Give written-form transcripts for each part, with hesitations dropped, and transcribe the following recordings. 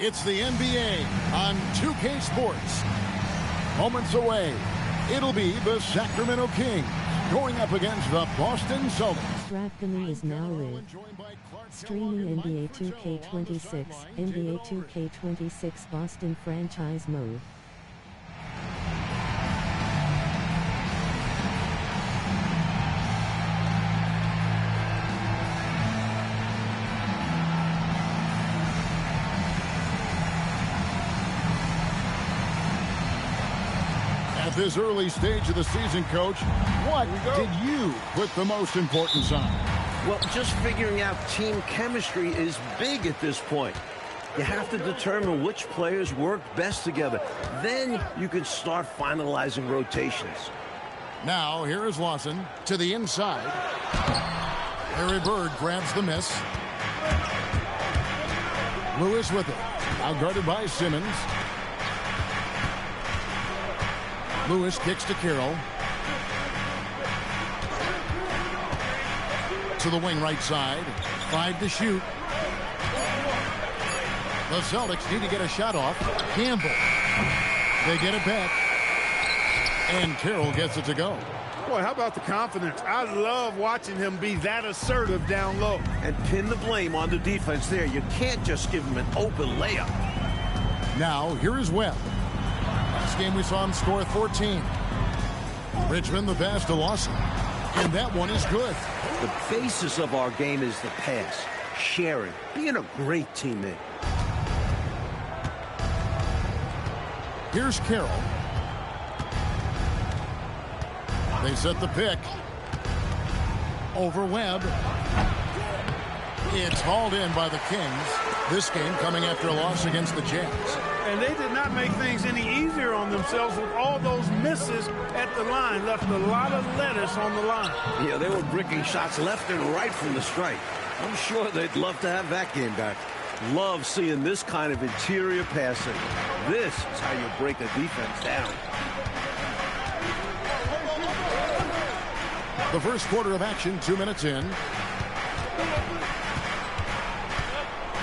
It's the NBA on 2K Sports. Moments away, it'll be the Sacramento Kings going up against the Boston Celtics. DraftKings is now live. Streaming NBA 2K26, NBA 2K26 Boston franchise mode. At this early stage of the season, Coach, what did you put the most importance on? Well, just figuring out team chemistry is big at this point. You have to determine which players work best together. Then you can start finalizing rotations. Now, here is Lawson to the inside. Larry Bird grabs the miss. Lewis with it. Outguarded by Simmons. Lewis kicks to Carroll. To the wing right side. 5 to shoot. The Celtics need to get a shot off. Campbell. They get it back. And Carroll gets it to go. Boy, how about the confidence? I love watching him be that assertive down low. And pin the blame on the defense there. You can't just give him an open layup. Now, here is Webb. Last game we saw him score 14. Richmond the pass to Lawson. And that one is good. The basis of our game is the pass, sharing, being a great teammate. Here's Carroll. They set the pick. Over Webb. It's hauled in by the Kings. This game coming after a loss against the Jazz. And they did not make things any easier on themselves with all those misses at the line. Left a lot of lettuce on the line. Yeah, they were bricking shots left and right from the stripe. I'm sure they'd love to have that game back. Love seeing this kind of interior passing. This is how you break a defense down. The first quarter of action, 2 minutes in.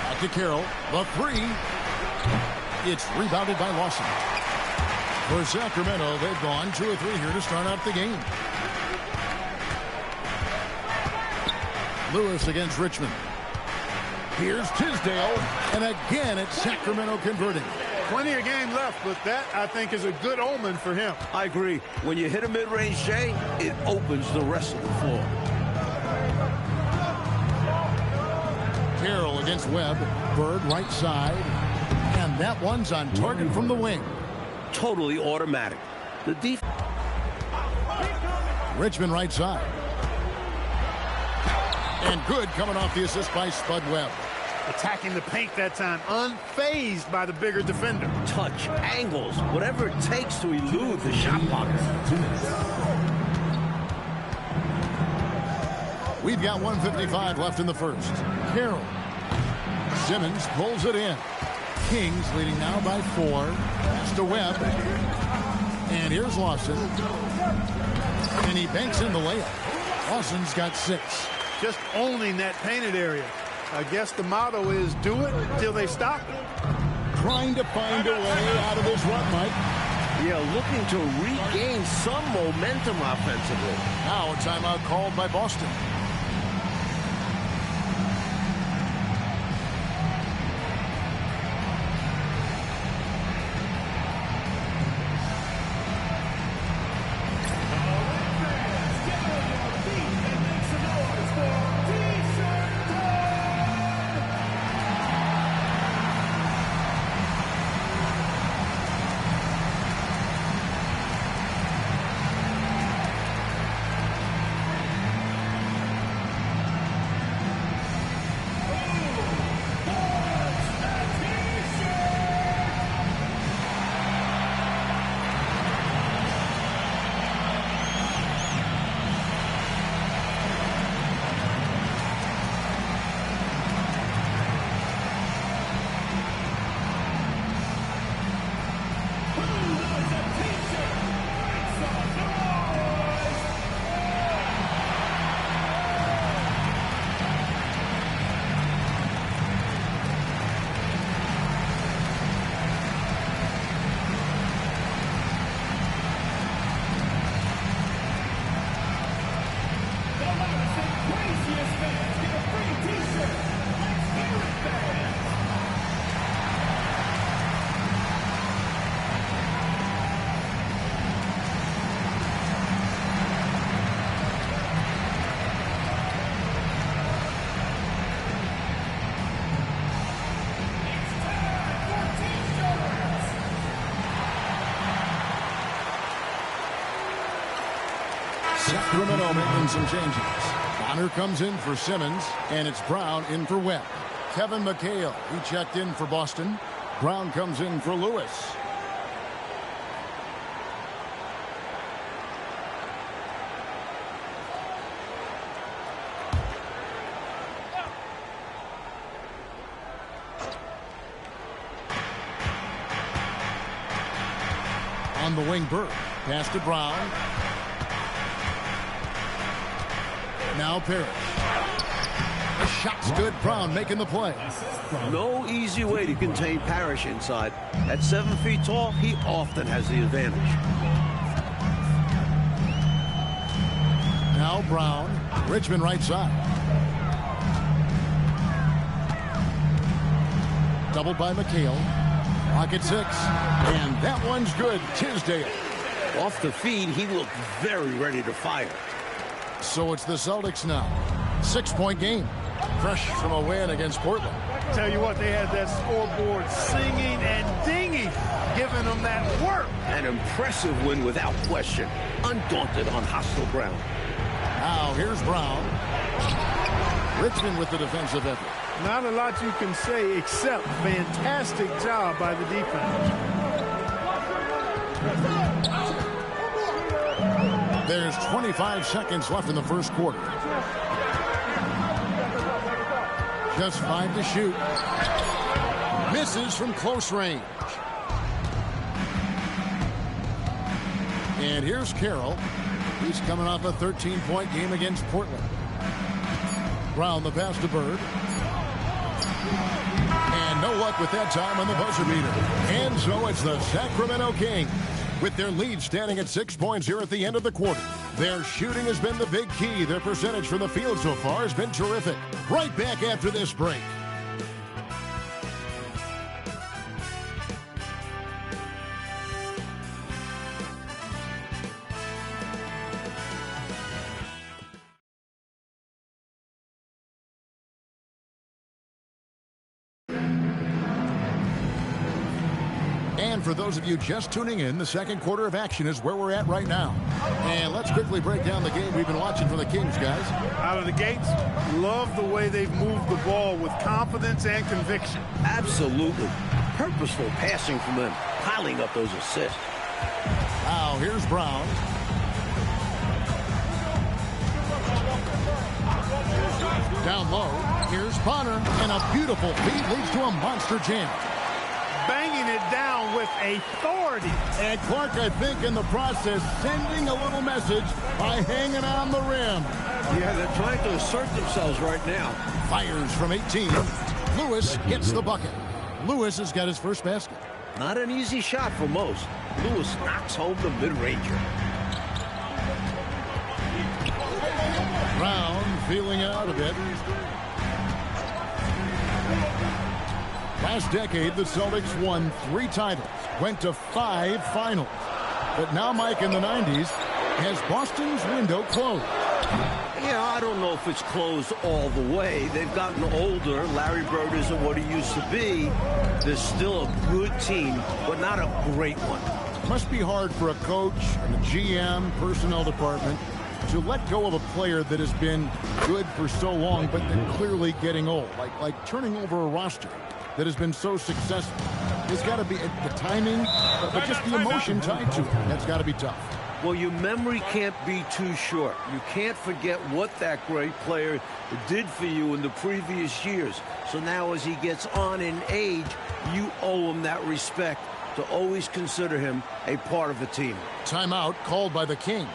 Back to Carroll. The three. It's rebounded by Lawson. For Sacramento, they've gone 2 of 3 here to start out the game. Lewis against Richmond. Here's Tisdale. And again, it's Sacramento converting. Plenty of game left, but that, I think, is a good omen for him. I agree. When you hit a mid-range J, it opens the rest of the floor. Carroll against Webb. Bird right side. And that one's on target from the wing. Totally automatic. The defense. Richmond right side. And good coming off the assist by Spud Webb. Attacking the paint that time, unfazed by the bigger defender. Touch, angles, whatever it takes to elude the shot blocker. We've got 1:55 left in the first. Carroll. Simmons pulls it in. Kings leading now by 4. Pass to Webb. And here's Lawson. And he banks in the layup. Lawson's got 6. Just owning that painted area. I guess the motto is do it until they stop it. Trying to find a way out of this run, Mike. Yeah, looking to regain some momentum offensively. Now a timeout called by Boston. Sacramento making some changes. Bonner comes in for Simmons, and it's Brown in for Webb. Kevin McHale, he checked in for Boston. Brown comes in for Lewis. On the wing, Burke. Pass to Brown. Now Parrish. The shot's good. Brown making the play. No easy way to contain Parrish inside. At 7 feet tall, he often has the advantage. Now Brown. Richmond right side. Doubled by McHale. Clock at 6. And that one's good. Tisdale. Off the feed, he looked very ready to fire. So it's the Celtics now. 6-point game. Fresh from a win against Portland. Tell you what, they had that scoreboard singing and dinging, giving them that work. An impressive win without question. Undaunted on hostile ground. Now here's Brown. Richmond with the defensive effort. Not a lot you can say except fantastic job by the defense. There's 25 seconds left in the first quarter. Just 5 to shoot. Misses from close range. And here's Carroll. He's coming off a 13-point game against Portland. Brown the pass to Bird. And no luck with that time on the buzzer beater. And so it's the Sacramento Kings with their lead standing at 6 points here at the end of the quarter. Their shooting has been the big key. Their percentage from the field so far has been terrific. Right back after this break. And for those of you just tuning in, the second quarter of action is where we're at right now. And let's quickly break down the game we've been watching from the Kings, guys. Out of the gates, love the way they've moved the ball with confidence and conviction. Absolutely. Purposeful passing from them, piling up those assists. Now here's Brown. Down low, here's Bonner. And a beautiful feed leads to a monster jam. Banging it down with authority. And Clark, I think, in the process, sending a little message by hanging on the rim. Yeah, they're trying to assert themselves right now. Fires from 18. Lewis gets the bucket. Lewis has got his first basket. Not an easy shot for most. Lewis knocks home the mid-ranger. Brown feeling it out a bit. Last decade, the Celtics won 3 titles, went to 5 finals. But now, Mike, in the 90s, has Boston's window closed? Yeah, I don't know if it's closed all the way. They've gotten older. Larry Bird isn't what he used to be. They're still a good team, but not a great one. Must be hard for a coach and a GM, personnel department, to let go of a player that has been good for so long, but then clearly getting old, like turning over a roster that has been so successful. There's got to be the timing, but just the emotion tied to it. That's got to be tough. Well, your memory can't be too short. You can't forget what that great player did for you in the previous years. So now as he gets on in age, you owe him that respect to always consider him a part of the team. Timeout called by the Kings.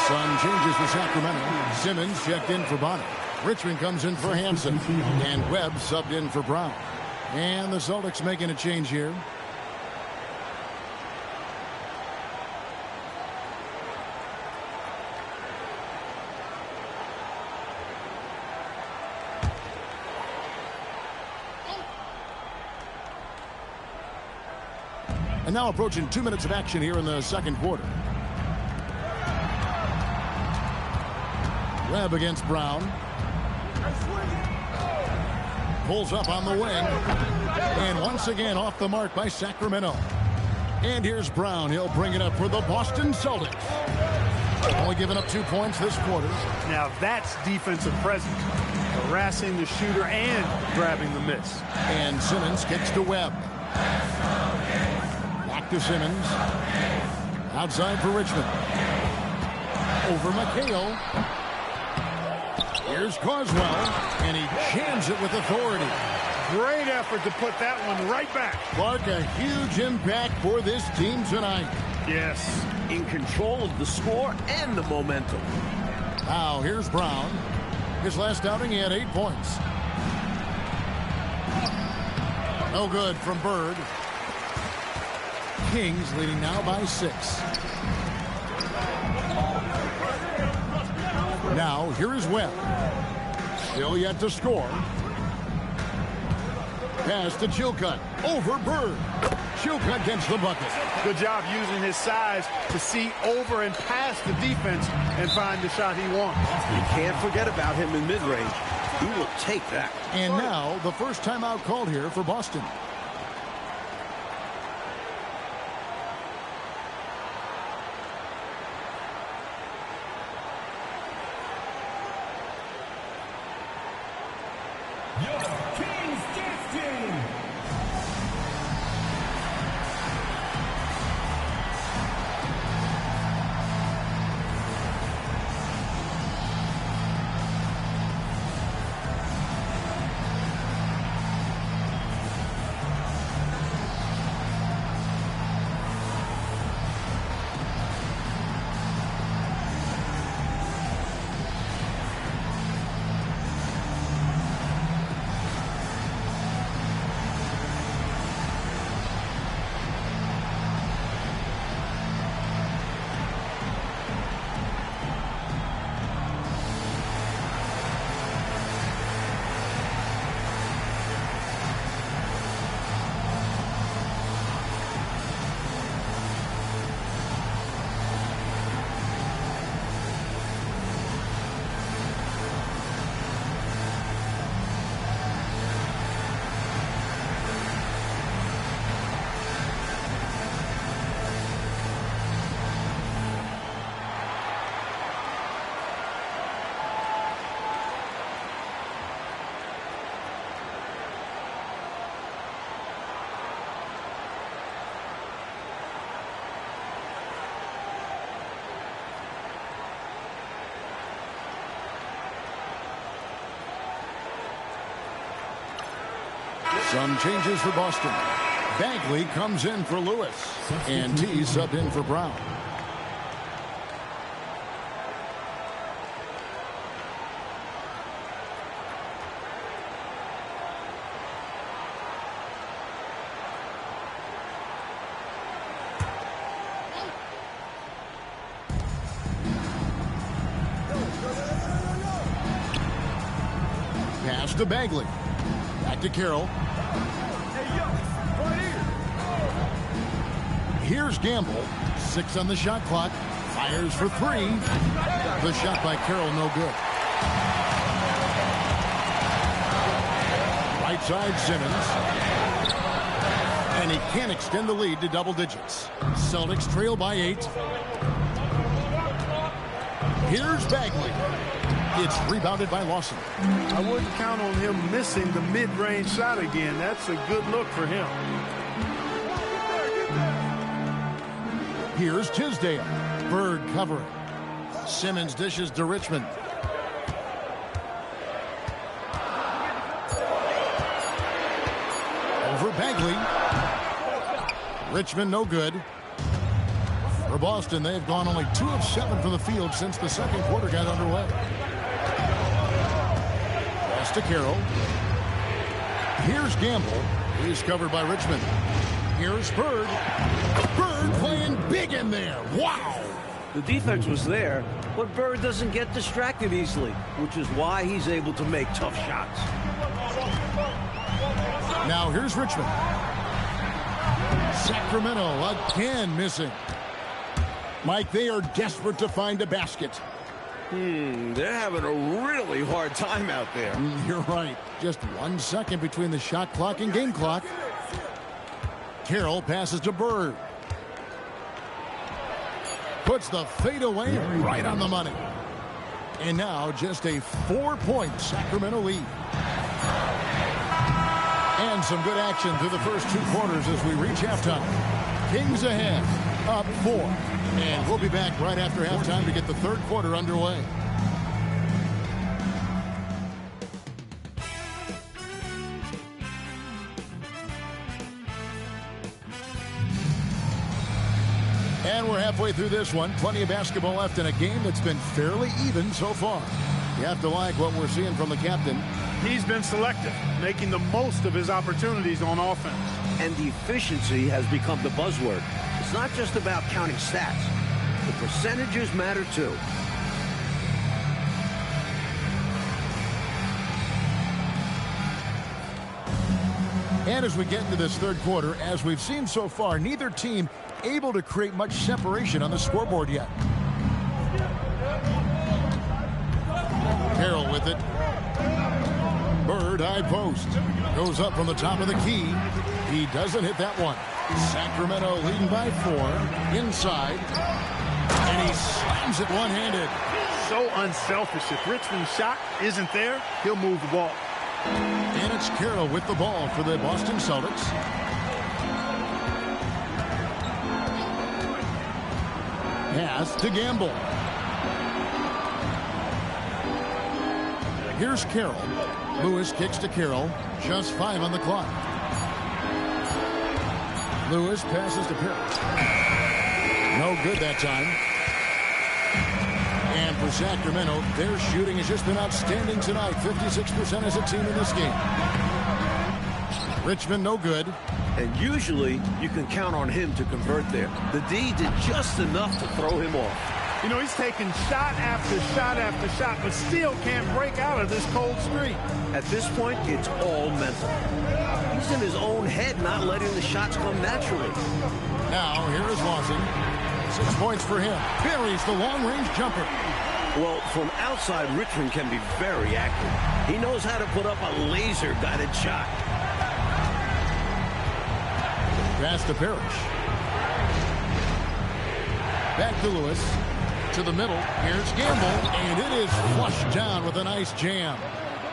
Sun changes for Sacramento. Simmons checked in for Bonner. Richmond comes in for Hansen. And Webb subbed in for Brown. And the Celtics making a change here. And now approaching 2 minutes of action here in the second quarter. Webb against Brown. Pulls up on the wing. And once again off the mark by Sacramento. And here's Brown. He'll bring it up for the Boston Celtics. Only giving up 2 points this quarter. Now that's defensive presence. Harassing the shooter and grabbing the miss. And Simmons kicks to Webb. Back to Simmons. Outside for Richmond. Over McHale. Here's Carswell. And he jams it with authority. Great effort to put that one right back. Clark, a huge impact for this team tonight. Yes. In control of the score and the momentum. Now here's Brown. His last outing, he had 8 points. No good from Bird. Kings leading now by 6. Now here is Webb. Still yet to score. Pass to Chilcutt. Over Bird. Chilcutt gets the bucket. Good job using his size to see over and past the defense and find the shot he wants. You can't forget about him in mid-range. He will take that. And now the first timeout called here for Boston. Some changes for Boston. Bagley comes in for Lewis. And T subbed in for Brown. Pass to Bagley. Back to Carroll. Here's Gamble. 6 on the shot clock. Fires for 3. The shot by Carroll, no good. Right side, Simmons. And he can't extend the lead to double digits. Celtics trail by 8. Here's Bagley. It's rebounded by Lawson. I wouldn't count on him missing the mid-range shot again. That's a good look for him. Here's Tisdale. Bird covering. Simmons dishes to Richmond. Over Bagley. Richmond no good. For Boston, they've gone only 2 of 7 from the field since the second quarter got underway. Pass to Carroll. Here's Gamble. He's covered by Richmond. Here's Bird. Bird playing big in there. Wow! The defense was there, but Bird doesn't get distracted easily, which is why he's able to make tough shots. Now here's Richmond. Sacramento again missing. Mike, they are desperate to find a basket. They're having a really hard time out there. You're right. Just 1 second between the shot clock and game clock. Carroll passes to Bird. Puts the fadeaway right on the money. And now just a 4-point Sacramento lead. And some good action through the first 2 quarters as we reach halftime. Kings ahead, up 4. And we'll be back right after halftime to get the third quarter underway. And we're halfway through this one. Plenty of basketball left in a game that's been fairly even so far. You have to like what we're seeing from the captain. He's been selective, making the most of his opportunities on offense. And the efficiency has become the buzzword. It's not just about counting stats. The percentages matter too. And as we get into this third quarter, as we've seen so far, neither team able to create much separation on the scoreboard yet. Carroll with it. Bird, high post. Goes up from the top of the key. He doesn't hit that one. Sacramento leading by 4. Inside. And he slams it one-handed. So unselfish. If Richmond's shot isn't there, he'll move the ball. And it's Carroll with the ball for the Boston Celtics. Pass to Gamble. Here's Carroll. Lewis kicks to Carroll. Just 5 on the clock. Lewis passes to Parrish. No good that time. And for Sacramento, their shooting has just been outstanding tonight. 56% as a team in this game. Richmond, no good. And usually, you can count on him to convert there. The D did just enough to throw him off. You know, he's taking shot after shot after shot, but still can't break out of this cold streak. At this point, it's all mental. He's in his own head, not letting the shots come naturally. Now, here is Lawson. 6 points for him. Buries the long-range jumper. Well, from outside, Richmond can be very accurate. He knows how to put up a laser-guided shot. Pass to Parrish. Back to Lewis. To the middle. Here's Gamble. And it is flushed down with a nice jam.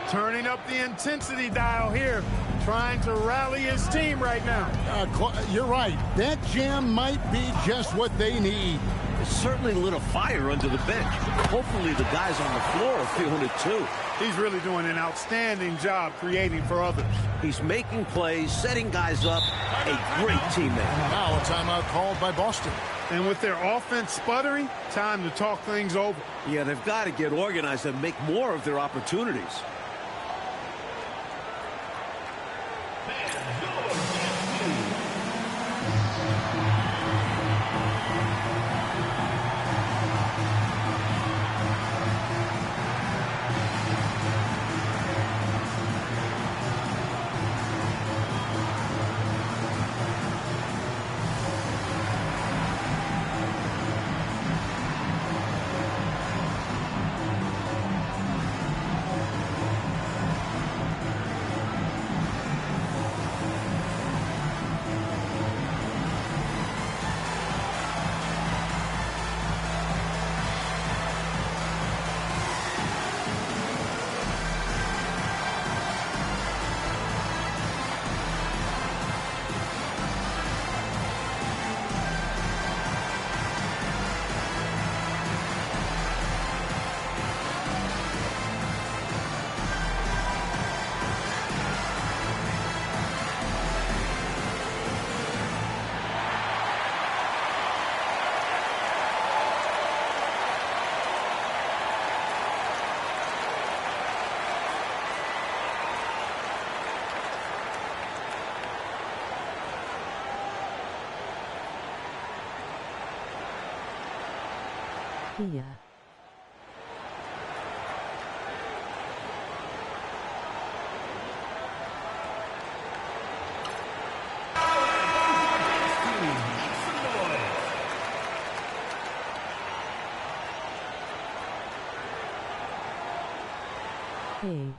Turning up the intensity dial here. Trying to rally his team right now. You're right. That jam might be just what they need. It certainly lit a fire under the bench. Hopefully the guys on the floor are feeling it too. He's really doing an outstanding job creating for others. He's making plays, setting guys up. A great teammate. Now a timeout called by Boston. And with their offense sputtering, time to talk things over. Yeah, they've got to get organized and make more of their opportunities. Pia. Hey.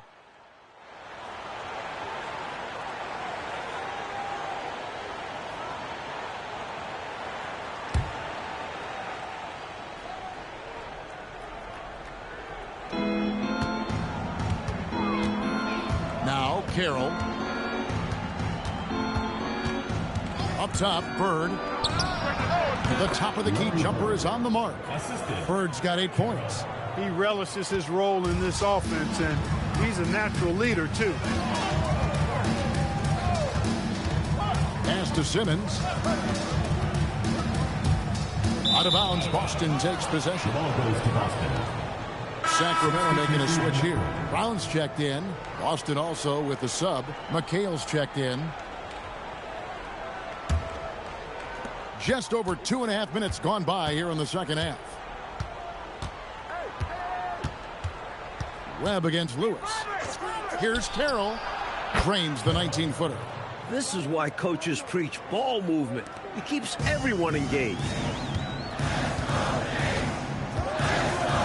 Now Carroll. Up top, Bird. The top of the key jumper is on the mark. Bird's got 8 points. He relishes his role in this offense, and he's a natural leader, too. Pass to Simmons. Out of bounds, Boston takes possession. Sacramento making a switch here. Brown's checked in. Boston also with the sub. McHale's checked in. Just over 2.5 minutes gone by here in the second half. Webb against Lewis. Here's Carroll. Drains the 19-footer. This is why coaches preach ball movement. It keeps everyone engaged.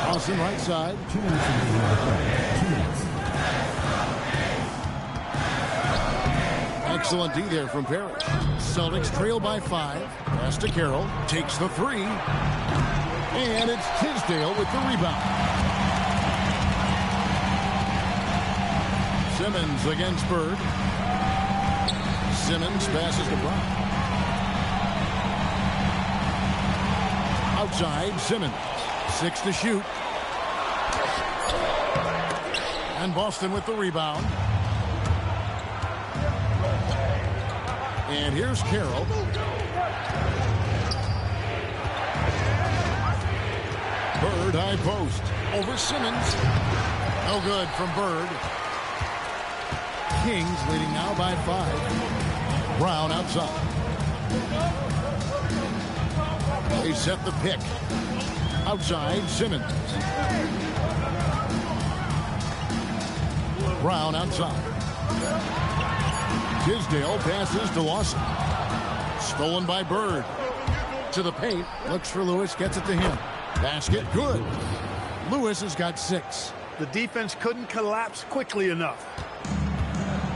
Austin right side. 2 minutes remaining. 2 minutes. Excellent D there from Parrish. Celtics trail by 5. Pass to Carroll. Takes the 3. And it's Tisdale with the rebound. Simmons against Bird. Simmons passes to Brown. Outside, Simmons. 6 to shoot. And Boston with the rebound. And here's Carroll. Bird high post. Over Simmons. No good from Bird. Kings leading now by 5. Brown outside. They set the pick. Outside, Simmons. Brown outside. Tisdale passes to Lawson. Stolen by Bird. To the paint. Looks for Lewis. Gets it to him. Basket good. Lewis has got 6. The defense couldn't collapse quickly enough.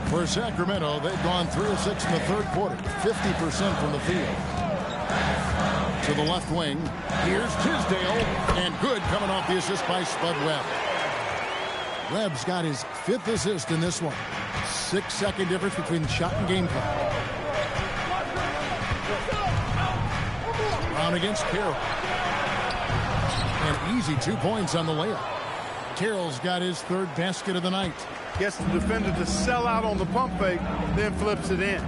For Sacramento, they've gone 3 of 6 in the third quarter. 50% from the field. To the left wing. Here's Tisdale. And good coming off the assist by Spud Webb. Webb's got his 5th assist in this one. 6-second difference between shot and game clock. Brown against Carroll. An easy 2 points on the layup. Carroll's got his 3rd basket of the night. Gets the defender to sell out on the pump fake, then flips it in.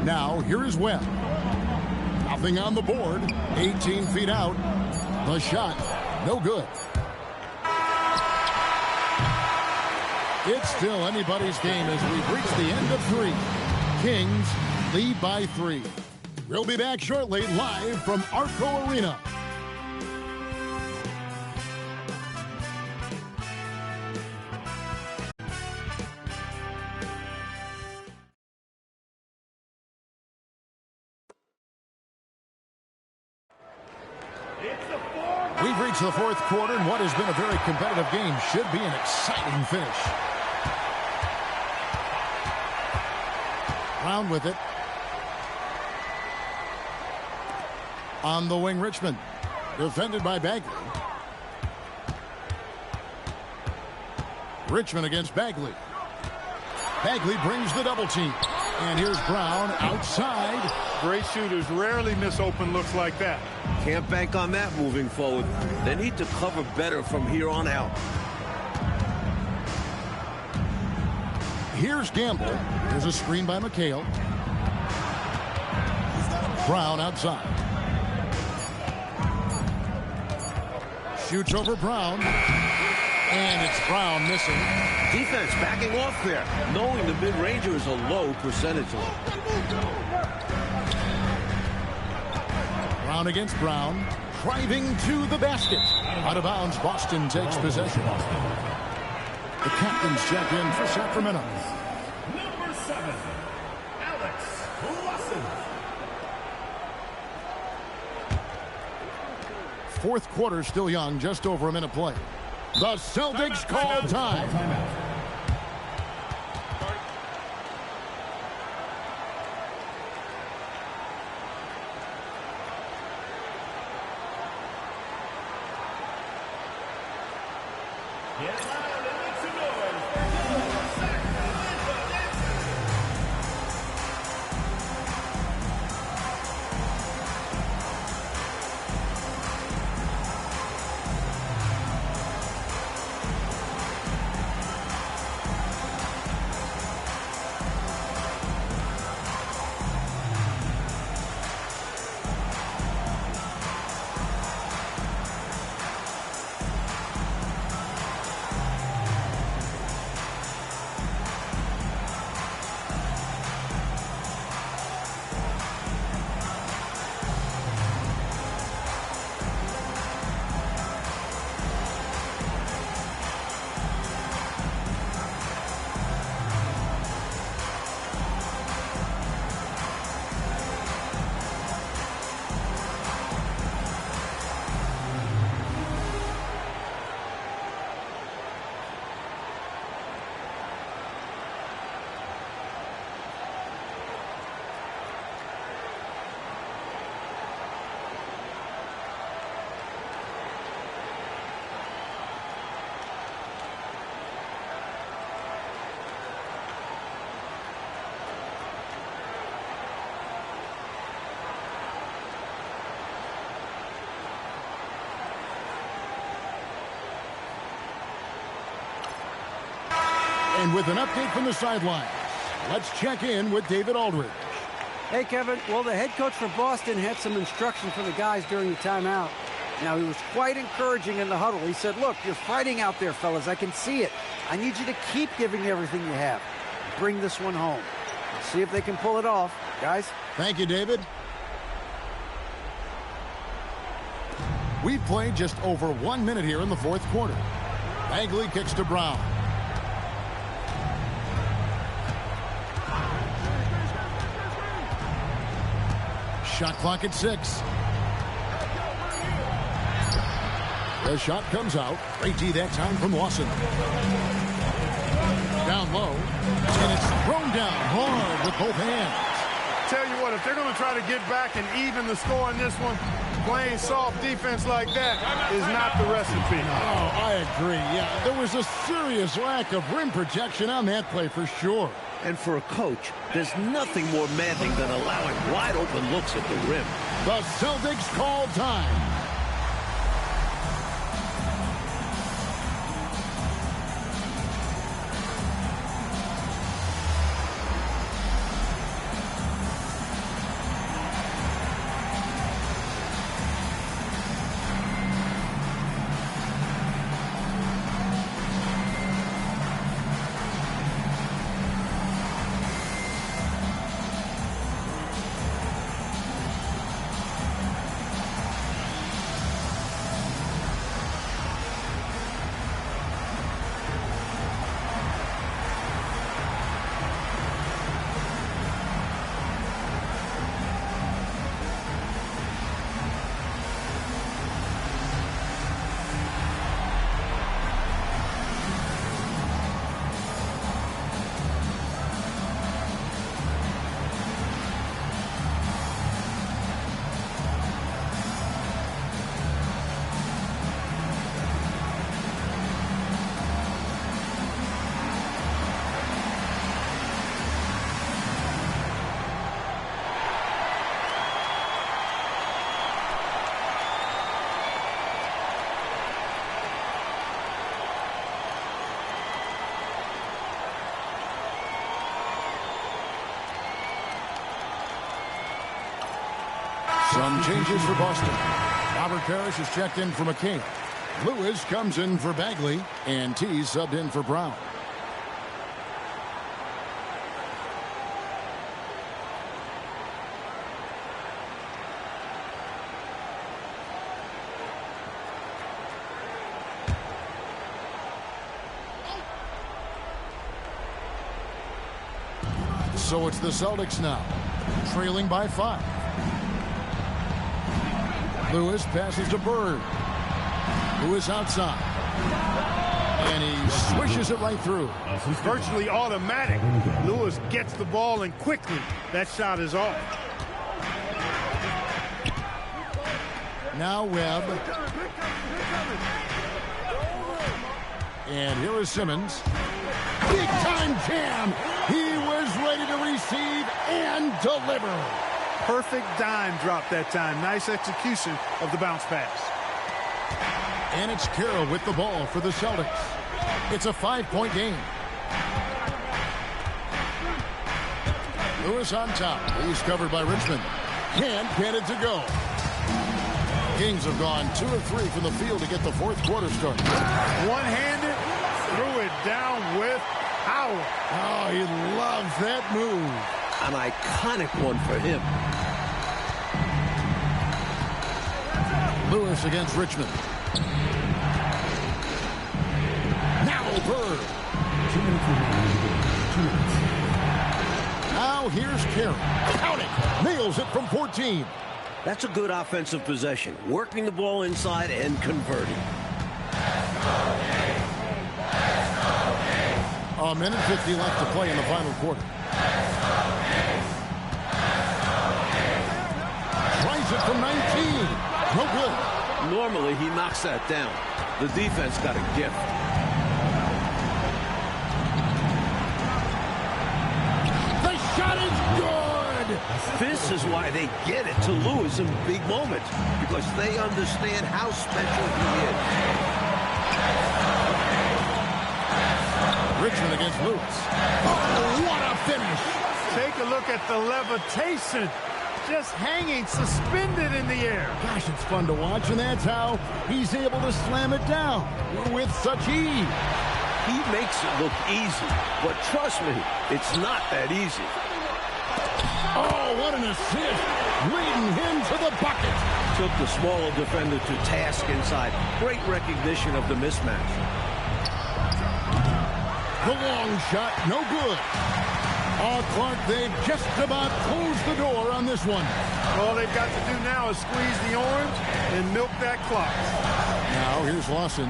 Now, here is Webb. Nothing on the board. 18 feet out. The shot, no good. It's still anybody's game as we've reached the end of 3. Kings lead by 3. We'll be back shortly, live from Arco Arena. We've reached the 4th quarter, and what has been a very competitive game should be an exciting finish. Brown with it. On the wing, Richmond. Defended by Bagley. Richmond against Bagley. Bagley brings the double team. And here's Brown outside. Great shooters rarely miss open looks like that. Can't bank on that moving forward. They need to cover better from here on out. Here's Gamble. Here's a screen by McHale. Brown outside. Shoots over Brown. And it's Brown missing. Defense backing off there, knowing the mid-ranger is a low percentage line. Brown against Brown. Driving to the basket. Out of bounds, Boston takes possession. The captains check in for Sacramento. Number 7, Alex Lawson. Fourth quarter still young, just over a minute play. The Celtics call time. Timeout. And with an update from the sidelines, let's check in with David Aldridge. Hey, Kevin. Well, the head coach for Boston had some instruction for the guys during the timeout. Now, he was quite encouraging in the huddle. He said, look, you're fighting out there, fellas. I can see it. I need you to keep giving everything you have. Bring this one home. Let's see if they can pull it off. Guys? Thank you, David. We've played just over 1 minute here in the fourth quarter. Bagley kicks to Brown. Shot clock at 6. The shot comes out. Great D that time from Lawson. Down low. And it's thrown down hard with both hands. Tell you what, if they're going to try to get back and even the score in this one, playing soft defense like that is not the recipe. Oh, I agree. Yeah, there was a serious lack of rim protection on that play for sure. And for a coach, there's nothing more maddening than allowing wide open looks at the rim. The Celtics call time. Some changes for Boston. Robert Parrish is checked in for McCain. Lewis comes in for Bagley, and T subbed in for Brown. So it's the Celtics now, trailing by 5. Lewis passes to Bird. Lewis outside. And he swishes it right through. Virtually automatic. Lewis gets the ball, and quickly that shot is off. Now Webb. And here is Simmons. Big time jam. He was ready to receive and deliver. Perfect dime drop that time. Nice execution of the bounce pass. And it's Carroll with the ball for the Celtics. It's a 5-point game. Lewis on top. He's covered by Richmond. And headed to go. Kings have gone 2 of 3 from the field to get the fourth quarter started. One-handed, threw it down with power. Oh, he loves that move. An iconic one for him. Lewis against Richmond. Now Bird. Now here's Carey. Counting. Nails it from 14. That's a good offensive possession. Working the ball inside and converting. A minute 50 left to play in the final quarter. Tries it from 19. No good. Normally, he knocks that down. The defense got a gift. The shot is good. This is why they get it to Lewis in big moments, because they understand how special he is. Richmond against Lewis. Oh, what a finish. Take a look at the levitation. Just hanging, suspended in the air. Gosh, it's fun to watch, and that's how he's able to slam it down with such ease. He makes it look easy, but trust me, it's not that easy. Oh, what an assist. Leading him to the bucket. Took the smaller defender to task inside. Great recognition of the mismatch. The long shot, no good. Oh, Clark, they've just about closed the door on this one. All they've got to do now is squeeze the orange and milk that clock. Now here's Lawson.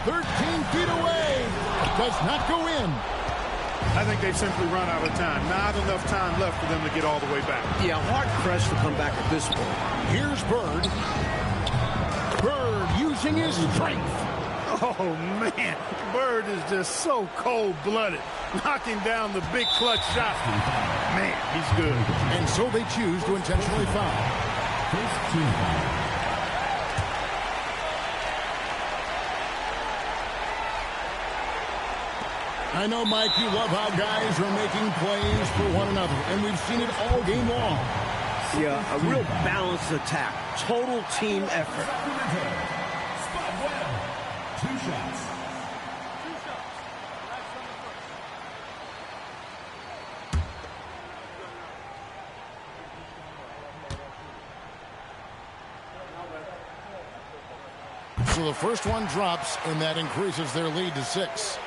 13 feet away. Does not go in. I think they've simply run out of time. Not enough time left for them to get all the way back. Yeah, hard-pressed to come back at this point. Here's Bird. Bird using his strength. Oh, man. Bird is just so cold-blooded. Knocking down the big clutch shot. Man, he's good. And so they choose to intentionally foul. I know, Mike, you love how guys are making plays for one another, and we've seen it all game long. Yeah, a real balanced attack. Total team effort. Spot Webb. 2 shots. So the first one drops, and that increases their lead to 6.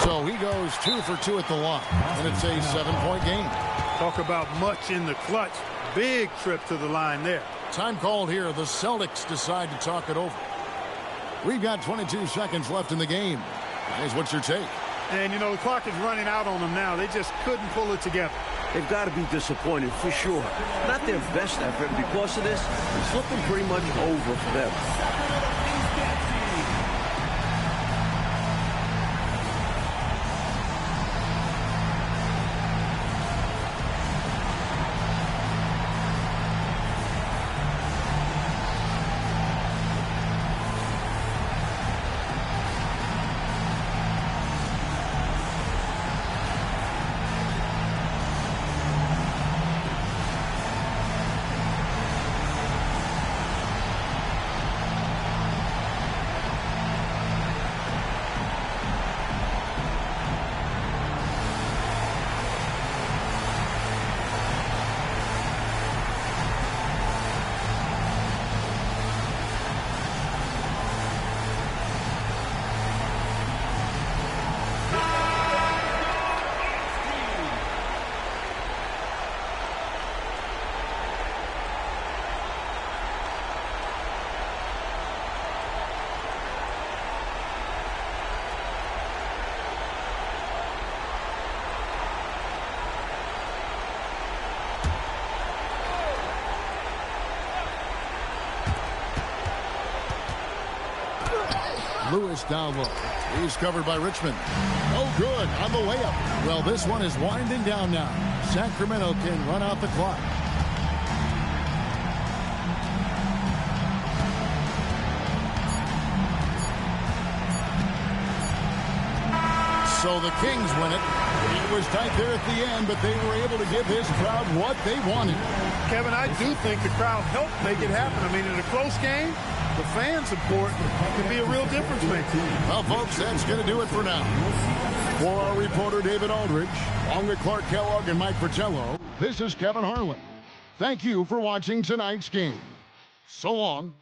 So he goes 2 for 2 at the line, and it's a 7-point game. Talk about much in the clutch. Big trip to the line there. Time called here. The Celtics decide to talk it over. We've got 22 seconds left in the game. Guys, what's your take? And, you know, the clock is running out on them now. They just couldn't pull it together. They've got to be disappointed for sure. Not their best effort, and because of this, it's looking pretty much over for them. Lewis down low. He's covered by Richmond. No good on the layup. Well, this one is winding down now. Sacramento can run out the clock. So the Kings win it. It was tight there at the end, but they were able to give this crowd what they wanted. Kevin, I do think the crowd helped make it happen. I mean, in a close game, the fan support can be a real difference maker. Well, folks, that's going to do it for now. For our reporter, David Aldridge, along with Clark Kellogg and Mike Fratello, this is Kevin Harlan. Thank you for watching tonight's game. So long.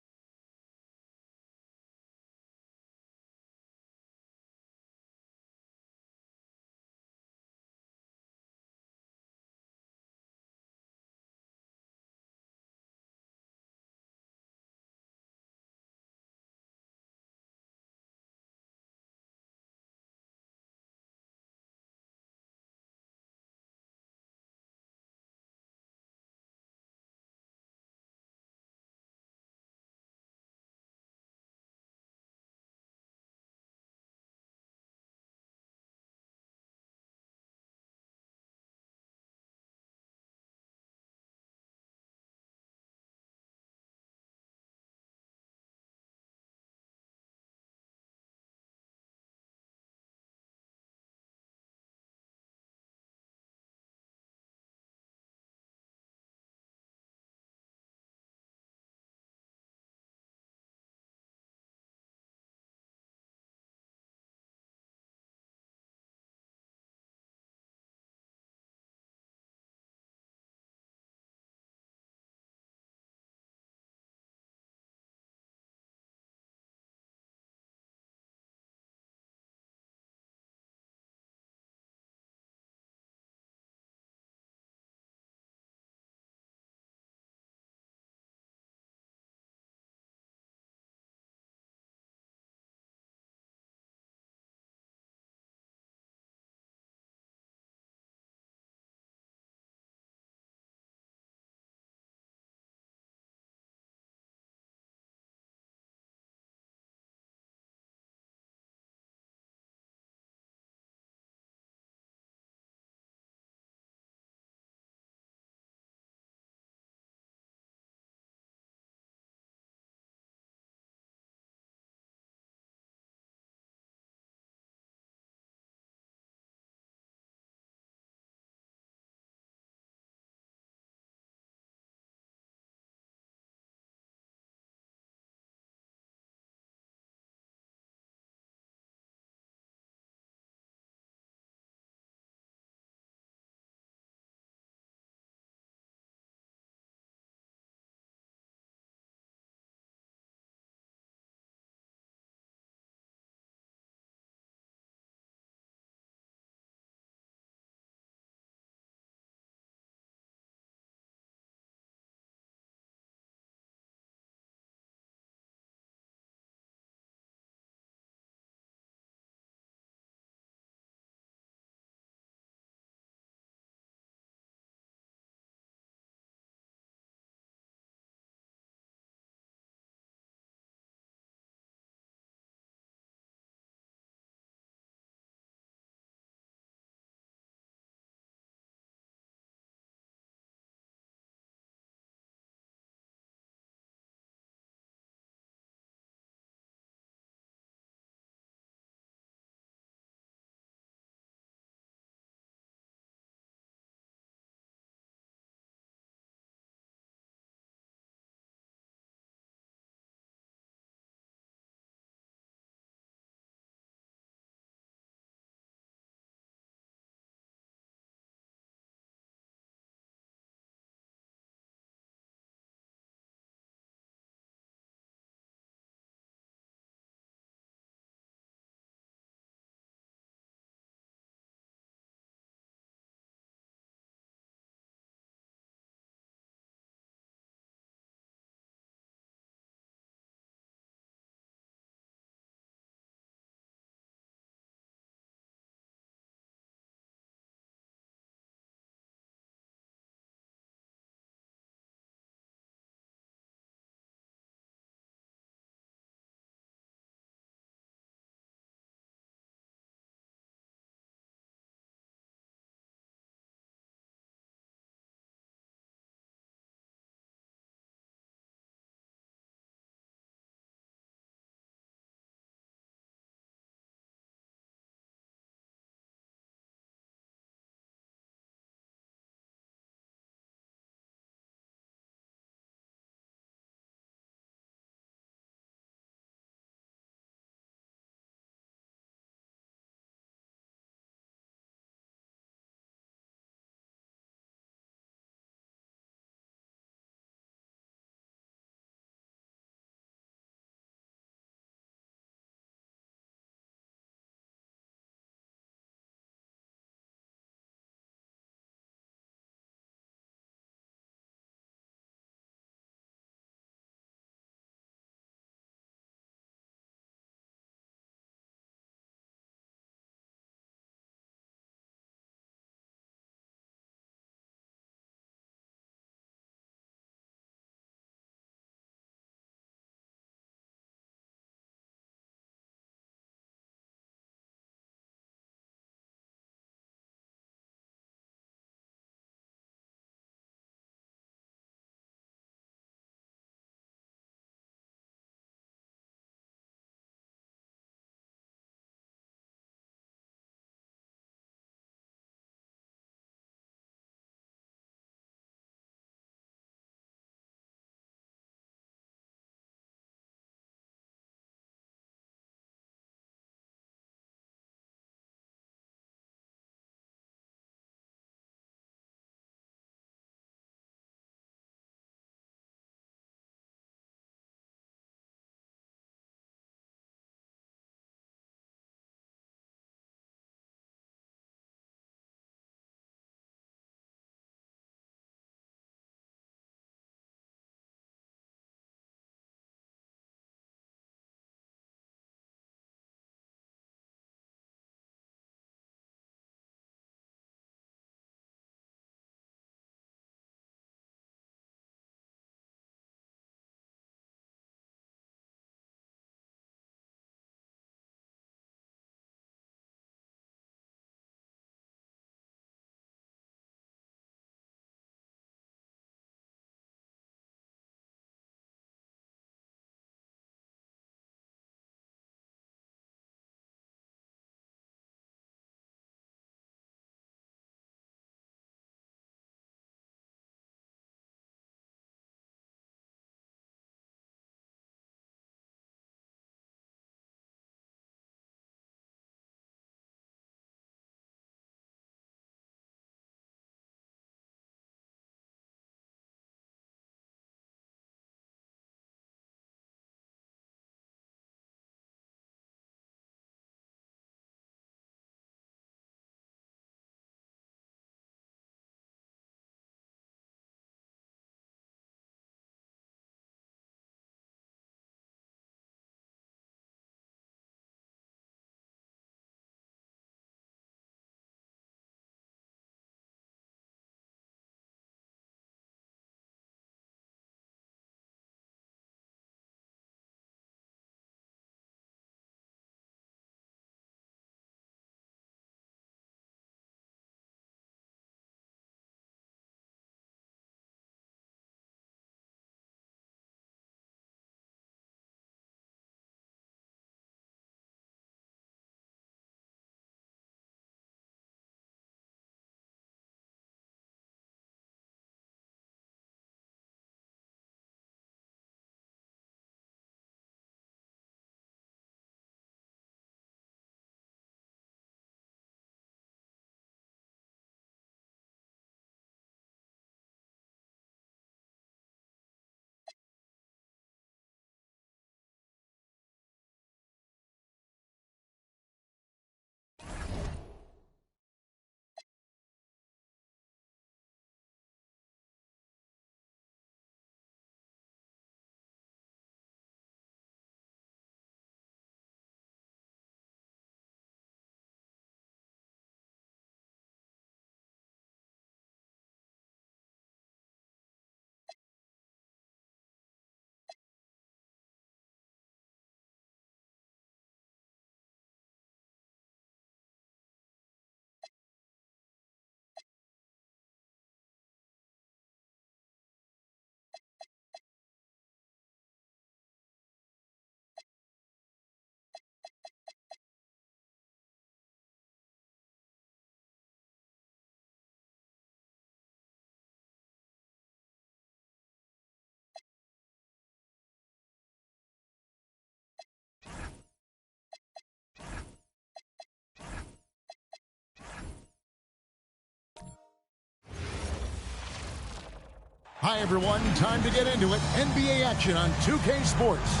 Hi, everyone. Time to get into it. NBA action on 2K Sports.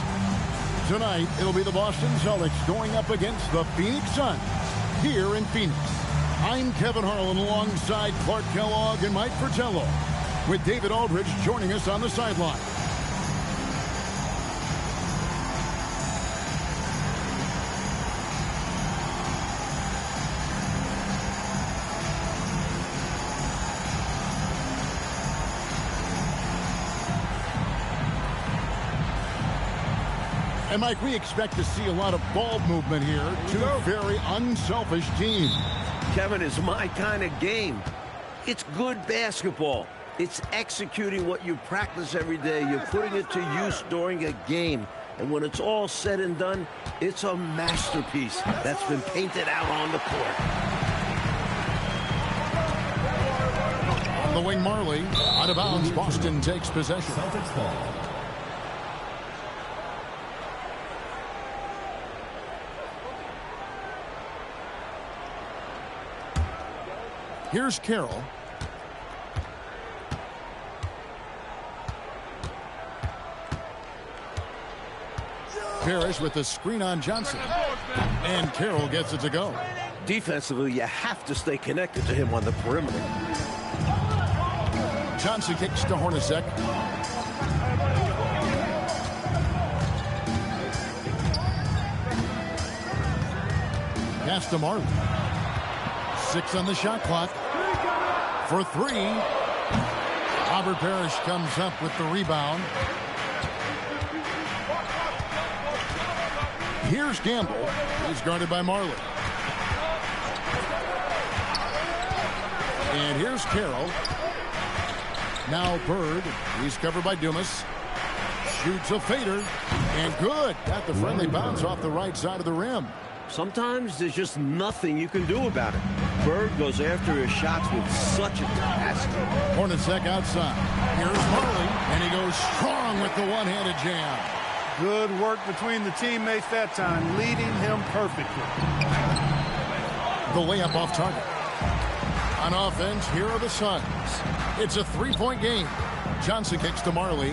Tonight, it'll be the Boston Celtics going up against the Phoenix Suns here in Phoenix. I'm Kevin Harlan alongside Clark Kellogg and Mike Fratello, with David Aldridge joining us on the sideline. And, Mike, we expect to see a lot of ball movement here. Two very unselfish teams. Kevin, is my kind of game. It's good basketball. It's executing what you practice every day. You're putting it to use during a game. And when it's all said and done, it's a masterpiece that's been painted out on the court. On the wing, Marley. Out of bounds, Boston takes possession. Celtics ball. Here's Carroll. Parrish with the screen on Johnson. And Carroll gets it to go. Defensively, you have to stay connected to him on the perimeter. Johnson kicks to Hornacek. Pass to Marley. 6 on the shot clock. For 3. Robert Parrish comes up with the rebound. Here's Gamble. He's guarded by Marley. And here's Carroll. Now Bird. He's covered by Dumas. Shoots a fader. And good. Got the friendly bounce off the right side of the rim. Sometimes there's just nothing you can do about it. Bird goes after his shots with such a capacity. Hornacek outside. Here's Marley, and he goes strong with the one-handed jam. Good work between the teammates that time, leading him perfectly. The layup off target. On offense, here are the Suns. It's a 3-point game. Johnson kicks to Marley.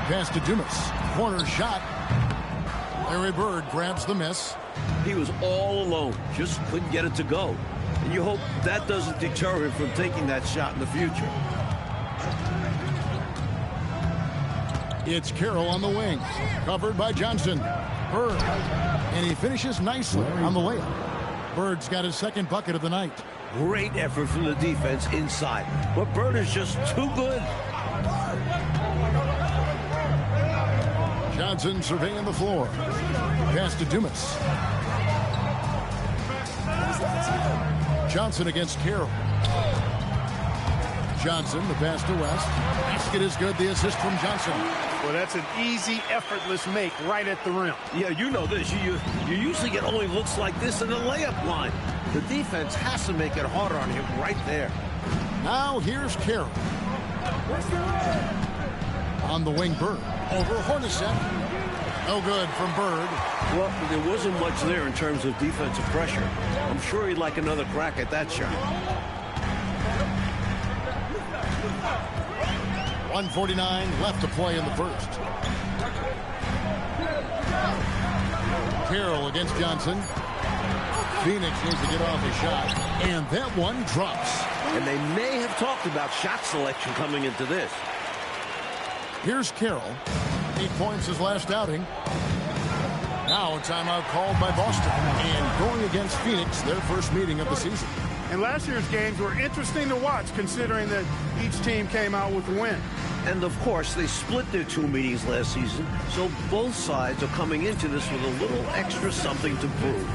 Pass to Dumas. Corner shot. Larry Bird grabs the miss. He was all alone, just couldn't get it to go. And you hope that doesn't deter him from taking that shot in the future. It's Carroll on the wing, covered by Johnson. Bird, and he finishes nicely on the layup. Bird's got his second bucket of the night. Great effort from the defense inside, but Bird is just too good. Johnson surveying the floor. Pass to Dumas. Johnson against Carroll. Johnson, the pass to West. Basket is good. The assist from Johnson. Well, that's an easy, effortless make right at the rim. Yeah, you know this. You usually get only looks like this in the layup line. The defense has to make it harder on him right there. Now here's Carroll. On the wing, Bird. Over Hornacek. No good from Bird. Well, there wasn't much there in terms of defensive pressure. I'm sure he'd like another crack at that shot. 1:49 left to play in the first. Carroll against Johnson. Phoenix needs to get off a shot. And that one drops. And they may have talked about shot selection coming into this. Here's Carroll. 8 points his last outing. Now a timeout called by Boston. And going against Phoenix, their first meeting of the season. And last year's games were interesting to watch, considering that each team came out with a win. And, of course, they split their 2 meetings last season, so both sides are coming into this with a little extra something to prove.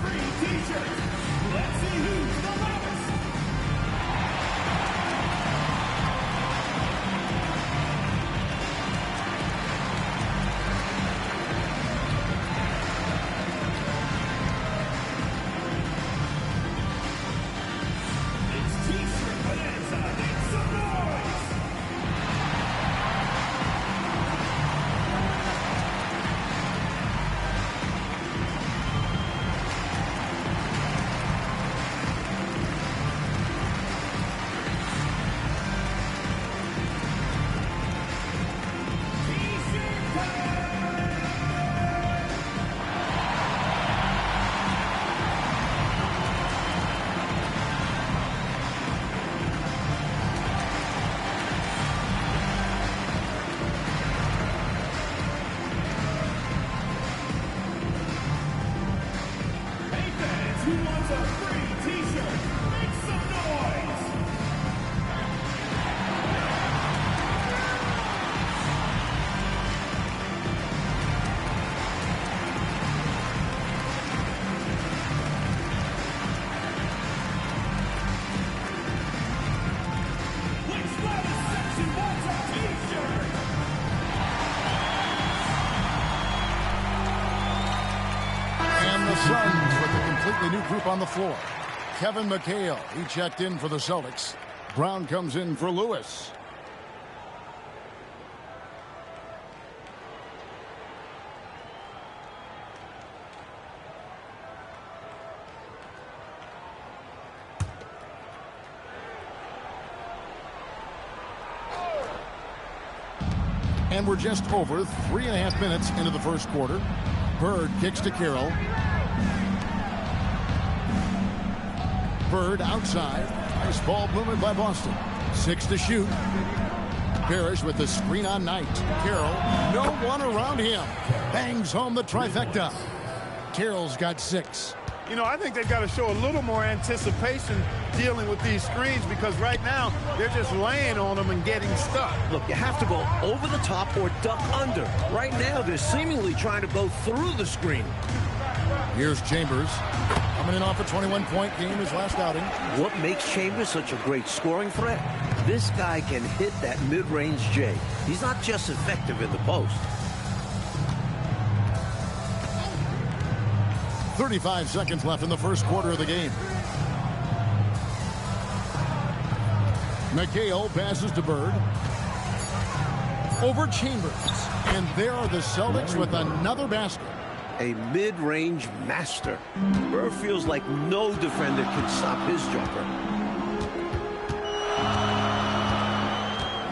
Who wants a free t-shirt? Make some noise! Which Lotus section wants a t-shirt? And the Suns with a completely new group on the floor. Kevin McHale, he checked in for the Celtics. Brown comes in for Lewis. And we're just over 3.5 minutes into the first quarter. Bird kicks to Carroll. Bird outside. Nice ball movement by Boston. 6 to shoot. Parrish with the screen on Knight. Carroll, no one around him. Bangs home the trifecta. Carroll's got 6. You know, I think they've got to show a little more anticipation dealing with these screens, because right now they're just laying on them and getting stuck. Look, you have to go over the top or duck under. Right now, they're seemingly trying to go through the screen. Here's Chambers. Coming in off a 21-point game his last outing. What makes Chambers such a great scoring threat? This guy can hit that mid-range J. He's not just effective in the post. 35 seconds left in the first quarter of the game. McHale passes to Bird. Over Chambers. And there are the Celtics with another basket. A mid-range master. Bird feels like no defender can stop his jumper.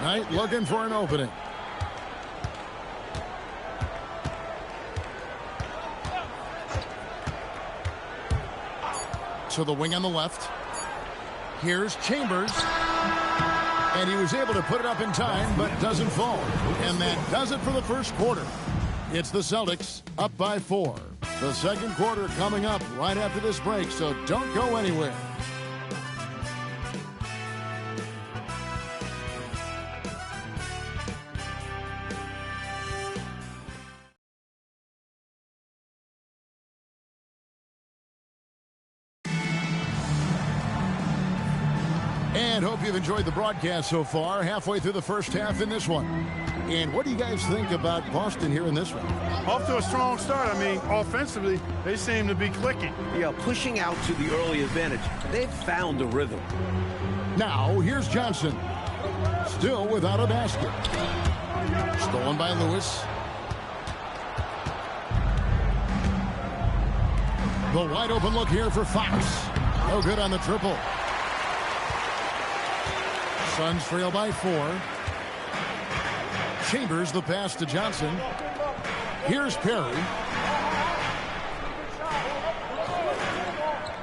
Knight looking for an opening. To the wing on the left. Here's Chambers. And he was able to put it up in time, but doesn't fall. And that does it for the first quarter. It's the Celtics up by 4. The second quarter coming up right after this break, so don't go anywhere. And hope you've enjoyed the broadcast so far. Halfway through the first half in this one. And what do you guys think about Boston here in this one? Off to a strong start. I mean, offensively, they seem to be clicking. Yeah, pushing out to the early advantage. They've found a rhythm. Now, here's Johnson. Still without a basket. Stolen by Lewis. The wide open look here for Fox. No good on the triple. Suns trail by 4. Chambers the pass to Johnson. Here's Perry.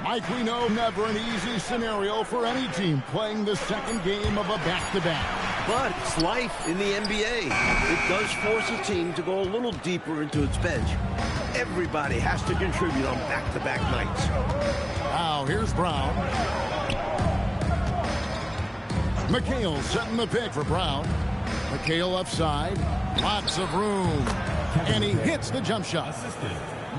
Mike, we know never an easy scenario for any team playing the second game of a back-to-back. But it's life in the NBA. It does force a team to go a little deeper into its bench. Everybody has to contribute on back-to-back nights. Now, here's Brown. McHale setting the pick for Brown. McHale left side. Lots of room. And he hits the jump shot.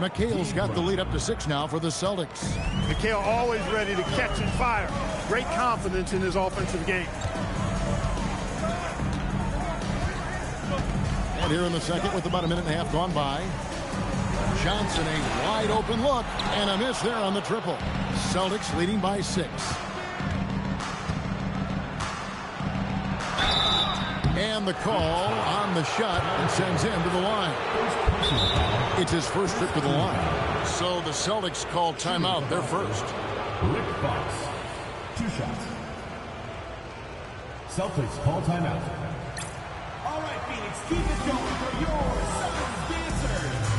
McHale's got the lead up to 6 now for the Celtics. McHale always ready to catch and fire. Great confidence in his offensive game. And here in the second with about a minute and a half gone by. Johnson, a wide open look. And a miss there on the triple. Celtics leading by 6. And the call on the shot and sends him to the line. It's his first trip to the line. So the Celtics call timeout. They're first. Rick Fox, 2 shots. Celtics call timeout. All right, Phoenix, keep it going for your Suns dancers.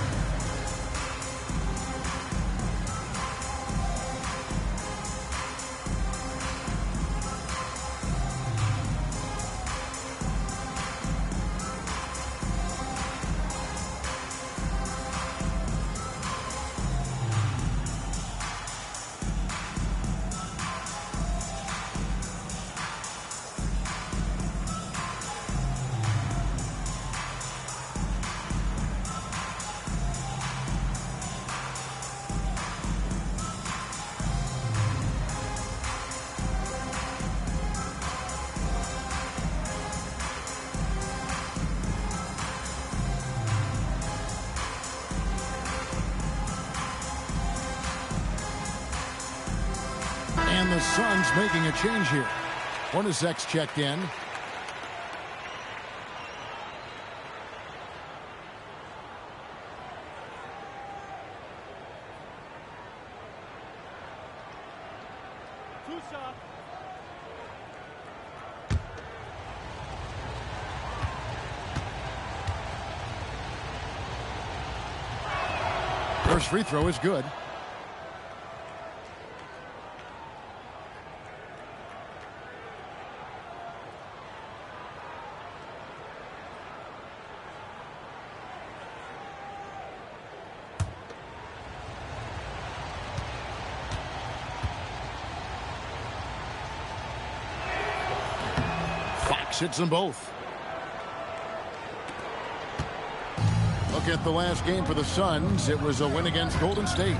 And the Suns making a change here. Hornacek's checked in. First free throw is good. Fox hits them both. Look at the last game for the Suns. It was a win against Golden State.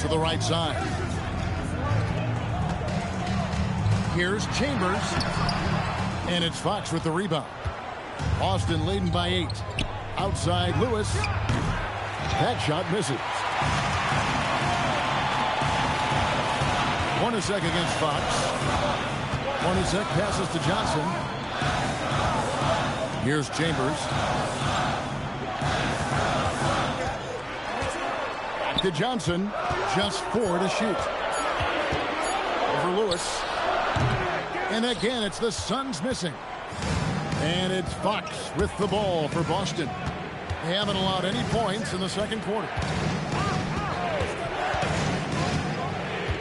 To the right side. Here's Chambers. And it's Fox with the rebound. Boston leading by 8. Outside Lewis. That shot misses. Hornacek against Fox. Hornacek passes to Johnson. Here's Chambers. To Johnson. Just 4 to shoot. Over Lewis. And again, it's the Suns missing. And it's Fox with the ball for Boston. They haven't allowed any points in the second quarter.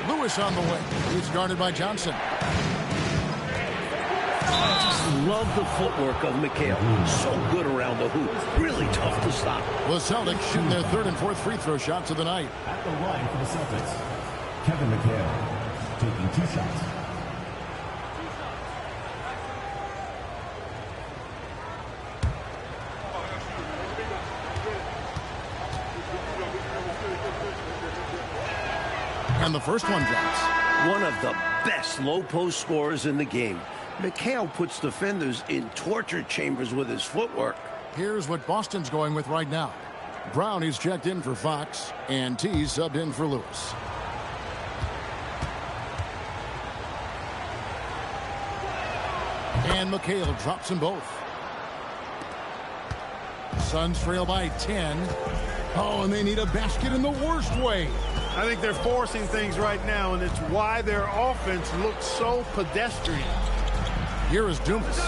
Lewis on the way. He's guarded by Johnson. Love the footwork of McHale. So good around the hoop. Really tough to stop. The Celtics shooting their third and fourth free throw shots of the night. At the line for the Celtics, Kevin McHale taking 2 shots. And the first one drops. One of the best low-post scorers in the game. McHale puts defenders in torture chambers with his footwork. Here's what Boston's going with right now. Brown is checked in for Fox, and T subbed in for Lewis. And McHale drops them both. Suns trail by 10. Oh, and they need a basket in the worst way. I think they're forcing things right now, and it's why their offense looks so pedestrian. Here is Dumas.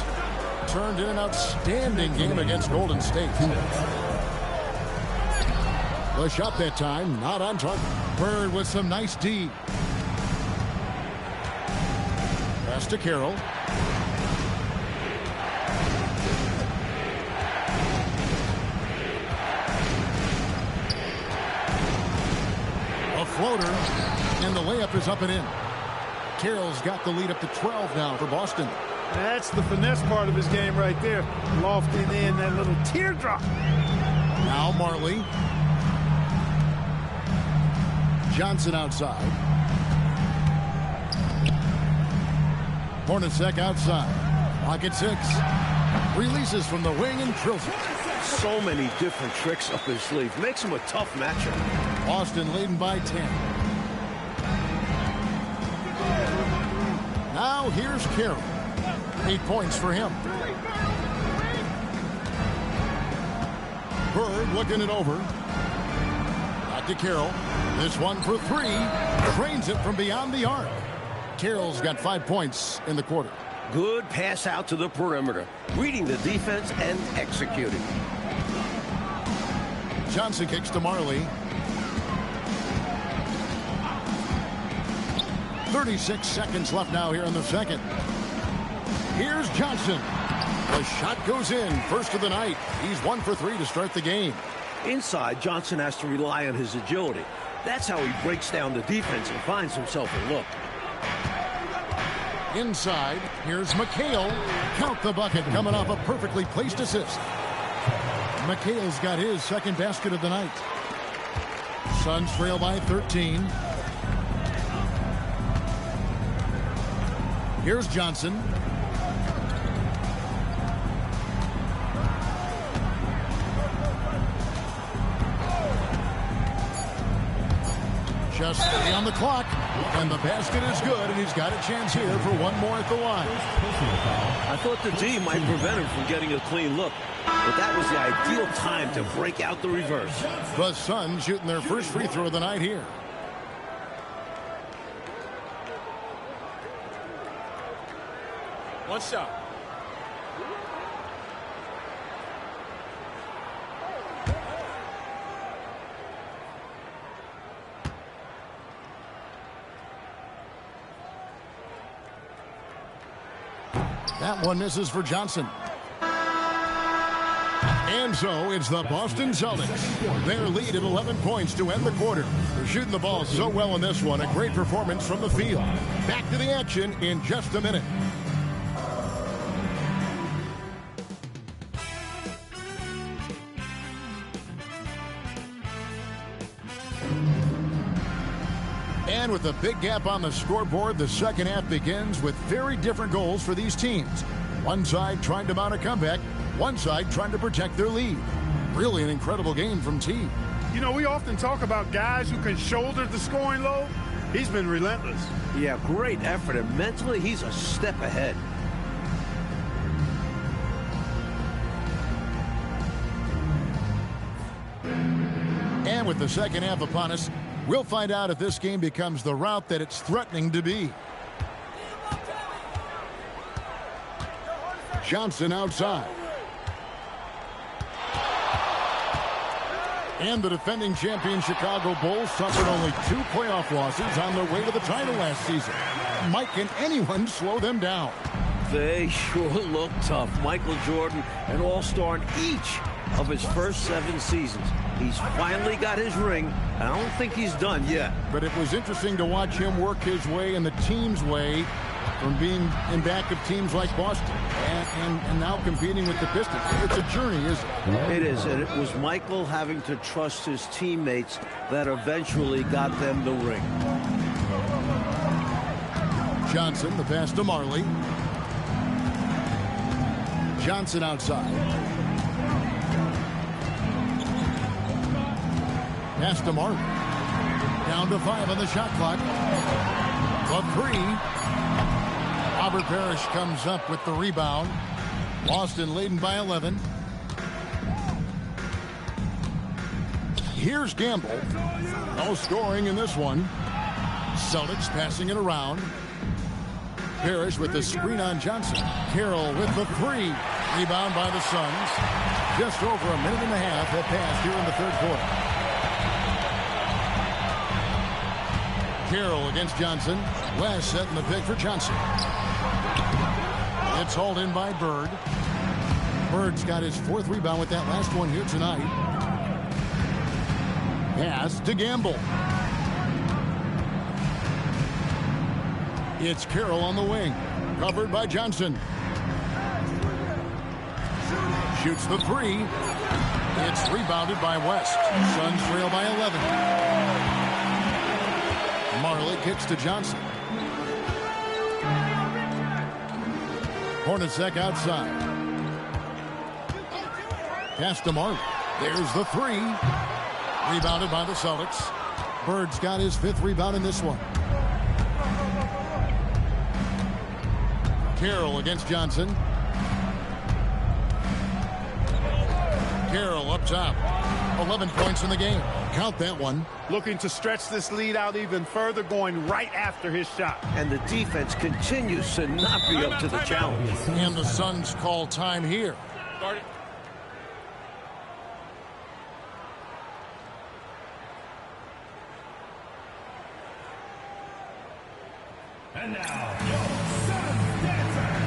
Turned in an outstanding game against Golden State. The shot that time, not on target. Bird with some nice D. Pass to Carroll. A floater, and the layup is up and in. Carroll's got the lead up to 12 now for Boston. That's the finesse part of his game right there. Lofting in that little teardrop. Now Marley. Johnson outside. Hornacek outside. Pocket 6. Releases from the wing and drills it. So many different tricks up his sleeve. Makes him a tough matchup. Boston leading by 10. Now here's Carroll. 8 points for him. Bird looking it over. Back to Carroll. This one for 3. Drains it from beyond the arc. Carroll's got 5 points in the quarter. Good pass out to the perimeter. Reading the defense and executing. Johnson kicks to Marley. 36 seconds left now here in the second. Here's Johnson. The shot goes in. First of the night. He's 1 for 3 to start the game. Inside, Johnson has to rely on his agility. That's how he breaks down the defense and finds himself a look. Inside, here's McHale. Count the bucket coming off a perfectly placed assist. McHale's got his second basket of the night. Suns trail by 13. Here's Johnson. Just 3 on the clock, and the basket is good, and he's got a chance here for one more at the line. I thought the D might prevent him from getting a clean look, but that was the ideal time to break out the reverse. The Suns shooting their first free throw of the night here. One shot. That one misses for Johnson. And so it's the Boston Celtics. Their lead at 11 points to end the quarter. They're shooting the ball so well in this one. A great performance from the field. Back to the action in just a minute. And with a big gap on the scoreboard, the second half begins with very different goals for these teams. One side trying to mount a comeback, one side trying to protect their lead. Really an incredible game from T. You know, we often talk about guys who can shoulder the scoring load. He's been relentless. Yeah, great effort, and mentally he's a step ahead. And with the second half upon us, we'll find out if this game becomes the route that it's threatening to be. Johnson outside. And the defending champion Chicago Bulls suffered only 2 playoff losses on their way to the title last season. Mike, can anyone slow them down? They sure look tough. Michael Jordan, an all-star in each of his first 7 seasons. He's finally got his ring. I don't think he's done yet. But it was interesting to watch him work his way and the team's way from being in back of teams like Boston and now competing with the Pistons. It's a journey, isn't it? It is, and it was Michael having to trust his teammates that eventually got them the ring. Johnson, the pass to Marley. Johnson outside. Pass to Marley. Down to 5 on the shot clock. The 3. Robert Parrish comes up with the rebound. Boston leading by 11. Here's Gamble. No scoring in this one. Celtics passing it around. Parrish with the screen on Johnson. Carroll with the 3. Rebound by the Suns. Just over a minute and a half have passed here in the third quarter. Carroll against Johnson. Wes setting the pick for Johnson. It's hauled in by Bird. Bird's got his 4th rebound with that last one here tonight. Pass to Gamble. It's Carroll on the wing. Covered by Johnson. Shoots the 3. It's rebounded by West. Suns trail by 11. Marley kicks to Johnson. Hornacek outside. Pass to Marley. There's the 3. Rebounded by the Celtics. Bird's got his 5th rebound in this one. Carroll against Johnson. Carroll up top. 11 points in the game. Count that one. Looking to stretch this lead out even further, going right after his shot. And the defense continues to not be up to the challenge. And the Suns call time here. Start it. And now, your Suns dancers.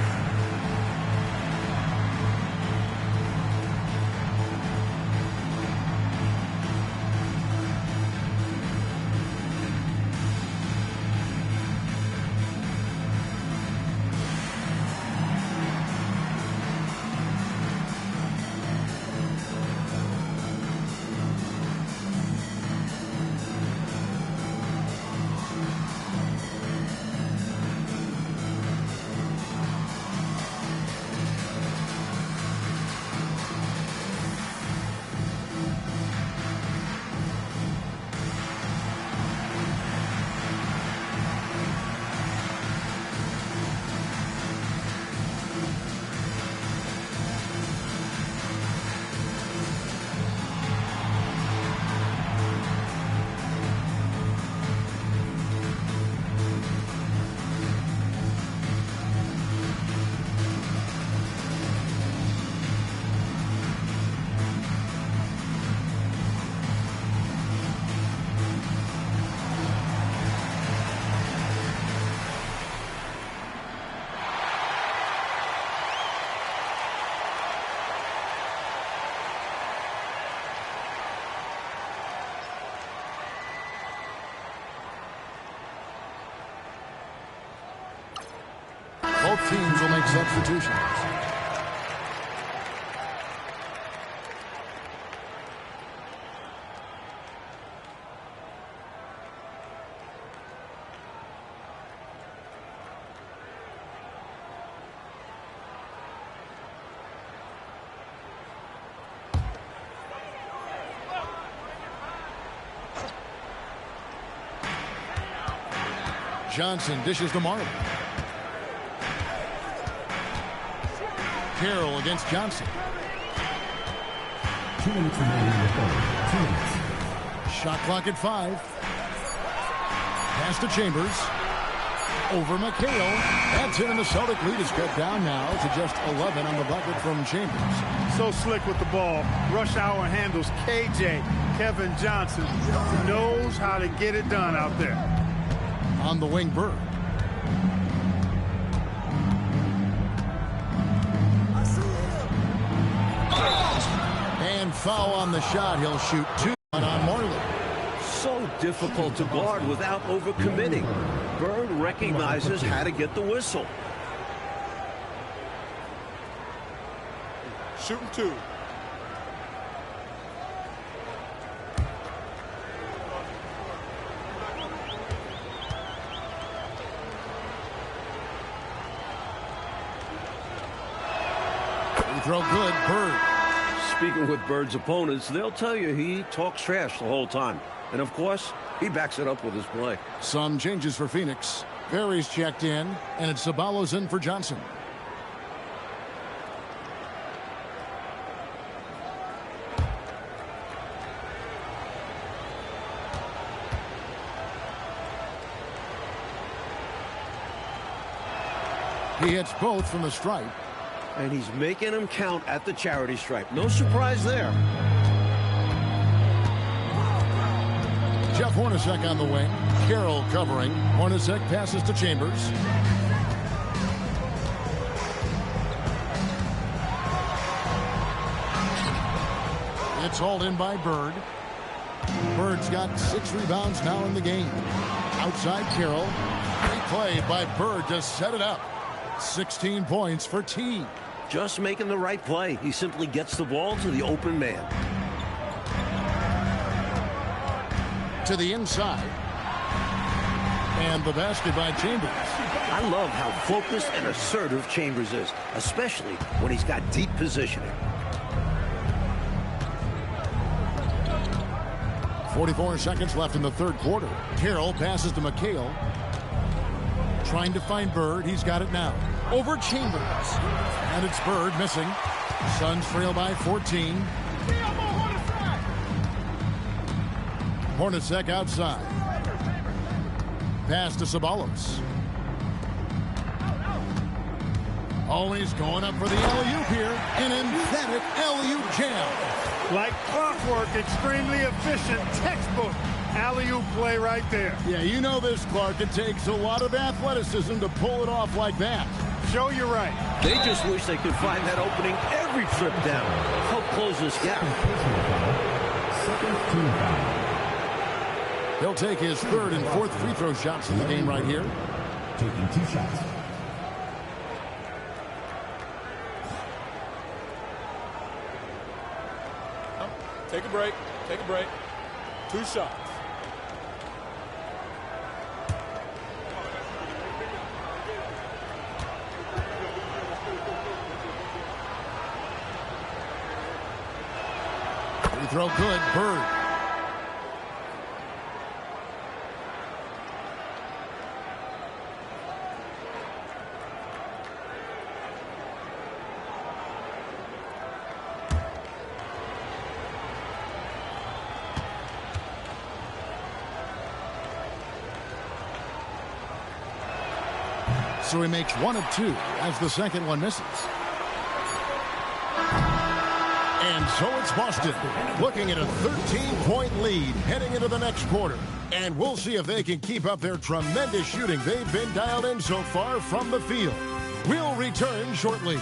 Both teams will make substitutions. Johnson dishes to Marley. Carroll against Johnson. 2 minutes remaining in the third. 2 minutes. Shot clock at 5. Pass to Chambers. Over McHale. That's it, and the Celtic lead is cut down now to just 11 on the bucket from Chambers. So slick with the ball. Rush hour handles. KJ, Kevin Johnson, knows how to get it done out there. On the wing, Bird. And foul on the shot. He'll shoot 2 on Marley. So difficult to guard without overcommitting. Bird recognizes how to get the whistle. Shooting 2. Throw good, Bird. Speaking with Bird's opponents, they'll tell you he talks trash the whole time. And of course, he backs it up with his play. Some changes for Phoenix. Berry's checked in, and it's Ceballos in for Johnson. He hits both from the stripe. And he's making them count at the charity stripe. No surprise there. Jeff Hornacek on the wing. Carroll covering. Hornacek passes to Chambers. It's hauled in by Bird. Bird's got 6 rebounds now in the game. Outside Carroll. Great play by Bird to set it up. 16 points for T. Just making the right play. He simply gets the ball to the open man. To the inside. And the basket by Chambers. I love how focused and assertive Chambers is, especially when he's got deep positioning. 44 seconds left in the third quarter. Carroll passes to McHale. Trying to find Bird. He's got it now. Over Chambers. And it's Bird missing. Suns trail by 14. Hornacek outside. Pass to Ceballos. Always going up for the alley-oop here. An emphatic alley-oop jam. Like clockwork, extremely efficient, textbook alley-oop play right there. Yeah, you know this, Clark. It takes a lot of athleticism to pull it off like that. Show you right. They just wish they could find that opening every trip down. Help close this gap. He'll take his third and fourth free throw shots in the game right here. Taking 2 shots. Take a break. Take a break. 2 shots. Free throw good. Bird. So he makes 1 of 2 as the second one misses. And so it's Boston looking at a 13-point lead heading into the next quarter. And we'll see if they can keep up their tremendous shooting they've been dialed in so far from the field. We'll return shortly.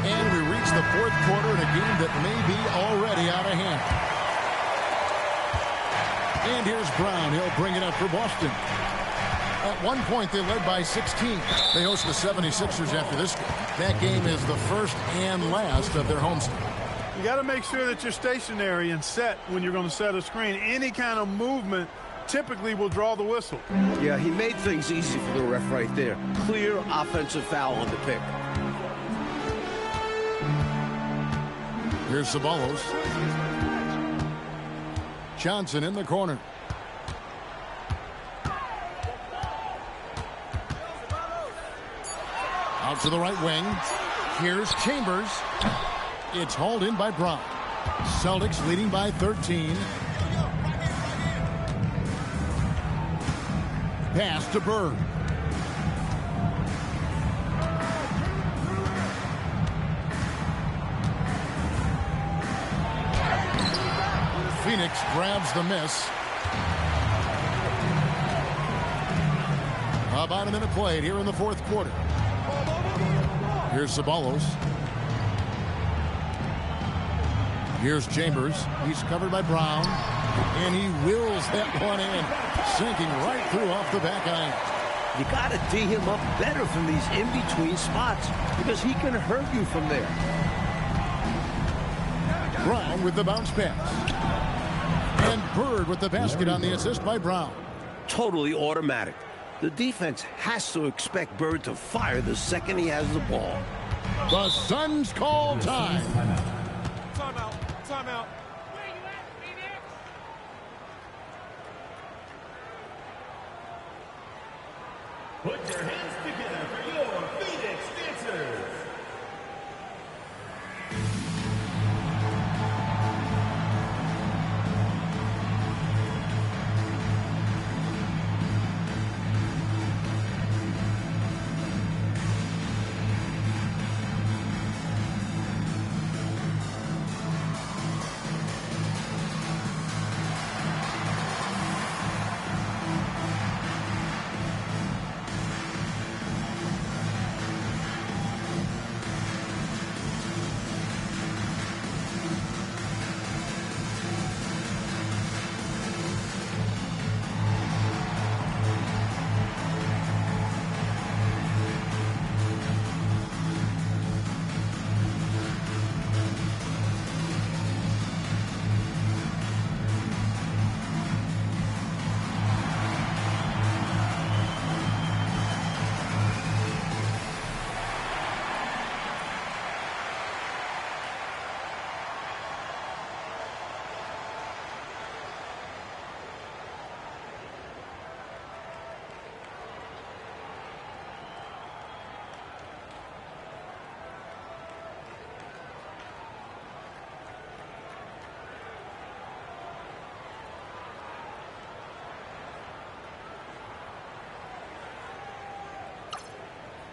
And we And here's Brown. He'll bring it up for Boston. At one point, they led by 16. They host the 76ers after this game. That game is the first and last of their homestand. You got to make sure that you're stationary and set when you're going to set a screen. Any kind of movement typically will draw the whistle. Yeah, he made things easy for the ref right there. Clear offensive foul on the pick. Here's Ceballos. Johnson in the corner. Out to the right wing. Here's Chambers. It's hauled in by Brown. Celtics leading by 13. Pass to Bird. Phoenix grabs the miss. About a minute played here in the fourth quarter. Here's Ceballos. Here's Chambers. He's covered by Brown. And he wills that one in. Sinking right through off the back iron. You got to tee him up better from these in-between spots because he can hurt you from there. Brown with the bounce pass. And Bird with the basket on the assist by Brown. Totally automatic. The defense has to expect Bird to fire the second he has the ball. The Suns call time. Timeout. Timeout. Put your hands together for your Phoenix Dancers.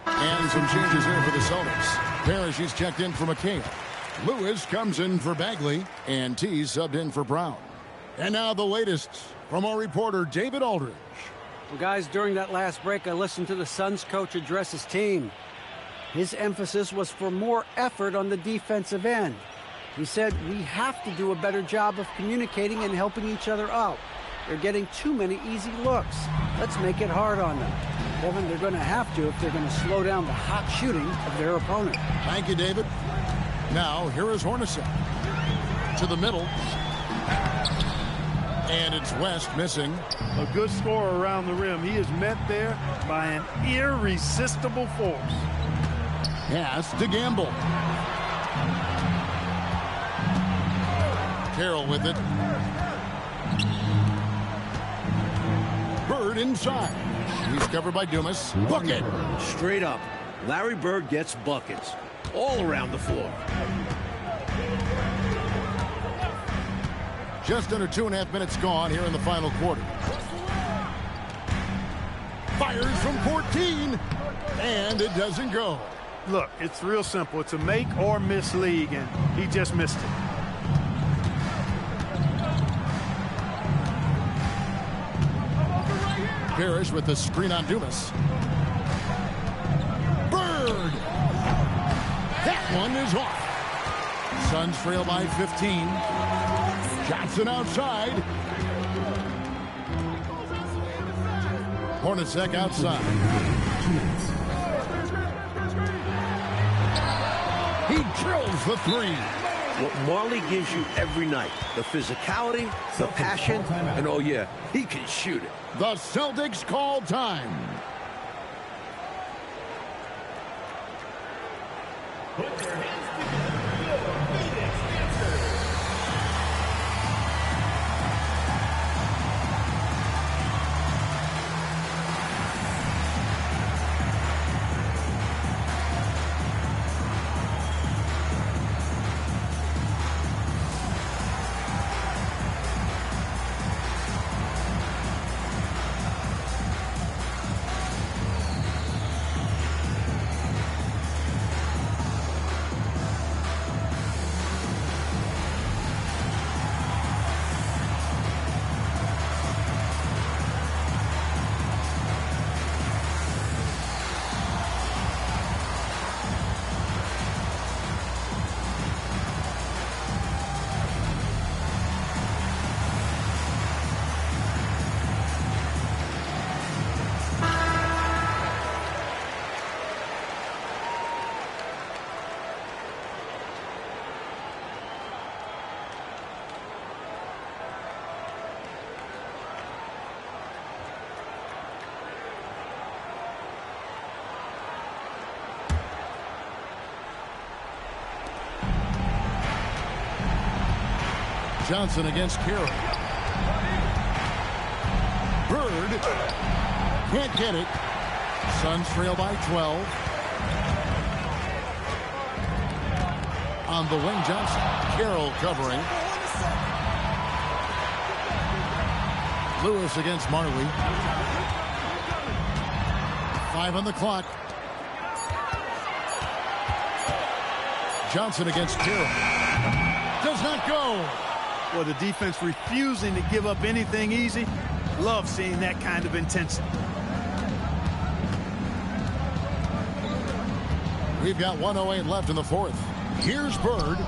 And some changes here for the Celtics. Parrish is checked in for McCain. Lewis comes in for Bagley. And T subbed in for Brown. And now the latest from our reporter, David Aldridge. Well, guys, during that last break, I listened to the Suns coach address his team. His emphasis was for more effort on the defensive end. He said, we have to do a better job of communicating and helping each other out. They're getting too many easy looks. Let's make it hard on them. Kevin, they're going to have to if they're going to slow down the hot shooting of their opponent. Thank you, David. Now, here is Hornacek. To the middle. And it's West missing. A good scorer around the rim. He is met there by an irresistible force. Pass to Gamble. Carroll with it. Bird inside. He's covered by Dumas. Bucket. Straight up. Larry Bird gets buckets all around the floor. Just under 2.5 minutes gone here in the final quarter. Fires from 14. And it doesn't go. Look, it's real simple. It's a make or miss league, and he just missed it. Parrish with the screen on Dumas. Bird! That one is off. Suns trail by 15. Johnson outside. Hornacek outside. He drills the three. What Marley gives you every night, the physicality, the passion, and oh yeah, he can shoot it. The Celtics call time. Put your hands together for Phoenix Dancers. Johnson against Carroll. Bird can't get it. Suns trail by 12. On the wing, Johnson. Carroll covering. Lewis against Marley. 5 on the clock. Johnson against Carroll. Does not go. Well, the defense refusing to give up anything easy. Love seeing that kind of intensity. We've got 1:08 left in the fourth. Here's Bird.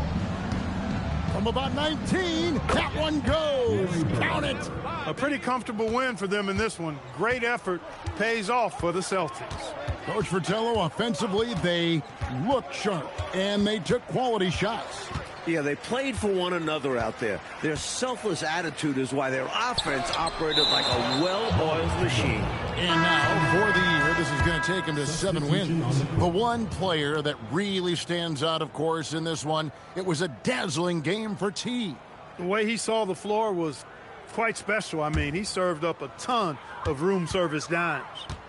From about 19, that one goes. Count it. A pretty comfortable win for them in this one. Great effort pays off for the Celtics. Coach Fratello, offensively, they looked sharp, and they took quality shots. Yeah, they played for one another out there. Their selfless attitude is why their offense operated like a well-oiled machine. And now, for the year, this is going to take them to 7 wins. The one player that really stands out, of course, in this one, it was a dazzling game for T. The way he saw the floor was quite special. I mean, he served up a ton of room service dimes.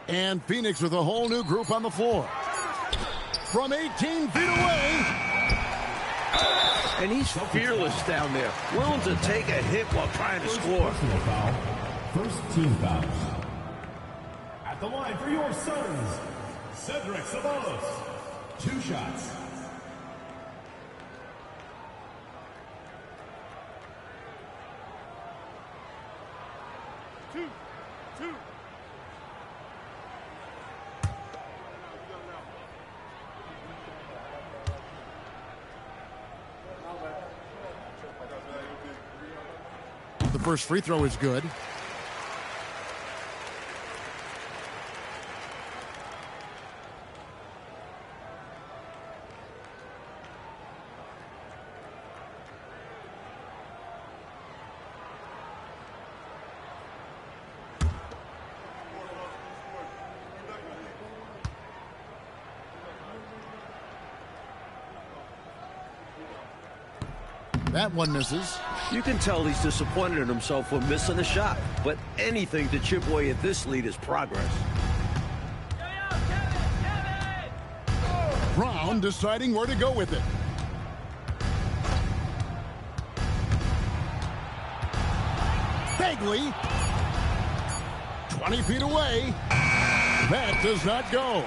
And Phoenix with a whole new group on the floor. From 18 feet away. And he's fearless down there, willing to take a hit while trying to score. First team foul. At the line for your Suns, Cedric Ceballos. 2 shots. Two. The first free throw is good. That one misses. You can tell he's disappointed in himself for missing a shot, but anything to chip away at this lead is progress. Brown deciding where to go with it. Bagley, 20 feet away. That does not go.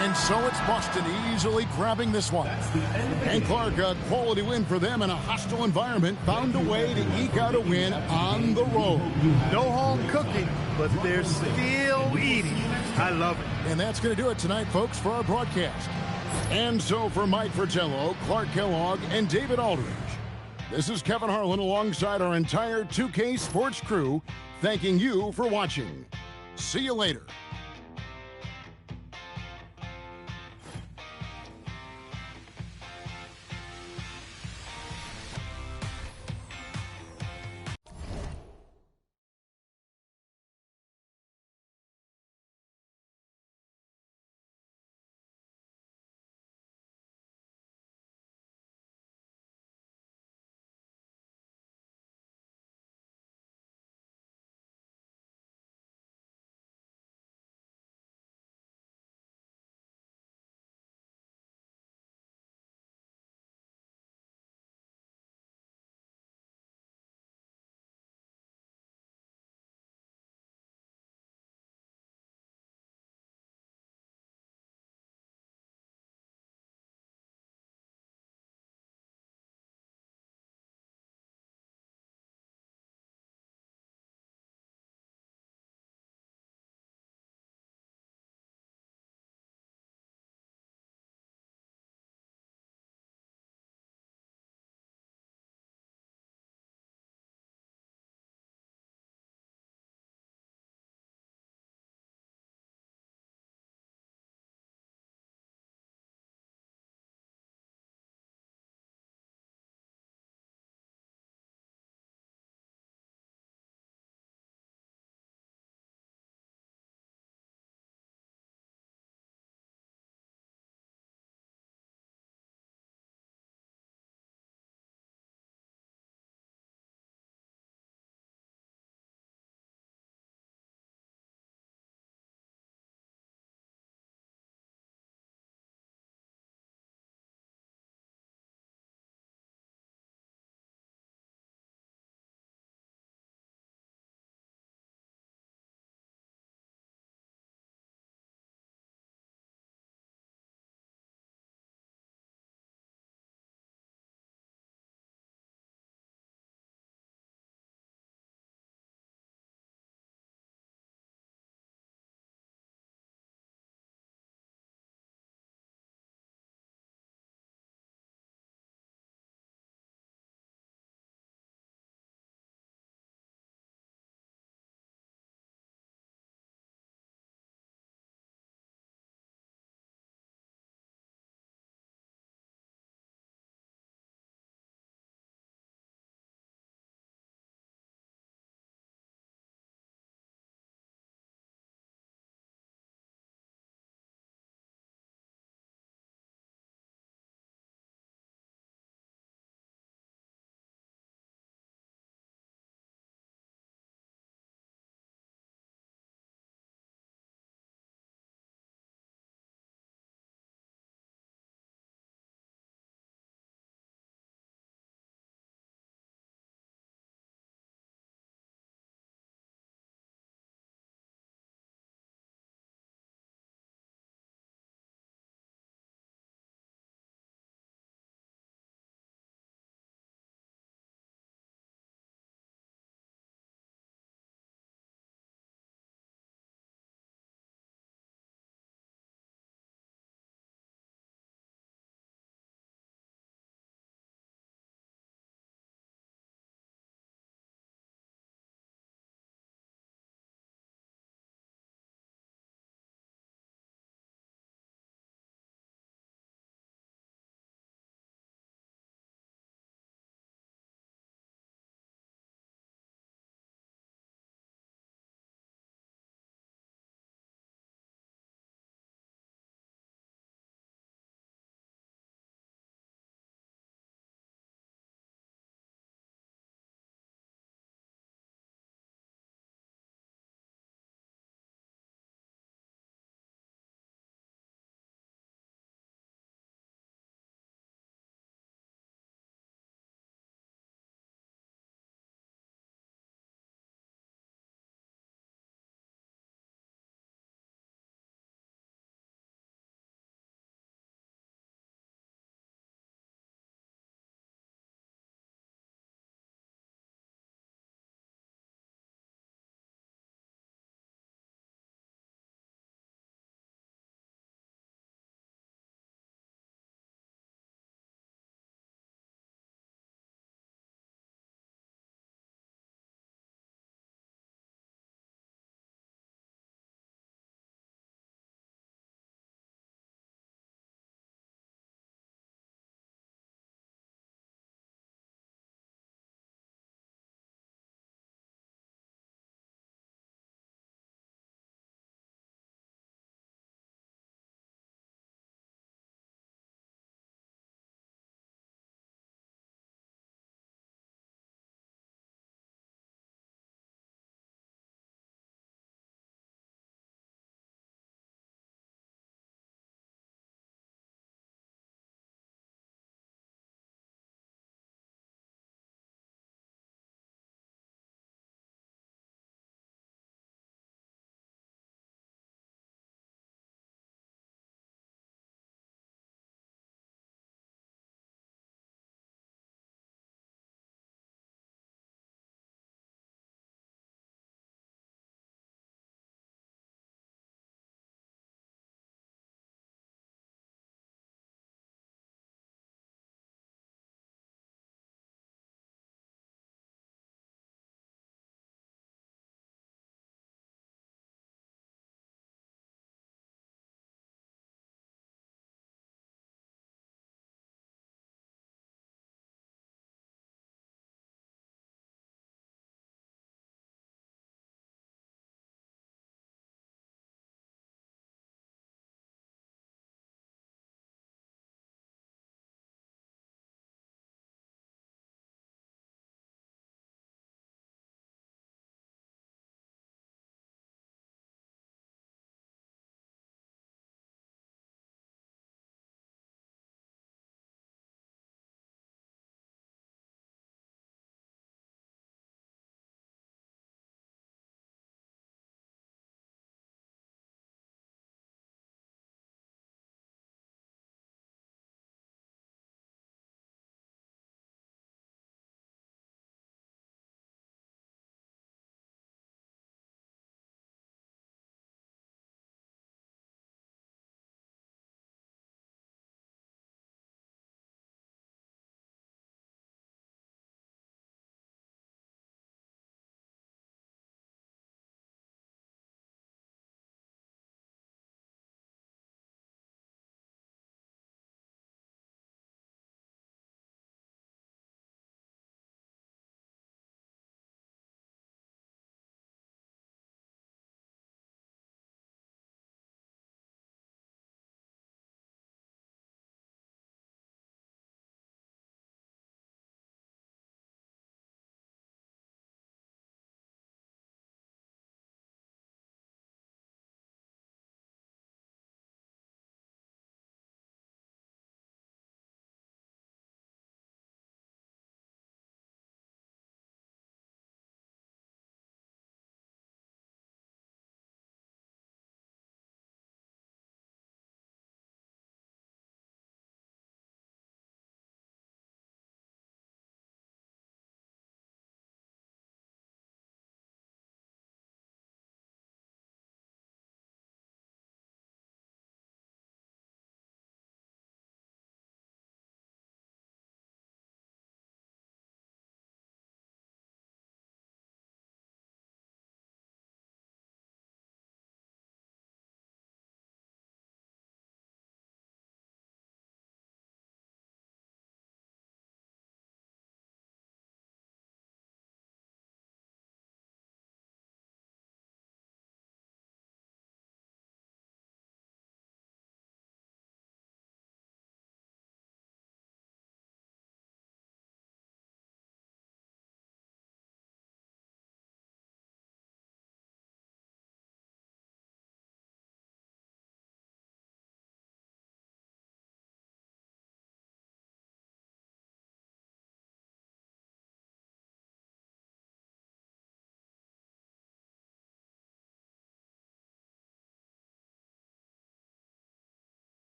And so it's Boston easily grabbing this one. And Clark, a quality win for them in a hostile environment, found a way to eke out a win on the road. No home cooking, but they're still eating. I love it. And that's going to do it tonight, folks, for our broadcast. And so for Mike Fratello, Clark Kellogg, and David Aldridge, this is Kevin Harlan alongside our entire 2K Sports crew, thanking you for watching. See you later.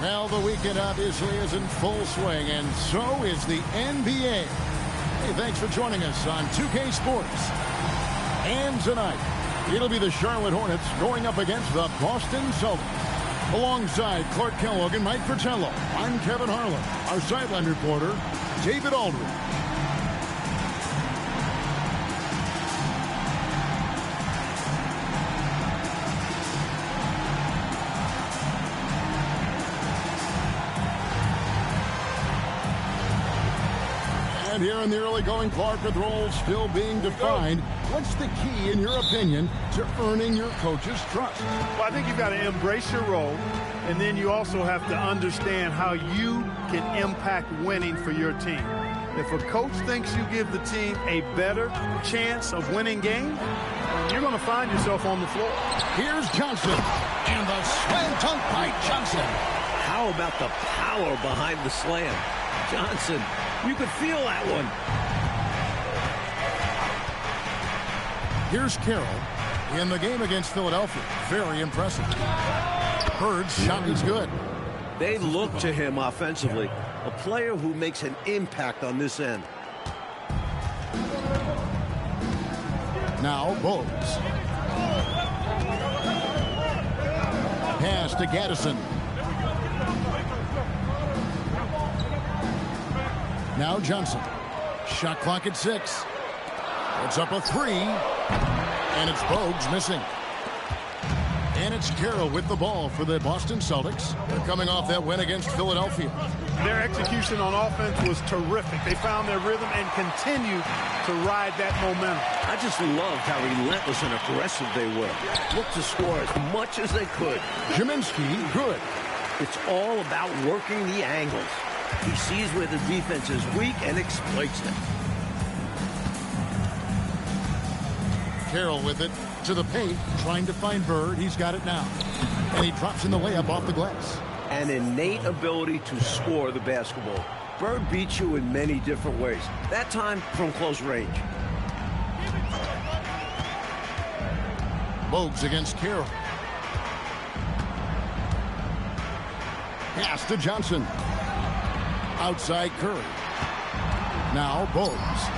Well, the weekend obviously is in full swing, and so is the NBA. Hey, thanks for joining us on 2K Sports. And tonight, it'll be the Charlotte Hornets going up against the Boston Celtics. Alongside Clark Kellogg and Mike Fratello, I'm Kevin Harlan. Our sideline reporter, David Aldridge. And here in the early going, Clark, with roles still being defined. What's the key, in your opinion, to earning your coach's trust? Well, I think you've got to embrace your role, and then you also have to understand how you can impact winning for your team. If a coach thinks you give the team a better chance of winning games, you're going to find yourself on the floor. Here's Johnson, and the slam dunk by Johnson. How about the power behind the slam? Johnson, you could feel that one. Here's Carroll in the game against Philadelphia. Very impressive. Bird's shot is good. They look to him offensively. A player who makes an impact on this end. Now Bogues. Pass to Gaddison. Now Johnson. Shot clock at 6. It's up a 3. And it's Bogues missing. And it's Carroll with the ball for the Boston Celtics. They're coming off that win against Philadelphia. Their execution on offense was terrific. They found their rhythm and continue to ride that momentum. I just loved how relentless and aggressive they were. Looked to score as much as they could. Kaminsky, good. It's all about working the angles. He sees where the defense is weak and exploits them. Carroll with it to the paint, trying to find Bird. He's got it now. And he drops in the layup off the glass. An innate ability to score the basketball. Bird beats you in many different ways. That time from close range. Bogues against Carroll. Pass to Johnson. Outside Curry. Now Bogues.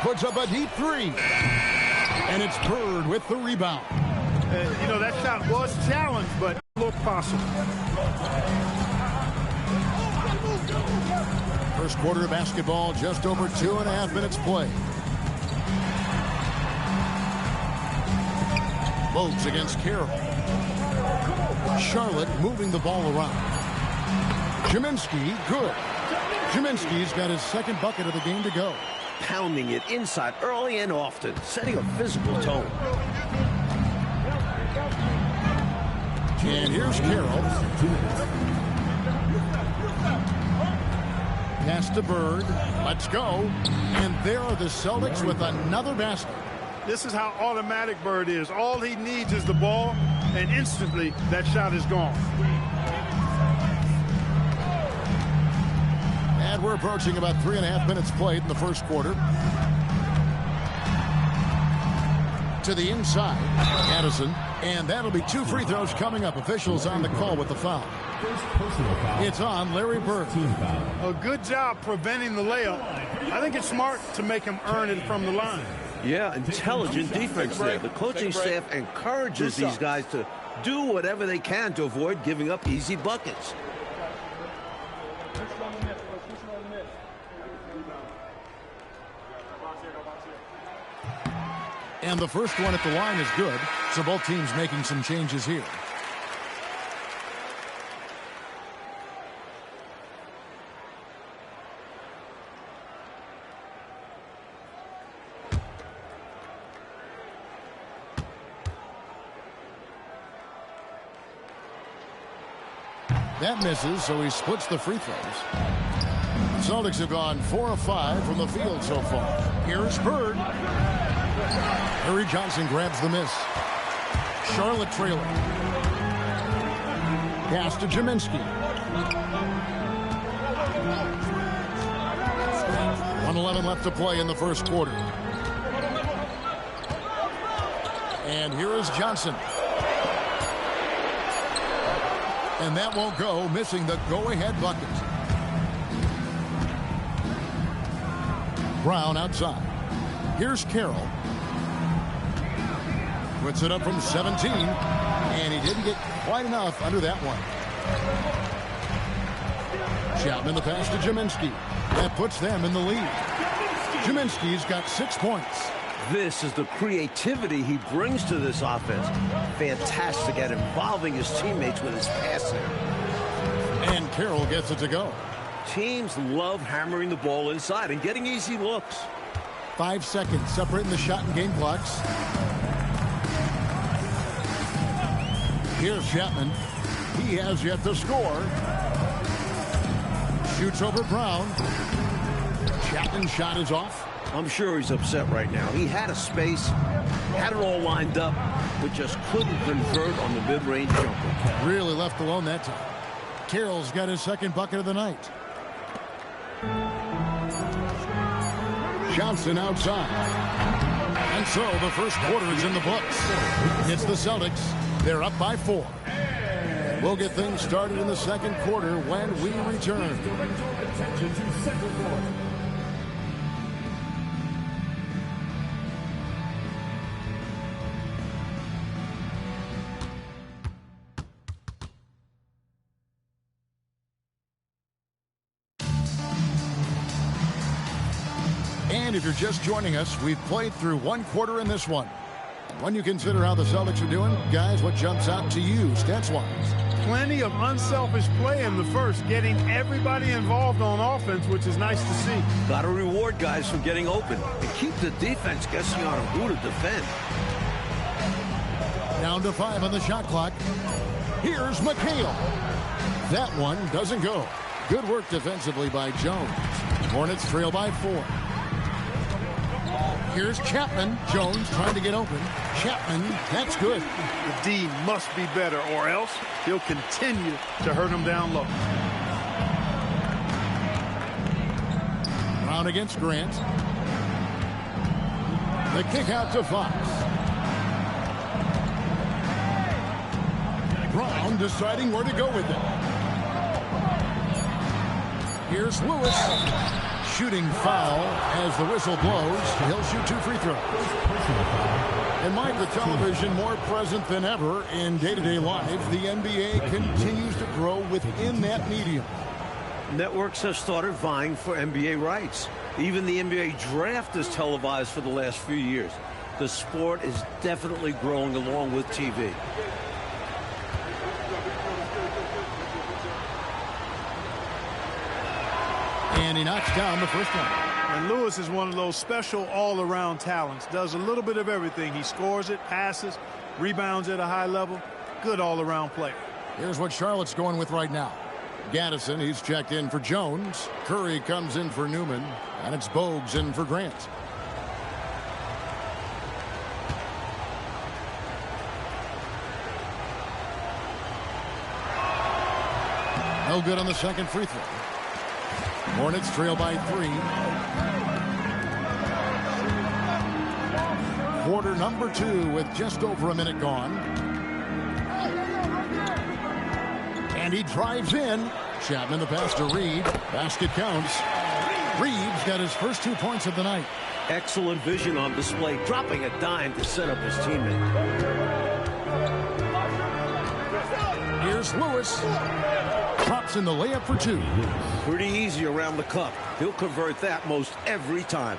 Puts up a deep 3. And it's Bird with the rebound. You know, that shot was challenged, but looked possible. First quarter of basketball, just over 2.5 minutes play. Bogues against Carroll. Charlotte moving the ball around. Kaminsky, good. Kaminsky's got his second bucket of the game to go. Pounding it inside early and often, setting a physical tone. And here's Carroll. Pass to Bird. Let's go. And there are the Celtics with another basket. This is how automatic Bird is. All he needs is the ball, and instantly that shot is gone. And we're approaching about 3.5 minutes played in the first quarter. To the inside, Addison, and that'll be 2 free throws coming up. Officials on the call with the foul. It's on Larry Bird. A good job preventing the layup. I think it's smart to make him earn it from the line. Yeah, intelligent defense there. The coaching staff encourages these guys to do whatever they can to avoid giving up easy buckets. And the first one at the line is good, so both teams making some changes here. That misses, so he splits the free throws. Celtics have gone 4 of 5 from the field so far. Here's Bird. Harry Johnson grabs the miss. Charlotte trailing. Pass to Kaminsky. 1:11 left to play in the first quarter. And here is Johnson. And that won't go, missing the go-ahead bucket. Brown outside. Here's Carroll. Puts it up from 17, and he didn't get quite enough under that one. Chapman the pass to Jaminski. That puts them in the lead. Jaminski's got 6 points. This is the creativity he brings to this offense. Fantastic at involving his teammates with his passing. And Carroll gets it to go. Teams love hammering the ball inside and getting easy looks. 5 seconds separating the shot and game clocks. Here's Chapman. He has yet to score. Shoots over Brown. Chapman's shot is off. I'm sure he's upset right now. He had a space, had it all lined up, but just couldn't convert on the mid-range jumper. Really left alone that time. Carroll's got his second bucket of the night. Johnson outside. And so the first quarter is in the books. It's the Celtics. They're up by 4. We'll get things started in the second quarter when we return. And if you're just joining us, we've played through 1 quarter in this one. When you consider how the Celtics are doing, guys, what jumps out to you stats-wise? Plenty of unselfish play in the first, getting everybody involved on offense, which is nice to see. Got to reward guys for getting open and keep the defense guessing on who to defend. Down to 5 on the shot clock. Here's McHale. That one doesn't go. Good work defensively by Jones. Hornets trail by 4. Here's Chapman. Jones trying to get open. Chapman, that's good. The D must be better, or else he'll continue to hurt him down low. Brown against Grant. The kick out to Fox. Brown deciding where to go with it. Here's Lewis. Shooting foul as the whistle blows. He'll shoot 2 free throws. And Mike, the television more present than ever in day-to-day life. The NBA continues to grow within that medium. Networks have started vying for NBA rights. Even the NBA draft is televised for the last few years. The sport is definitely growing along with TV. And he knocks down the first one. And Lewis is one of those special all-around talents. Does a little bit of everything. He scores it, passes, rebounds at a high level. Good all-around player. Here's what Charlotte's going with right now. Gaddison, he's checked in for Jones. Curry comes in for Newman. And it's Bogues in for Grant. No good on the second free throw. Hornets trail by 3. Quarter number 2 with just over a minute gone. And he drives in. Chapman the pass to Reed. Basket counts. Reed's got his first 2 points of the night. Excellent vision on display, dropping a dime to set up his teammate. Here's Lewis. Drops in the layup for 2. Pretty easy around the cup. He'll convert that most every time.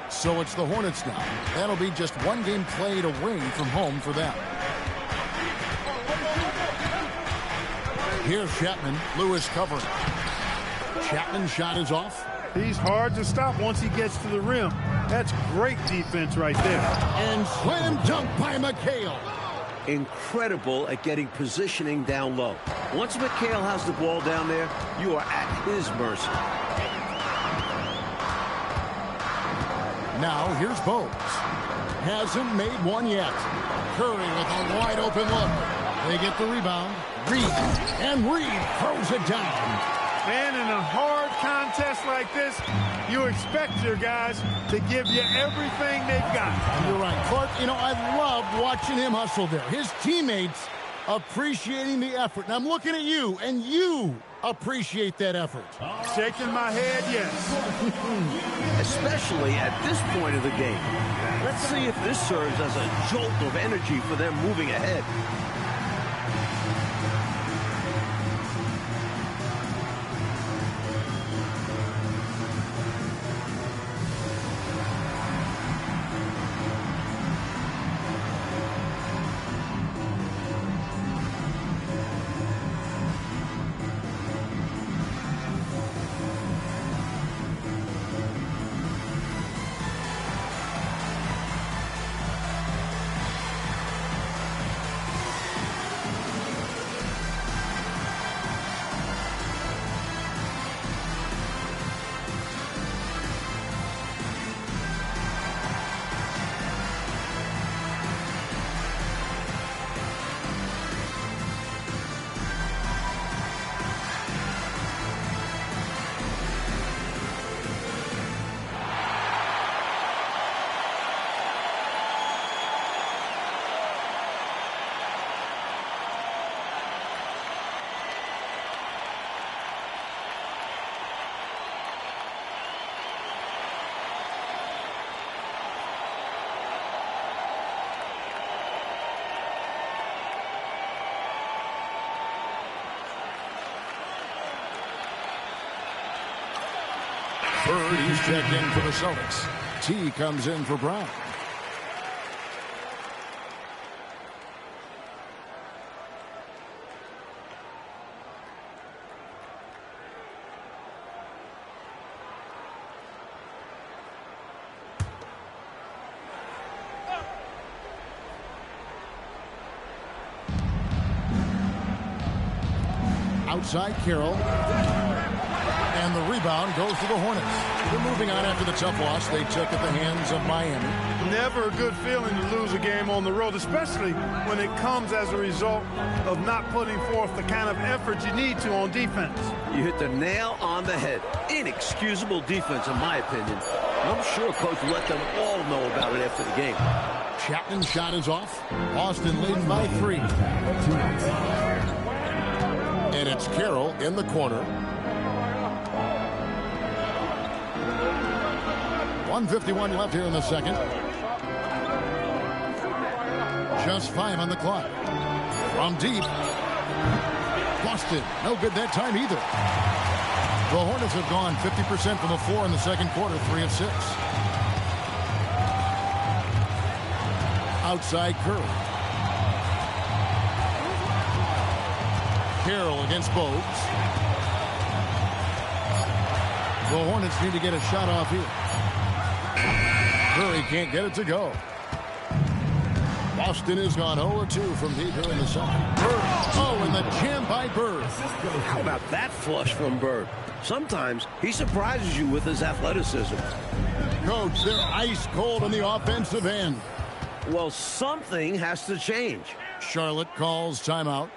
So it's the Hornets now. That'll be just 1 game played away from home for them. Here's Chapman. Lewis covering. Chapman's shot is off. He's hard to stop once he gets to the rim. That's great defense right there. And slam dunk by McHale. Incredible at getting positioning down low. Once McHale has the ball down there, you are at his mercy. Now here's Bogues. Hasn't made one yet. Curry with a wide open look. They get the rebound. Reed. And Reed throws it down. And in a hard contest like this, you expect your guys to give you everything they've got. And you're right, Clark. You know, I love watching him hustle there. His teammates appreciating the effort. And I'm looking at you, and you appreciate that effort. Shaking my head, yes. Especially at this point of the game. Let's see if this serves as a jolt of energy for them moving ahead. Bird, he's checked in for the Celtics. T comes in for Brown. Outside Carroll. And the rebound goes to the Hornets. They're moving on after the tough loss they took at the hands of Miami. Never a good feeling to lose a game on the road, especially when it comes as a result of not putting forth the kind of effort you need to on defense. You hit the nail on the head. Inexcusable defense, in my opinion. I'm sure Coach let them all know about it after the game. Chapman's shot is off. Boston leading by 3. And it's Carroll in the corner. 1:51 left here in the second. Just 5 on the clock. From deep. Boston, no good that time either. The Hornets have gone 50% from the floor in the second quarter, 3 of 6. Outside Curry. Carroll against Bogues. The Hornets need to get a shot off here. Curry can't get it to go. Boston has gone 0-2 from deep here in the second. Bird. Oh, and the jam by Bird. How about that flush from Bird? Sometimes he surprises you with his athleticism. Coach, they're ice cold on the offensive end. Well, something has to change. Charlotte calls timeout.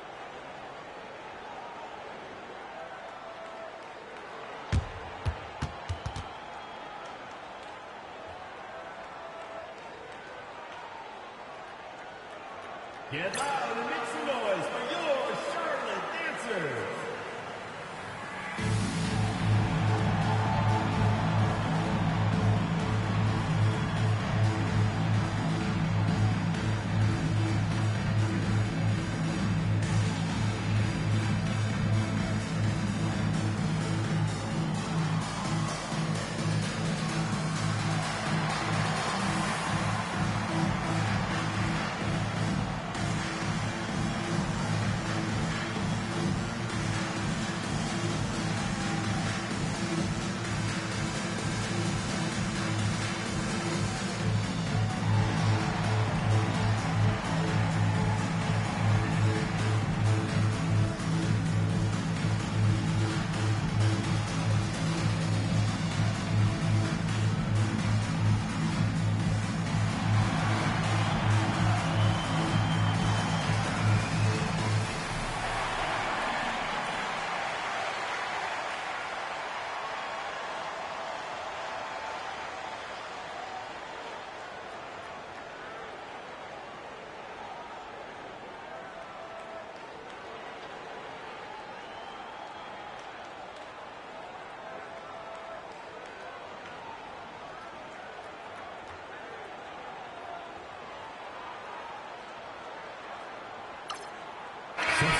Get loud and make some noise for your Charlotte dancers.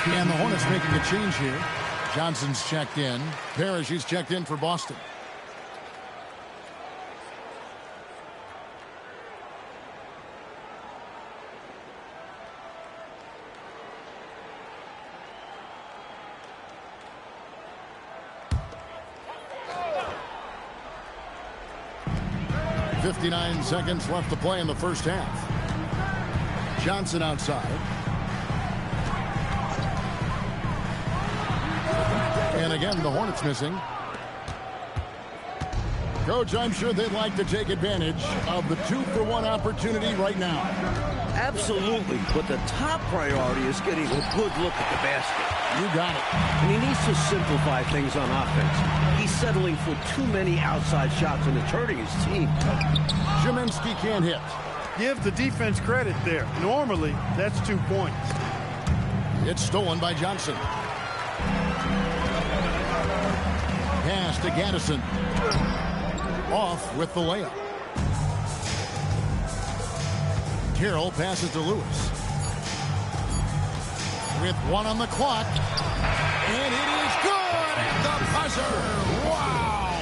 And the Hornets making a change here. Johnson's checked in. Parrish, he's checked in for Boston. .59 seconds left to play in the first half. Johnson outside. And again, the Hornets missing. Coach, I'm sure they'd like to take advantage of the 2-for-1 opportunity right now. Absolutely, but the top priority is getting a good look at the basket. You got it. And he needs to simplify things on offense. He's settling for too many outside shots and it's hurting his team. Ziminski can't hit. Give the defense credit there. Normally, that's 2 points. It's stolen by Johnson. Pass to Gaddison. Off with the layup. Carroll passes to Lewis. With 1 on the clock. And it is good at the buzzer. Wow!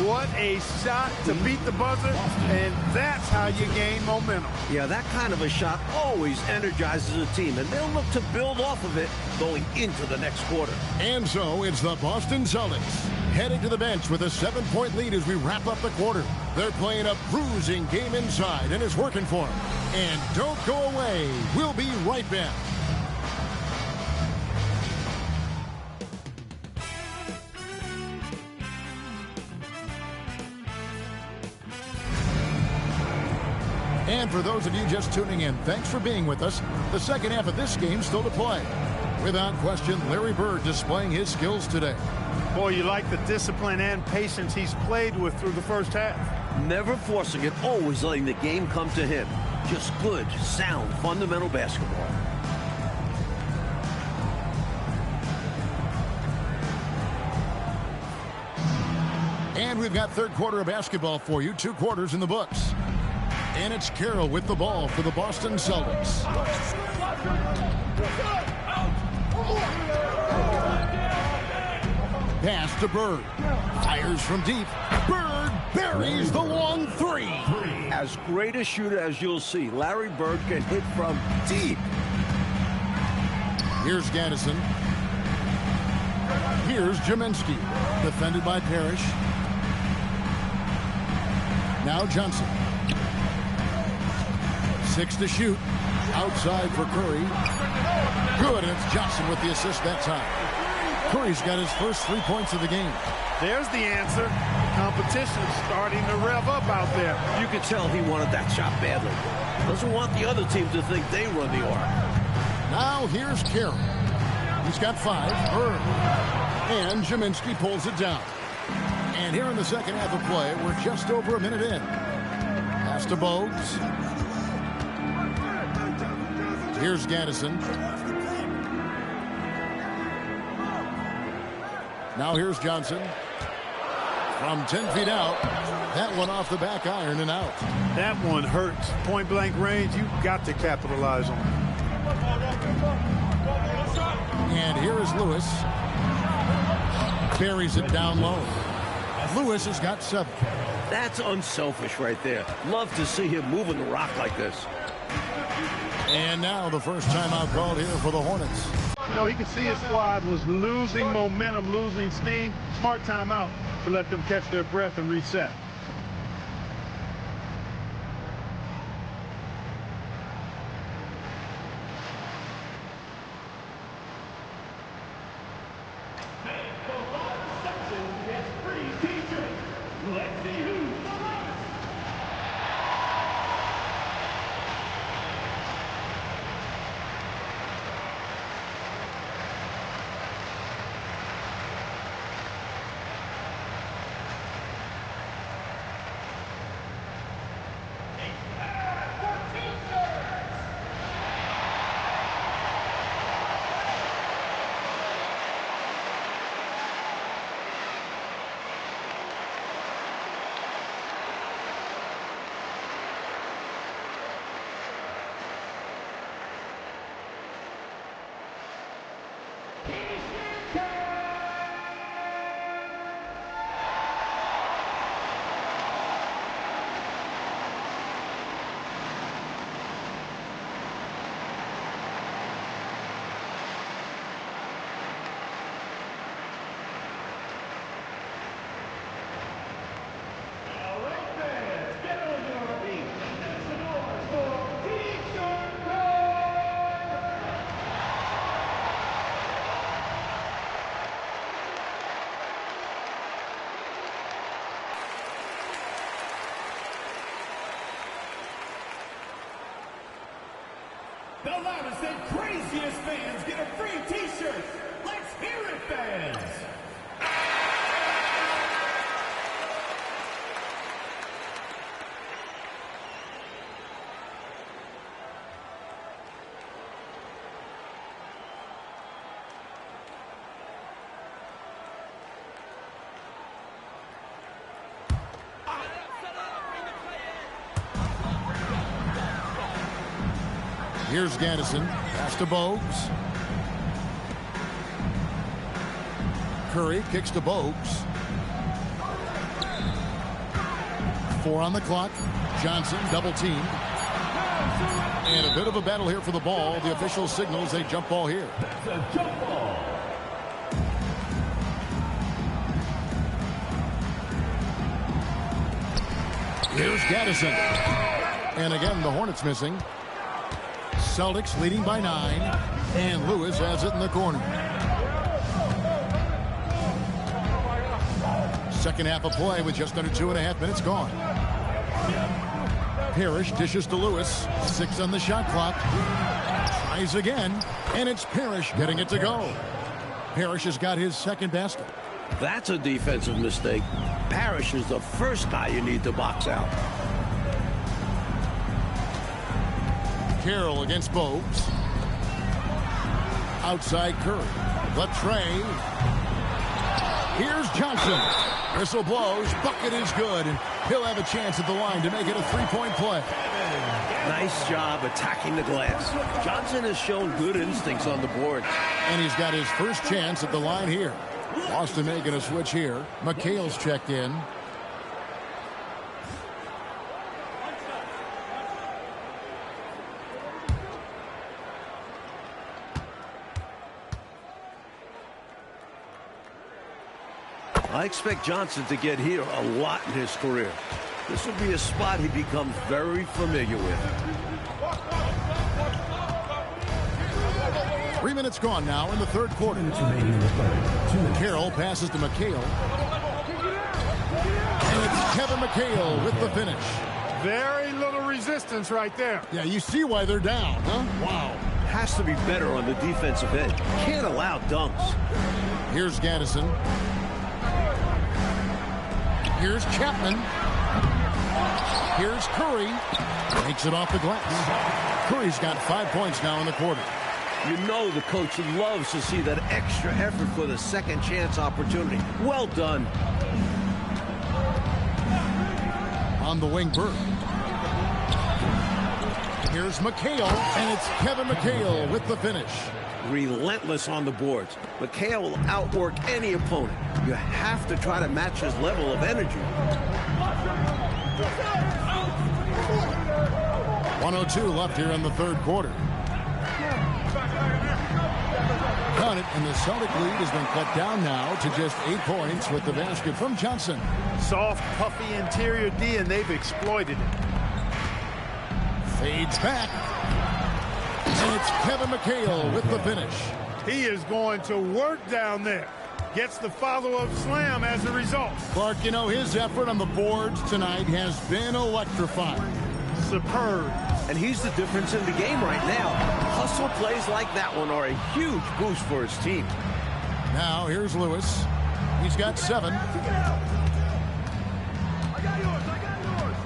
What a shot to beat the buzzer, and that's how you gain momentum. Yeah, that kind of a shot always energizes a team, and they'll look to build off of it going into the next quarter. And so it's the Boston Celtics heading to the bench with a 7-point lead as we wrap up the quarter. They're playing a bruising game inside, and it's working for them. And don't go away. We'll be right back. And for those of you just tuning in, thanks for being with us. The second half of this game still to play. Without question, Larry Bird displaying his skills today. Boy, you like the discipline and patience he's played with through the first half. Never forcing it, always letting the game come to him. Just good, sound, fundamental basketball. And we've got third quarter of basketball for you. 2 quarters in the books. And it's Carroll with the ball for the Boston Celtics. Pass to Bird. Fires from deep. Bird buries the long 3. As great a shooter as you'll see, Larry Bird can hit from deep. Here's Gaddison. Here's Ziminski. Defended by Parrish. Now Johnson. 6 to shoot. Outside for Curry. Good, and it's Johnson with the assist that time. Curry's got his first 3 points of the game. There's the answer. Competition starting to rev up out there. You could tell he wanted that shot badly. Doesn't want the other team to think they run the arc. Now here's Carroll. He's got 5. Bird. And Ziminski pulls it down. And here in the second half of play, we're just over a minute in. Pass to Bogues. Here's Gaddison. Now here's Johnson. From 10 feet out. That one off the back iron and out. That one hurts. Point blank range, you've got to capitalize on it. And here is Lewis. Buries it down low. Lewis has got 7. That's unselfish right there. Love to see him moving the rock like this. And now the first timeout called here for the Hornets. You know, he could see his squad was losing momentum, losing steam. Smart timeout to let them catch their breath and reset. The loudest and craziest fans get a free t-shirt. Let's hear it, fans. Here's Gaddison. Pass to Bogues. Curry kicks to Bogues. 4 on the clock. Johnson double teamed. And a bit of a battle here for the ball. The official signals a jump ball here. That's a jump ball. Here's Gaddison. And again, the Hornets missing. Celtics leading by 9. And Lewis has it in the corner. Second half of play with just under 2.5 minutes gone. Parrish dishes to Lewis. 6 on the shot clock. Tries again. And it's Parrish getting it to go. Parrish has got his second basket. That's a defensive mistake. Parrish is the first guy you need to box out. Carroll against Bogues. Outside Curry. Latrey. Here's Johnson. Whistle blows. Bucket is good. And he'll have a chance at the line to make it a three-point play. Nice job attacking the glass. Johnson has shown good instincts on the board. And he's got his first chance at the line here. Boston making a switch here. McHale's checked in. I expect Johnson to get here a lot in his career. This would be a spot he becomes very familiar with. 3 minutes gone now in the third quarter. Carroll passes to McHale. And it's Kevin McHale with the finish. Very little resistance right there. Yeah, you see why they're down, huh? Wow. Has to be better on the defensive end. Can't allow dunks. Here's Gaddison. Here's Chapman. Here's Curry. Takes it off the glass. Curry's got 5 points now in the quarter. You know the coach loves to see that extra effort for the second chance opportunity. Well done. On the wing, Burke. Here's McHale, and it's Kevin McHale with the finish. Relentless on the boards. McHale will outwork any opponent. You have to try to match his level of energy. 1:02 left here in the third quarter. Got it, and the Celtic lead has been cut down now to just 8 points with the basket from Johnson. Soft, puffy interior D, and they've exploited it. Fades back. And it's Kevin McHale with the finish. He is going to work down there. Gets the follow-up slam as a result. Clark, you know, his effort on the boards tonight has been electrifying. Superb. And he's the difference in the game right now. Hustle plays like that one are a huge boost for his team. Now, here's Lewis. He's got 7.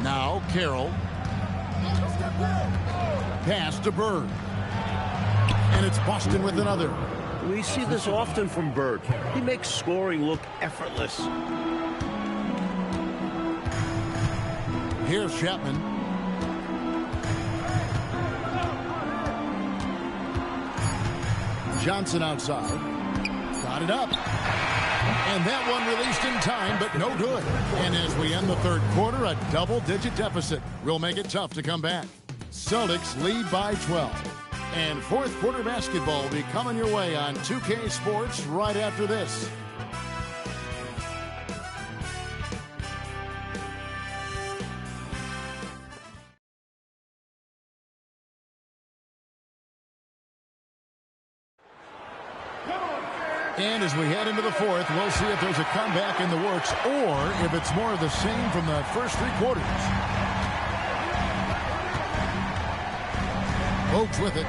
Now, Carroll. Pass to Bird. And it's Boston with another. We see this often from Bird. He makes scoring look effortless. Here's Chapman. Johnson outside. Got it up. And that one released in time, but no good. And as we end the third quarter, a double-digit deficit will make it tough to come back. Celtics lead by 12. And fourth quarter basketball will be coming your way on 2K Sports right after this. And as we head into the fourth, we'll see if there's a comeback in the works or if it's more of the same from the first 3 quarters. Bogues with it.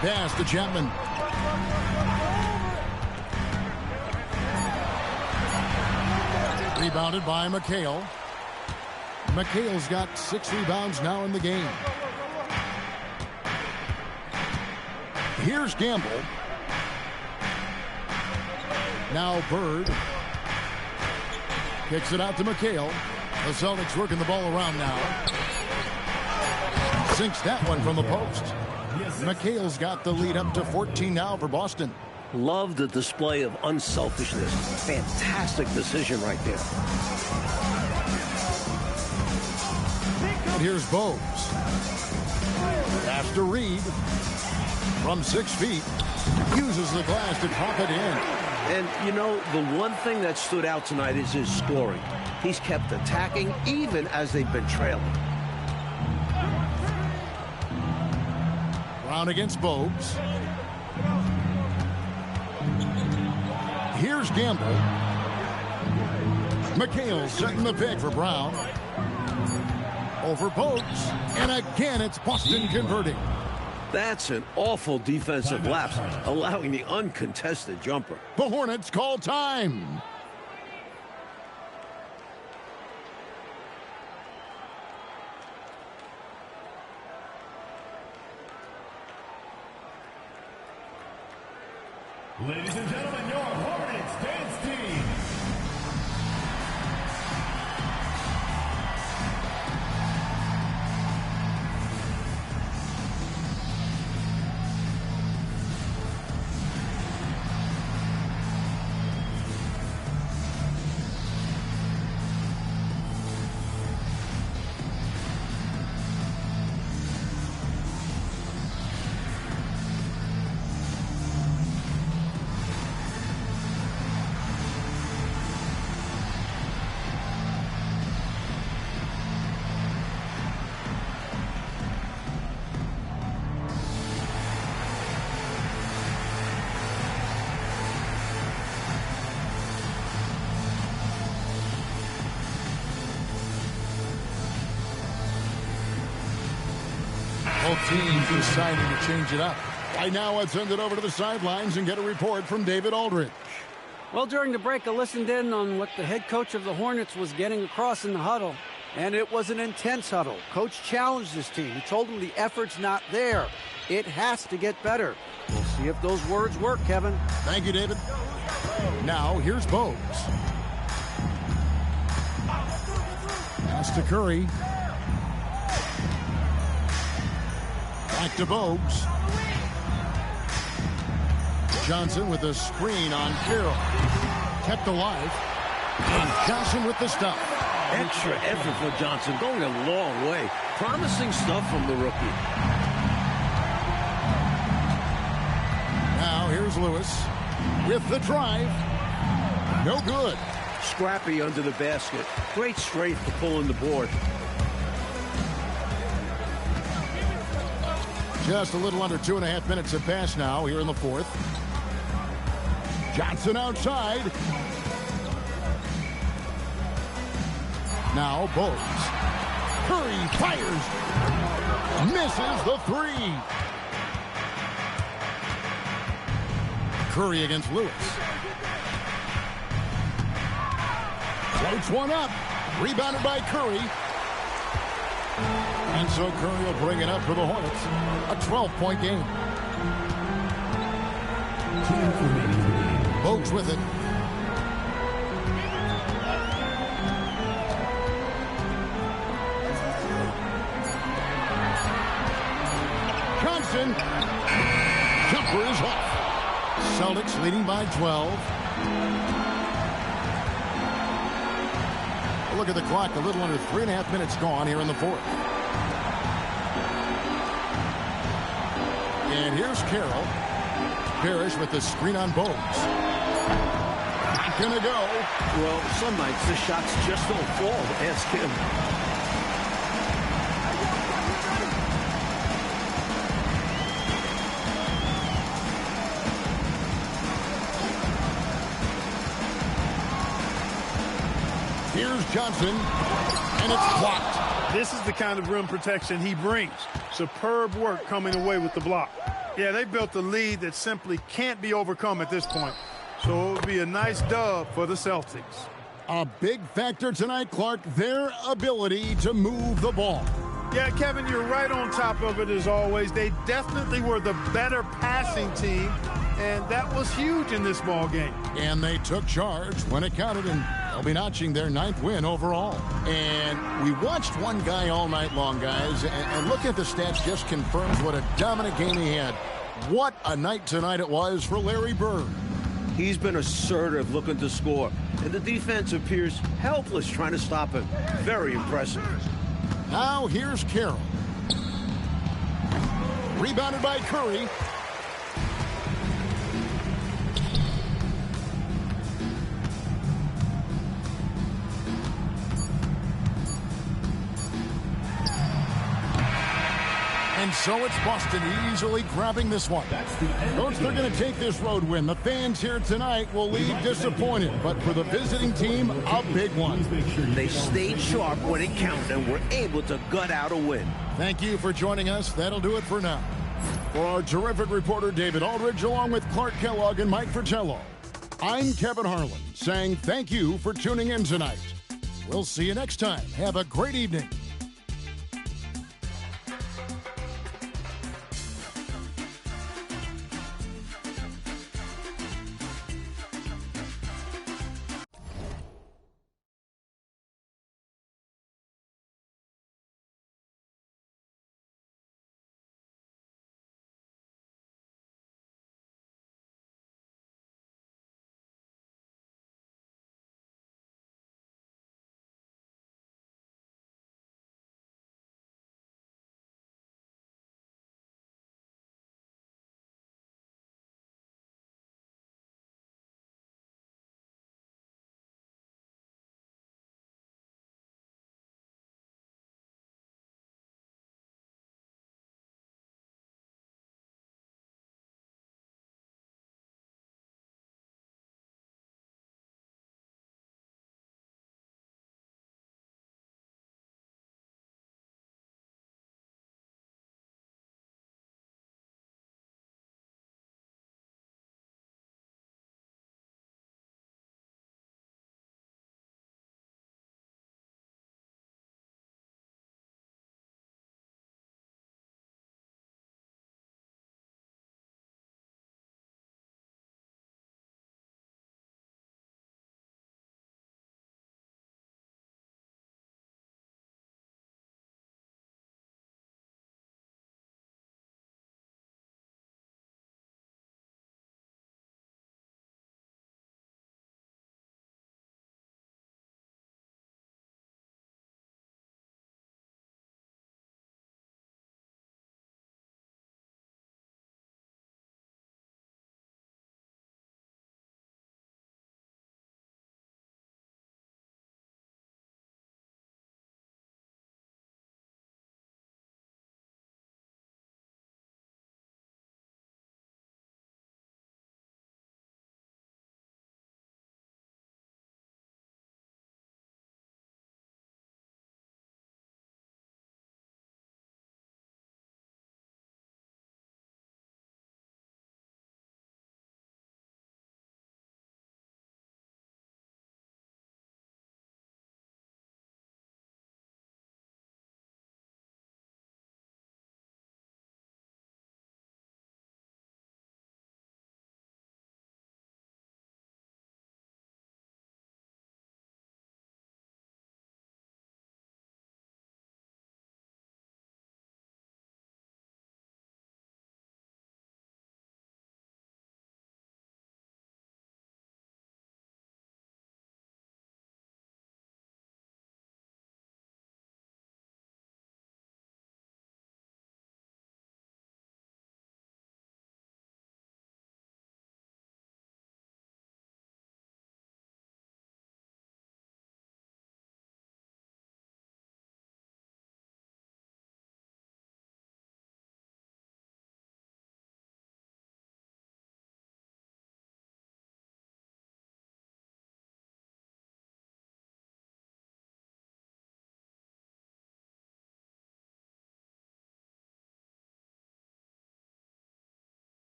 Pass to Chapman. Rebounded by McHale. McHale's got 6 rebounds now in the game. Here's Gamble. Now Bird. Kicks it out to McHale. The Celtics working the ball around now. Sinks that one from the post. McHale's got the lead up to 14 now for Boston. Love the display of unselfishness. Fantastic decision right there. And here's Bogues. Pass to Reed. From 6 feet. Uses the glass to drop it in. And, you know, the one thing that stood out tonight is his scoring. He's kept attacking even as they've been trailing. Brown against Bogues. Here's Gamble. McHale setting the pick for Brown. Over Bogues. And again, it's Boston converting. That's an awful defensive lapse, allowing the uncontested jumper. The Hornets call time. Ladies and gentlemen, your Hornets dance team. Both teams deciding to change it up. Right now, let's send it over to the sidelines and get a report from David Aldridge. Well, during the break, I listened in on what the head coach of the Hornets was getting across in the huddle, and it was an intense huddle. Coach challenged his team. He told them the effort's not there. It has to get better. We'll see if those words work, Kevin. Thank you, David. Now, here's Bogues. Pass to Curry. Back to Bogues. Johnson with a screen on Carroll. Kept alive. And Johnson with the stop. Extra effort for Johnson, going a long way. Promising stuff from the rookie. Now here's Lewis with the drive. No good. Scrappy under the basket. Great strength to pull in the board. Just a little under 2.5 minutes have passed now here in the fourth. Johnson outside. Now Bogues. Curry fires. Misses the three. Curry against Lewis. Floats one up. Rebounded by Curry. And so Curry will bring it up for the Hornets. A 12-point game. Bogues with it. Johnson. Jumper is off. Celtics leading by 12. Look at the clock. A little under 3.5 minutes gone here in the fourth. And here's Carroll. Parrish with the screen on Bogues. Not gonna go. Well, some nights the shots just don't fall. Ask him. Here's Johnson, and it's blocked. This is the kind of rim protection he brings. Superb work coming away with the block. Yeah, they built a lead that simply can't be overcome at this point. So it would be a nice dub for the Celtics. A big factor tonight, Clark, their ability to move the ball. Yeah, Kevin, you're right on top of it as always. They definitely were the better passing team, and that was huge in this ball game. And they took charge when it counted, and they'll be notching their 9th win overall. And we watched one guy all night long, guys, and look at the stats just confirms what a dominant game he had. What a night tonight it was for Larry Bird. He's been assertive, looking to score, and the defense appears helpless trying to stop him. Very impressive. Now here's Carroll. Rebounded by Curry. And so it's Boston easily grabbing this one. Coach, they're going to take this road win. The fans here tonight will leave disappointed, but for the visiting team, a big one. They stayed sharp when it counted and were able to gut out a win. Thank you for joining us. That'll do it for now. For our terrific reporter, David Aldridge, along with Clark Kellogg and Mike Fratello, I'm Kevin Harlan, saying thank you for tuning in tonight. We'll see you next time. Have a great evening.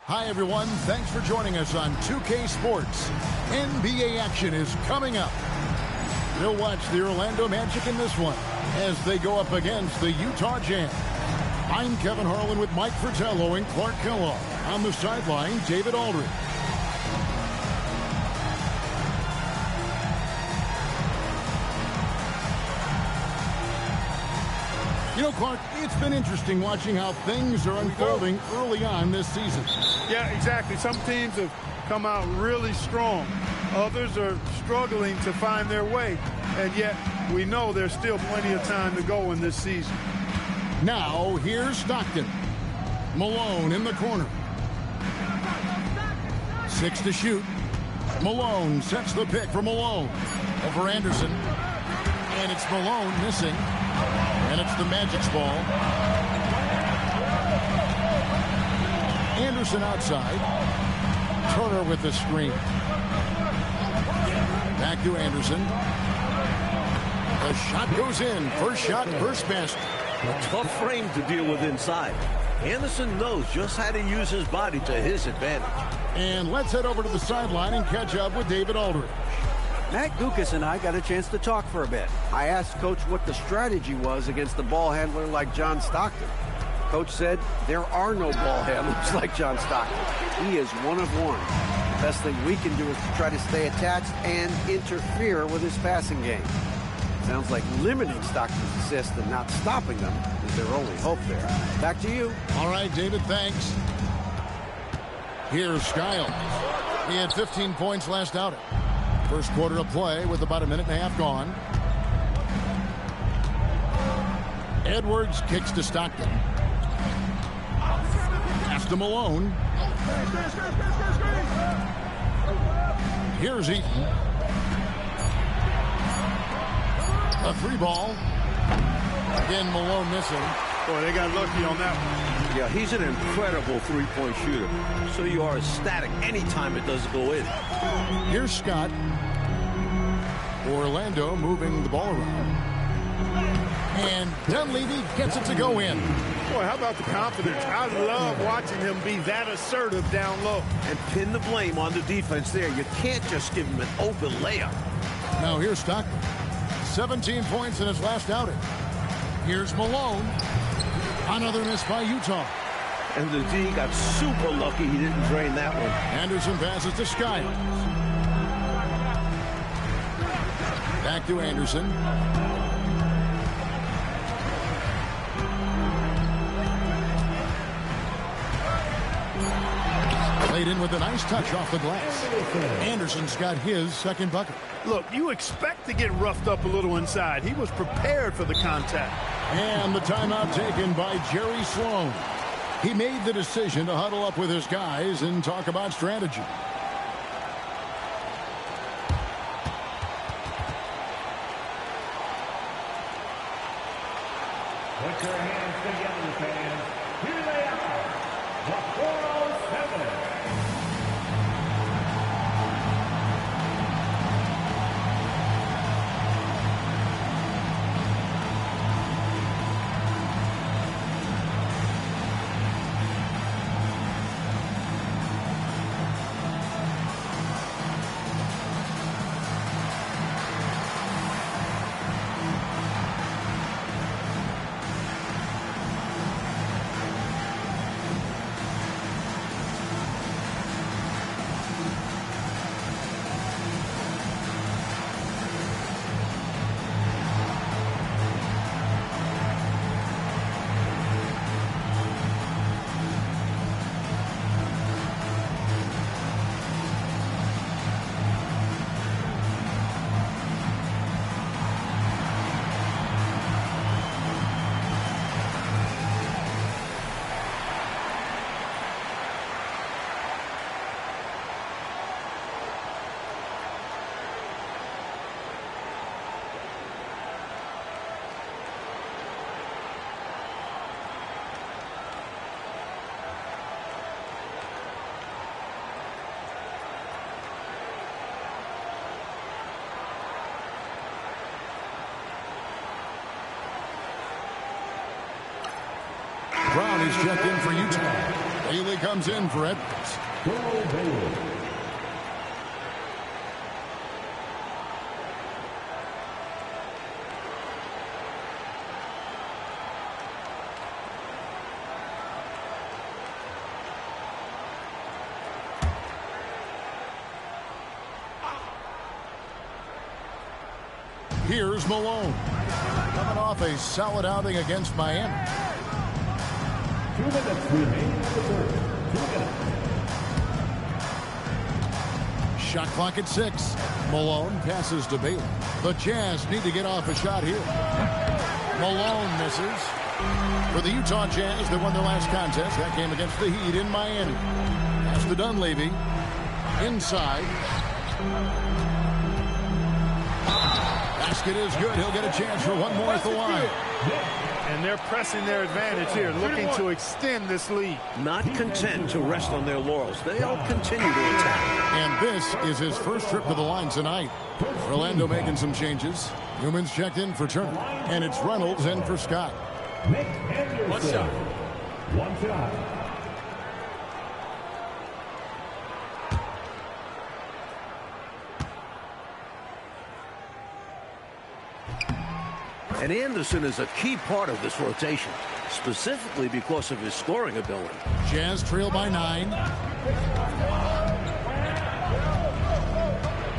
Hi, everyone. Thanks for joining us on 2K Sports. NBA action is coming up. We'll watch the Orlando Magic in this one as they go up against the Utah Jazz. I'm Kevin Harlan with Mike Fratello and Clark Kellogg. On the sideline, David Aldridge. You know, Clark, it's been interesting watching how things are unfolding early on this season. Yeah, exactly. Some teams have come out really strong. Others are struggling to find their way. And yet, we know there's still plenty of time to go in this season. Now, here's Stockton. Malone in the corner. 6 to shoot. Malone sets the pick for Malone. Over Anderson. And it's Malone missing. And it's the Magic's ball. Anderson outside. Turner with the screen. Back to Anderson. The shot goes in. First shot, first basket. A tough frame to deal with inside. Anderson knows just how to use his body to his advantage. And let's head over to the sideline and catch up with David Aldridge. Matt Guokas and I got a chance to talk for a bit. I asked Coach what the strategy was against a ball handler like John Stockton. Coach said there are no ball handlers like John Stockton. He is one of one. The best thing we can do is to try to stay attached and interfere with his passing game. Sounds like limiting Stockton's assists and not stopping them is their only hope there. Back to you. All right, David, thanks. Here's Skiles. He had 15 points last outing. First quarter of play with about a minute and a half gone. Edwards kicks to Stockton. Pass to Malone. Here's Eaton. A 3 ball. Again, Malone missing. Boy, they got lucky on that one. Yeah, he's an incredible three-point shooter. So you are ecstatic anytime it doesn't go in. Here's Scott. Orlando moving the ball around. And Dunleavy gets it to go in. Boy, how about the confidence? I love watching him be that assertive down low. And pin the blame on the defense there. You can't just give him an open layup. Now here's Stockton. 17 points in his last outing. Here's Malone. Another miss by Utah. And the D got super lucky he didn't drain that one. Anderson passes to Skiles. Back to Anderson. Played in with a nice touch off the glass. Anderson's got his second bucket. Look, you expect to get roughed up a little inside. He was prepared for the contact. And the timeout taken by Jerry Sloan. He made the decision to huddle up with his guys and talk about strategy. Put your hands together, fans. Here they are, the 407. Brown is checked in for Utah. Bailey comes in for Edwards. Here's Malone. Coming off a solid outing against Miami. 2 minutes remaining in the third. 2 minutes. Shot clock at 6. Malone passes to Bailey. The Jazz need to get off a shot here. Malone misses. For the Utah Jazz that won their last contest, that game against the Heat in Miami. Pass to Dunleavy. Inside. Basket is good. He'll get a chance for one more at the line. And they're pressing their advantage here, looking to extend this lead. Not content to rest on their laurels. They'll continue to attack. And this is his first trip to the line tonight. Orlando making some changes. Newman's checked in for Turner. And it's Reynolds in for Scott. Nick Anderson. One shot. One shot. And Anderson is a key part of this rotation, specifically because of his scoring ability. Jazz trail by 9.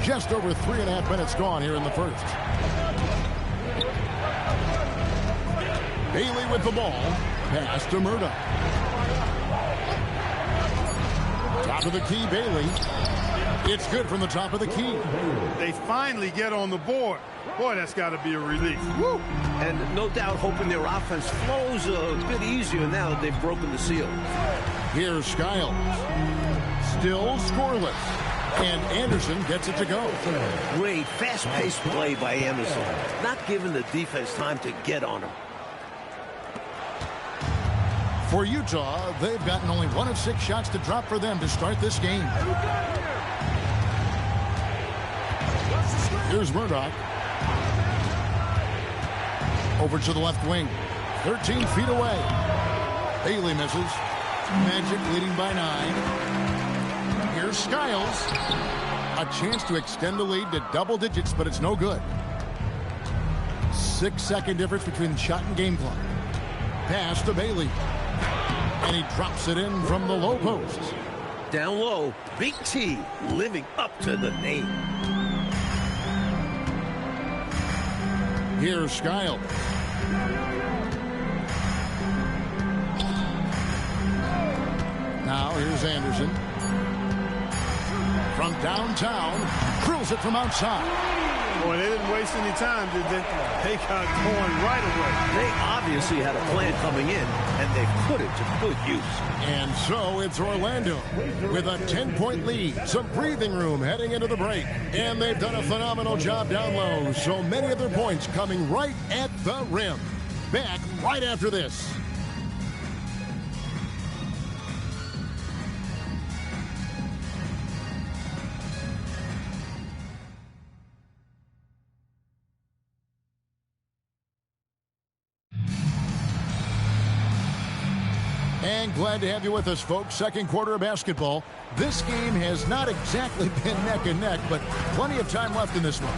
Just over 3.5 minutes gone here in the first. Bailey with the ball. Pass to Murdoch. Top of the key, Bailey. It's good from the top of the key. They finally get on the board. Boy, that's got to be a relief. Woo! And no doubt hoping their offense flows a bit easier now that they've broken the seal. Here's Skiles. Still scoreless. And Anderson gets it to go. Great fast-paced play by Anderson. Not giving the defense time to get on him. For Utah, they've gotten only 1 of 6 shots to drop for them to start this game. Here's Murdoch. Over to the left wing. 13 feet away. Bailey misses. Magic leading by 9. Here's Skiles. A chance to extend the lead to double digits, but it's no good. 6-second difference between shot and game clock. Pass to Bailey. And he drops it in from the low post. Down low, Big T living up to the name. Here's Skiles. Now here's Anderson. From downtown, drills it from outside. Boy, they didn't waste any time, did they? They got going right away. They obviously had a plan coming in, and they put it to good use. And so it's Orlando with a 10-point lead. Some breathing room heading into the break. And they've done a phenomenal job down low. So many of their points coming right at the rim. Back right after this. And glad to have you with us, folks. Second quarter of basketball. This game has not exactly been neck and neck, but plenty of time left in this one.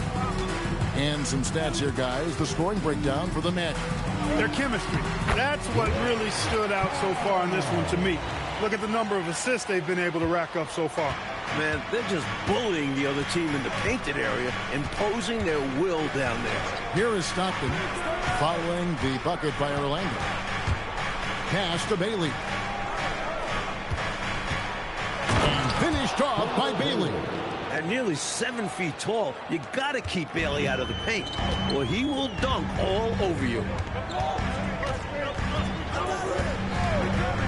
And some stats here, guys. The scoring breakdown for the Magic. Their chemistry. That's what really stood out so far in this one to me. Look at the number of assists they've been able to rack up so far. Man, they're just bullying the other team in the painted area, imposing their will down there. Here is Stockton following the bucket by Orlando. Pass to Bailey. And finished off by Bailey. At nearly 7 feet tall, you got to keep Bailey out of the paint, or he will dunk all over you.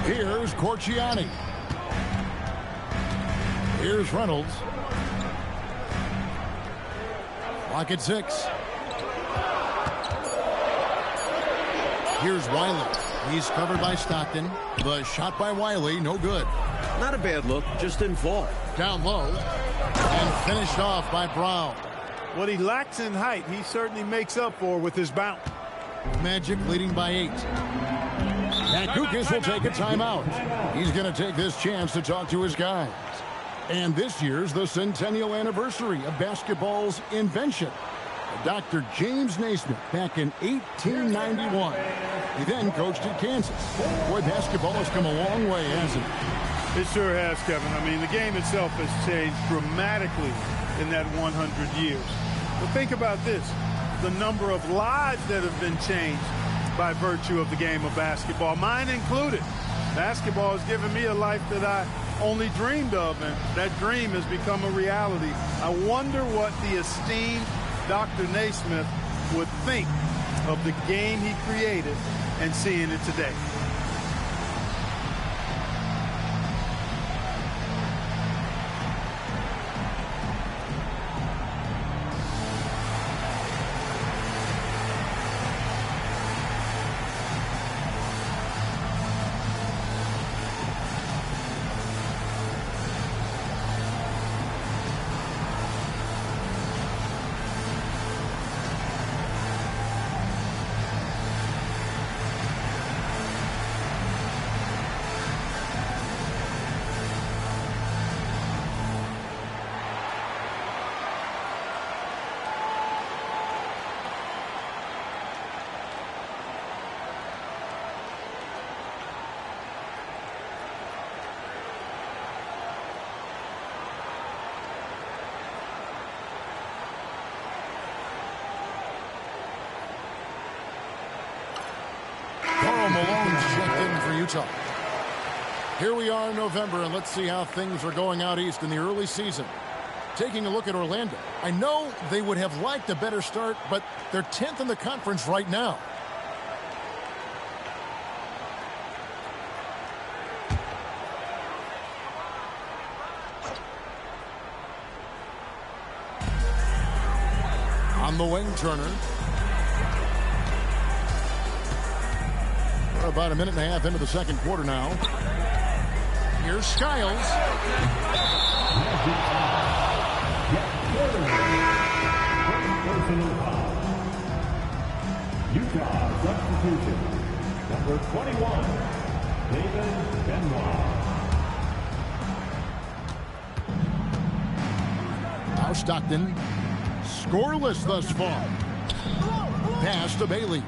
Here's Corciani. Here's Reynolds. Clock at 6. Here's Wiley. He's covered by Stockton. The shot by Wiley, no good. Not a bad look, just didn't fall. Down low. And finished off by Brown. What he lacks in height, he certainly makes up for with his bounce. Magic leading by 8. And Kukas will take a timeout. He's going to take this chance to talk to his guys. And this year's the centennial anniversary of basketball's invention. Dr. James Naismith back in 1891. He then coached at Kansas. Boy, basketball has come a long way, hasn't it? It sure has, Kevin. I mean, the game itself has changed dramatically in that 100 years. But think about this. The number of lives that have been changed by virtue of the game of basketball, mine included. Basketball has given me a life that I only dreamed of, and that dream has become a reality. I wonder what the esteemed Dr. Naismith would think of the game he created and seeing it today. Malone's checked in for Utah. Here we are in November, and let's see how things are going out east in the early season. Taking a look at Orlando. I know they would have liked a better start, but they're 10th in the conference right now. On the wing, Turner. We're about a minute and a half into the second quarter now. Here's Skiles. Utah substitution. Number 21, David Benoit. Now Stockton. Scoreless thus far. Pass to Bailey.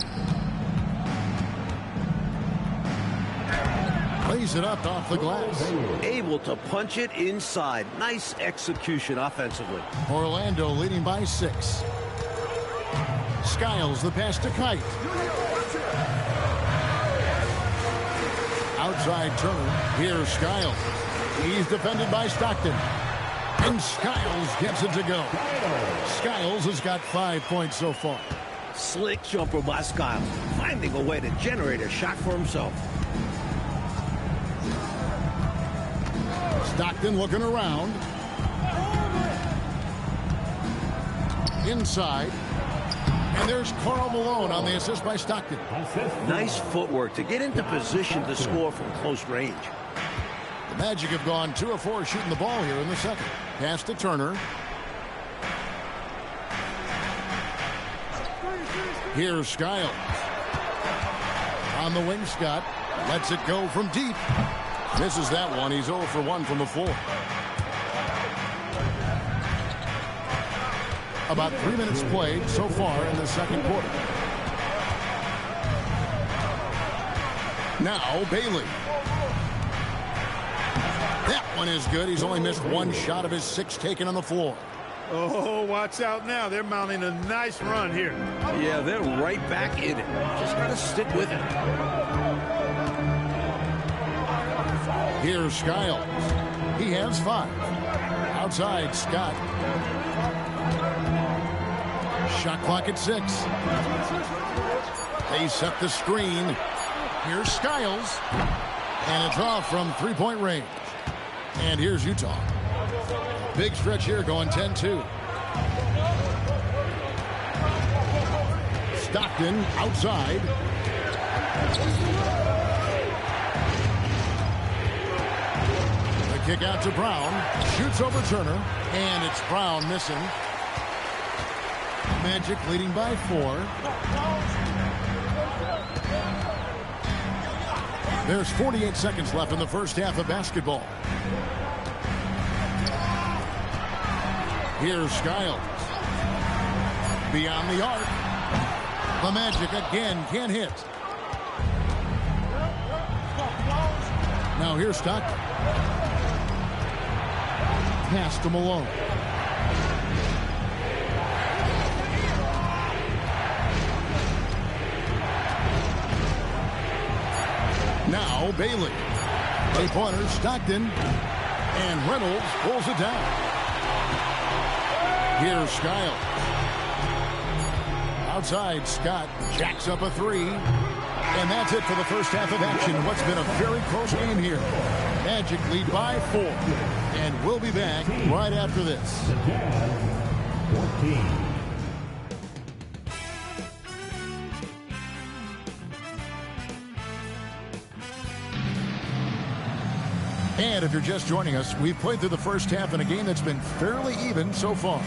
Lays it up off the glass. Able to punch it inside. Nice execution offensively. Orlando leading by 6. Skiles the pass to Kite. Outside Turner. Here's Skiles. He's defended by Stockton. And Skiles gets it to go. Skiles has got 5 points so far. Slick jumper by Skiles. Finding a way to generate a shot for himself. Stockton looking around. Inside. And there's Karl Malone on the assist by Stockton. Nice footwork to get into position to score from close range. The Magic have gone 2 of 4 shooting the ball here in the second. Pass to Turner. Here's Skiles. On the wing, Scott. Lets it go from deep. Misses that one. He's 0 for 1 from the floor. About 3 minutes played so far in the second quarter. Now Bailey. That one is good. He's only missed 1 shot of his 6 taken on the floor. Oh, watch out now. They're mounting a nice run here. Yeah, they're right back in it. Just got to stick with it. Here's Skiles. He has 5. Outside, Scott. Shot clock at 6. They set the screen. Here's Skiles. And it's off from 3-point range. And here's Utah. Big stretch here going 10-2. Stockton outside. The kick out to Brown. Shoots over Turner. And it's Brown missing. Magic leading by 4. There's 48 seconds left in the first half of basketball. Here's Skiles. Beyond the arc. The Magic again can't hit. Now here's Stockton. Pass to Malone. Now Bailey. Three-pointer, Stockton. And Reynolds pulls it down. Here's Skiles. Outside, Scott jacks up a three. And that's it for the first half of action. What's been a very close game here. Magic lead by 4. And we'll be back right after this. 14. And if you're just joining us, we've played through the first half in a game that's been fairly even so far.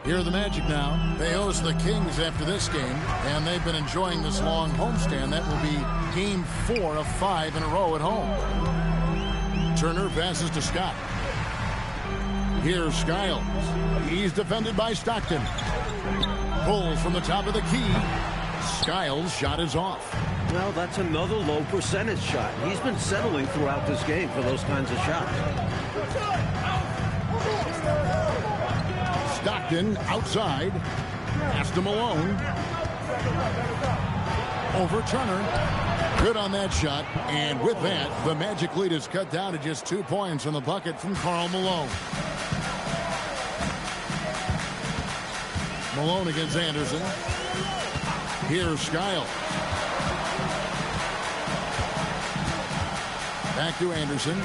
Here are the Magic now. They host the Kings after this game, and they've been enjoying this long homestand. That will be game 4 of 5 in a row at home. Turner passes to Scott. Here's Skiles. He's defended by Stockton. Pulls from the top of the key. Skiles' shot is off. Well, that's another low percentage shot. He's been settling throughout this game for those kinds of shots. Stockton outside. Pass to Malone. Over Turner. Good on that shot. And with that, the Magic lead is cut down to just 2 points on the bucket from Karl Malone. Malone against Anderson. Here's Skiles. Back to Anderson.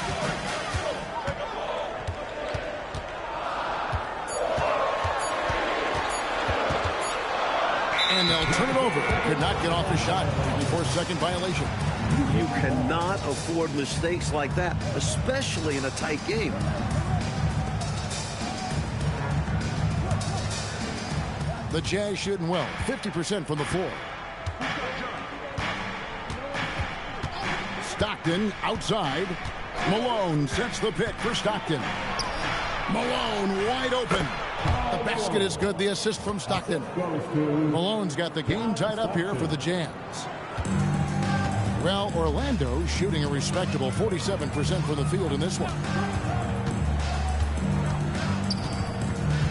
And they'll turn it over. Could not get off the shot. 24-second violation. You cannot afford mistakes like that, especially in a tight game. The Jazz shooting well. 50% from the floor. Stockton outside. Malone sets the pick for Stockton. Malone wide open. The basket is good. The assist from Stockton. Malone's got the game tied up here for the Jazz. Well, Orlando shooting a respectable 47% from the field in this one.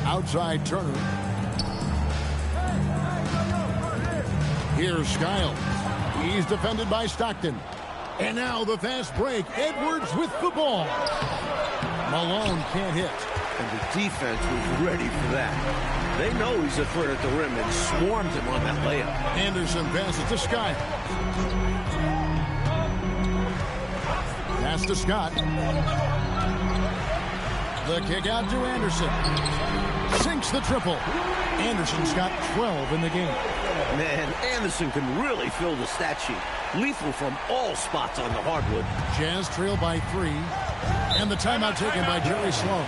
Outside Turner. Here's Skiles. He's defended by Stockton. And now the fast break. Edwards with the ball. Malone can't hit. And the defense was ready for that. They know he's a threat at the rim and swarmed him on that layup. Anderson passes to Skiles. Pass to Scott. The kick out to Anderson. Sinks the triple. Anderson's got 12 in the game. Man, Anderson can really fill the stat sheet. Lethal from all spots on the hardwood. Jazz trail by 3. And the timeout taken by Jerry Sloan.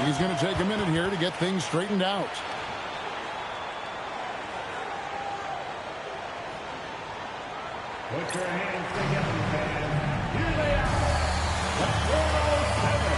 He's going to take a minute here to get things straightened out. Put your hands together, fans. Here they are. The 407.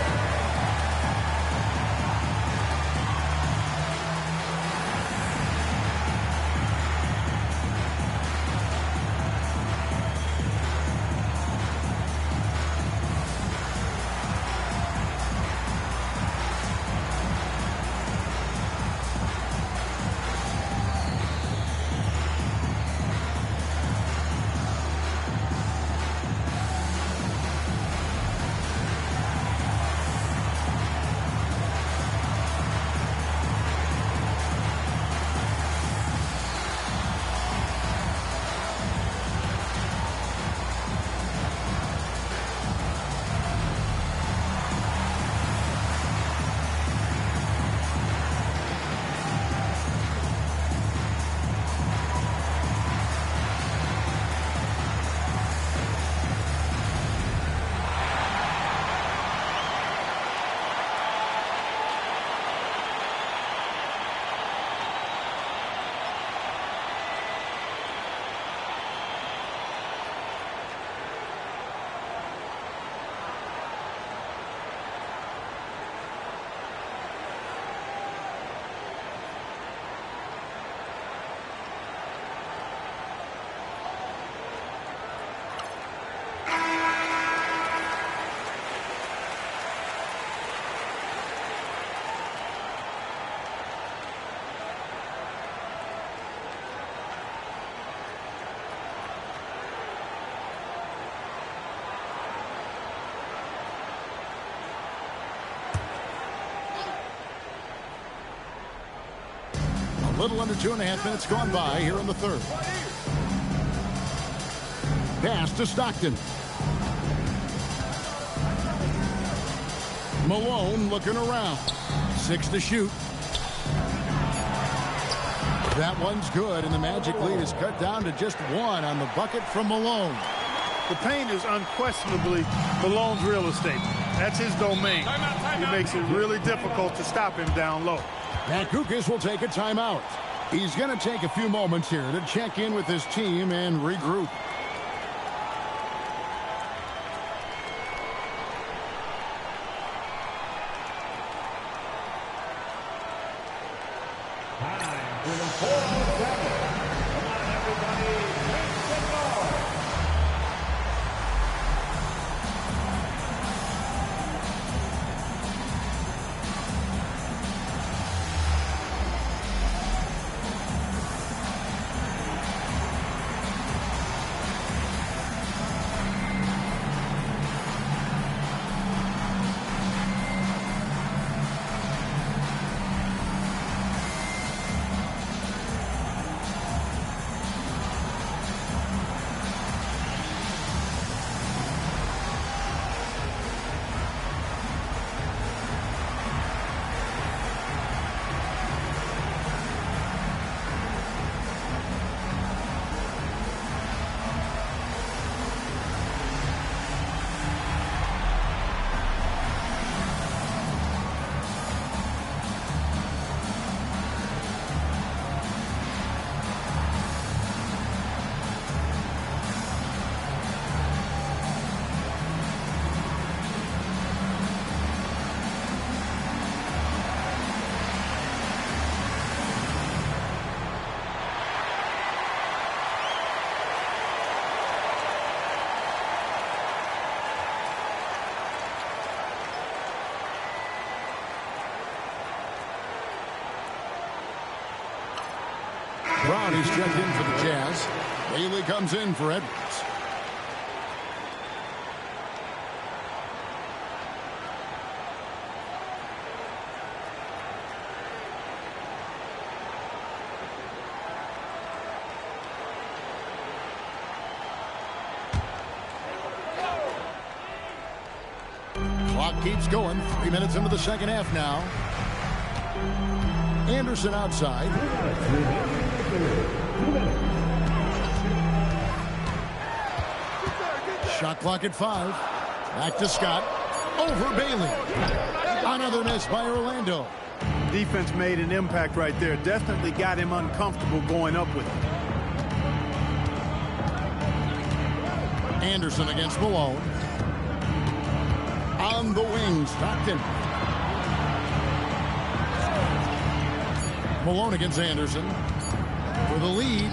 Little under 2.5 minutes gone by here in the third. Pass to Stockton. Malone looking around. 6 to shoot. That one's good, and the Magic lead is cut down to just 1 on the bucket from Malone. The paint is unquestionably Malone's real estate. That's his domain. It makes it really difficult to stop him down low. Matt Kukas will take a timeout. He's going to take a few moments here to check in with his team and regroup. Brownie's checked in for the Jazz. Bailey comes in for Edwards. Clock keeps going. 3 minutes into the second half now. Anderson outside. Shot clock at 5. Back to Scott. Over Bailey. Another miss by Orlando. Defense made an impact right there. Definitely got him uncomfortable going up with it. Anderson against Malone. On the wing, Stockton. Malone against Anderson. For the lead.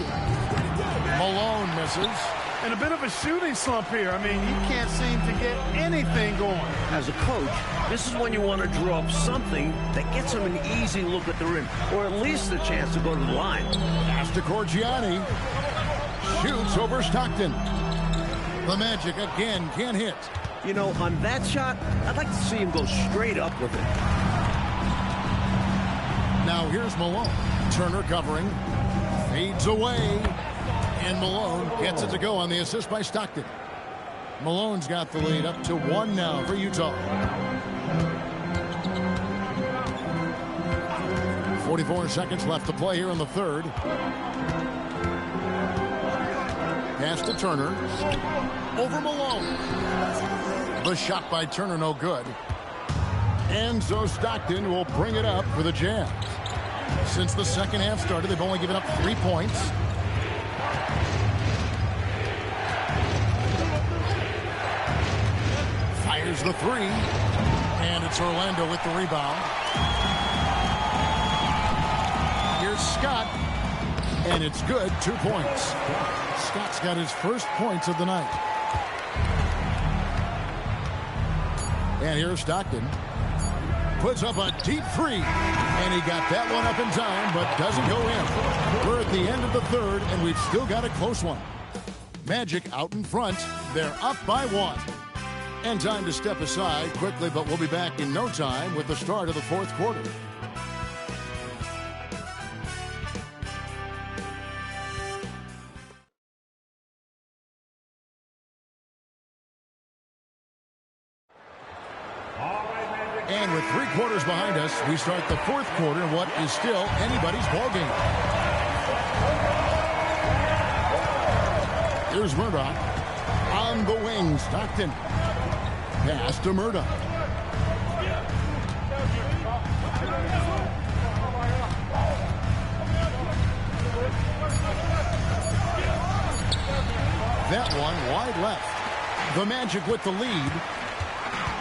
Malone misses. And a bit of a shooting slump here. I mean, he can't seem to get anything going. As a coach, this is when you want to draw up something that gets him an easy look at the rim, or at least a chance to go to the line. Pass to Corgiani. Shoots over Stockton. The Magic again can't hit. You know, on that shot, I'd like to see him go straight up with it. Now here's Malone. Turner covering. Fades away. And Malone gets it to go on the assist by Stockton. Malone's got the lead up to 1 now for Utah. 44 seconds left to play here in the third. Pass to Turner. Over Malone. The shot by Turner no good. And so Stockton will bring it up for the Jazz. Since the second half started, they've only given up 3 points. Fires the 3. And it's Orlando with the rebound. Here's Scott. And it's good. 2 points. Scott's got his first points of the night. And here's Stockton. Puts up a deep 3. And he got that one up in time, but doesn't go in. We're at the end of the third, and we've still got a close one. Magic out in front. They're up by 1. And time to step aside quickly, but we'll be back in no time with the start of the fourth quarter. And with 3 quarters behind us, we start the 4th quarter in what is still anybody's ballgame. Here's Murdoch on the wing. Stockton. Pass to Murdoch. That one wide left. The Magic with the lead.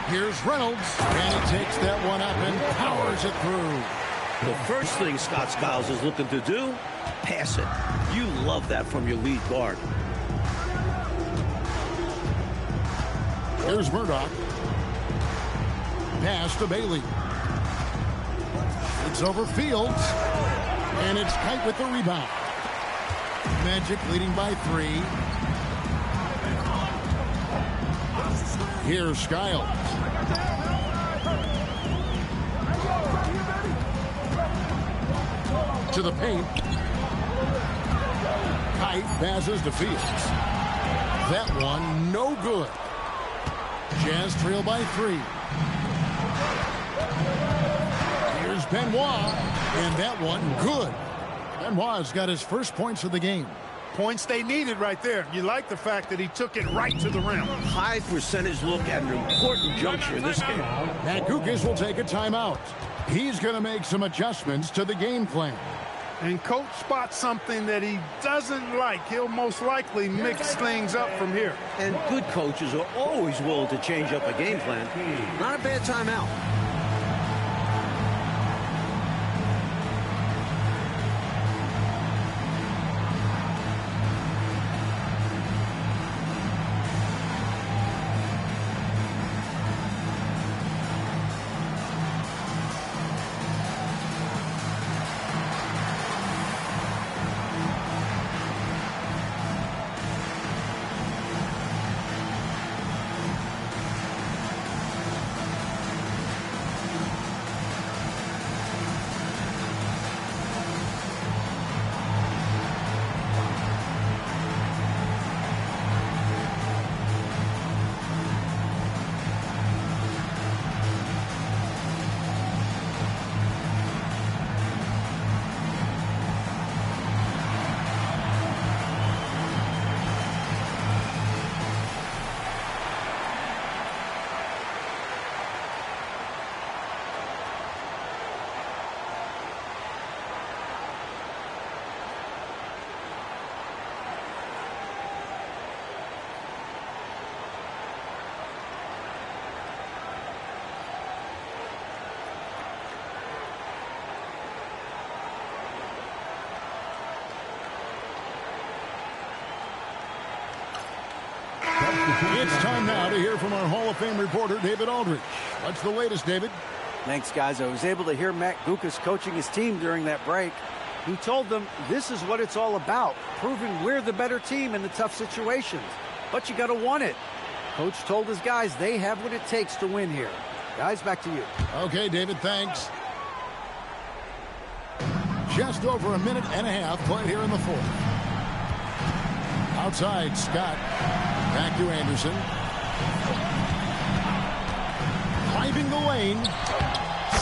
Here's Reynolds, and he takes that one up and powers it through. The first thing Scott Skiles is looking to do, pass it. You love that from your lead guard. Here's Murdoch. Pass to Bailey. It's over Fields, and it's Kite with the rebound. Magic leading by 3. Here's Skiles. To the paint. Kite passes to Fields. That one no good. Jazz trail by 3. Here's Benoit, and that one good. Benoit's got his first points of the game. Points they needed right there. You like the fact that he took it right to the rim. High percentage look at an important juncture in this game. Matt Guokas will take a timeout. He's going to make some adjustments to the game plan. And coach spots something that he doesn't like. He'll most likely mix things up from here. And good coaches are always willing to change up a game plan. Not a bad timeout. It's time now to hear from our Hall of Fame reporter, David Aldridge. What's the latest, David? Thanks, guys. I was able to hear Matt Guokas coaching his team during that break. He told them this is what it's all about, proving we're the better team in the tough situations. But you got to want it. Coach told his guys they have what it takes to win here. Guys, back to you. Okay, David, thanks. Just over a minute and a half played here in the 4th. Outside, Scott. Back to Anderson. Driving the lane.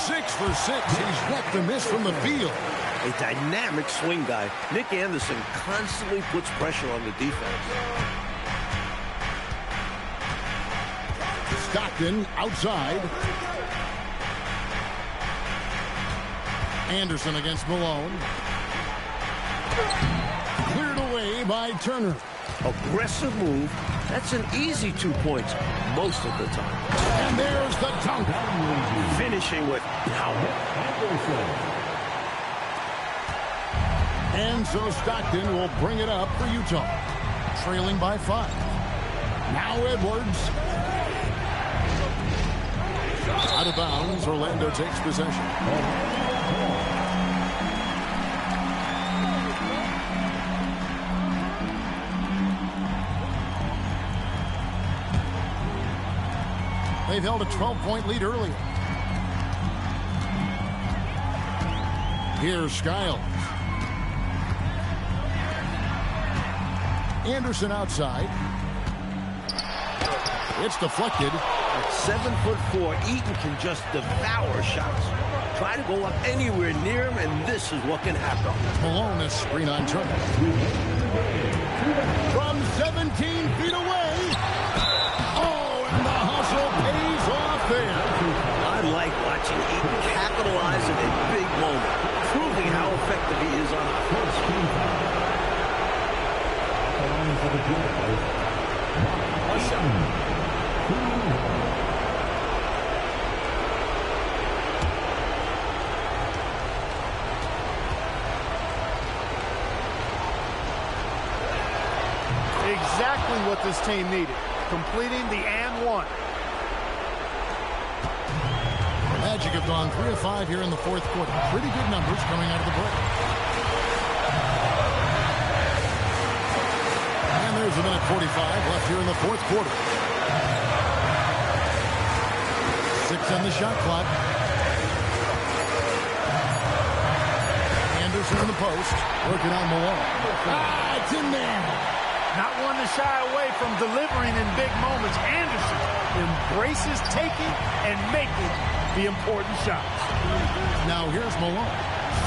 6 for 6. He's yet to miss from the field. A dynamic swing guy. Nick Anderson constantly puts pressure on the defense. Stockton outside. Anderson against Malone. Cleared away by Turner. Aggressive move. That's an easy 2 points most of the time. And there's the dunk. Finishing with power. And so Stockton will bring it up for Utah. Trailing by 5. Now Edwards. Out of bounds. Orlando takes possession. They've held a 12-point lead earlier. Here's Skiles. Anderson outside. It's deflected. At 7'4", Eaton can just devour shots. Try to go up anywhere near him, and this is what can happen. Malone is screen on Turner. From 17 feet away. Oh, and the hustle pays off there. I like watching Eaton capitalize in a big moment, proving how effective he is on offense. Exactly what this team needed, completing the and one. Magic have gone 3 of 5 here in the fourth quarter. Pretty good numbers coming out of the break. And there's a minute 45 left here in the fourth quarter. 6 on the shot clock. Anderson in the post, working on Malone. It's in there. Not one to shy away from delivering in big moments. Anderson embraces taking and making the important shots. Now here's Malone.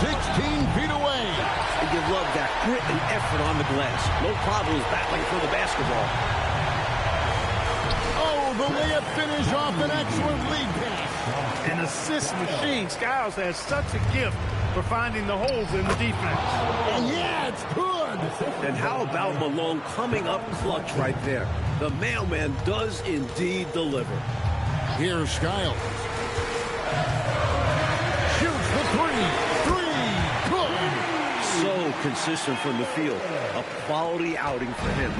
16 feet away. And you love that grit and effort on the glass. No problems battling for the basketball. Oh, the layup finish off an excellent lead pass. An assist machine. Skiles has such a gift for finding the holes in the defense. And yeah, it's good. And how about Malone coming up clutch right there? The mailman does indeed deliver. Here's Skiles. Shoots the three. Good. So consistent from the field. A quality outing for him.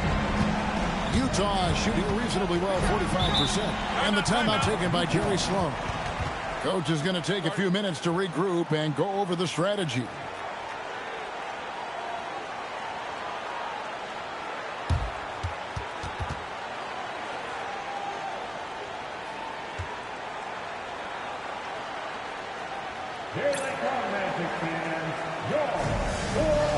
Utah shooting reasonably well, 45%. And the timeout taken by Jerry Sloan. Coach is going to take a few minutes to regroup and go over the strategy. Here they come, Magic fans. Your 407.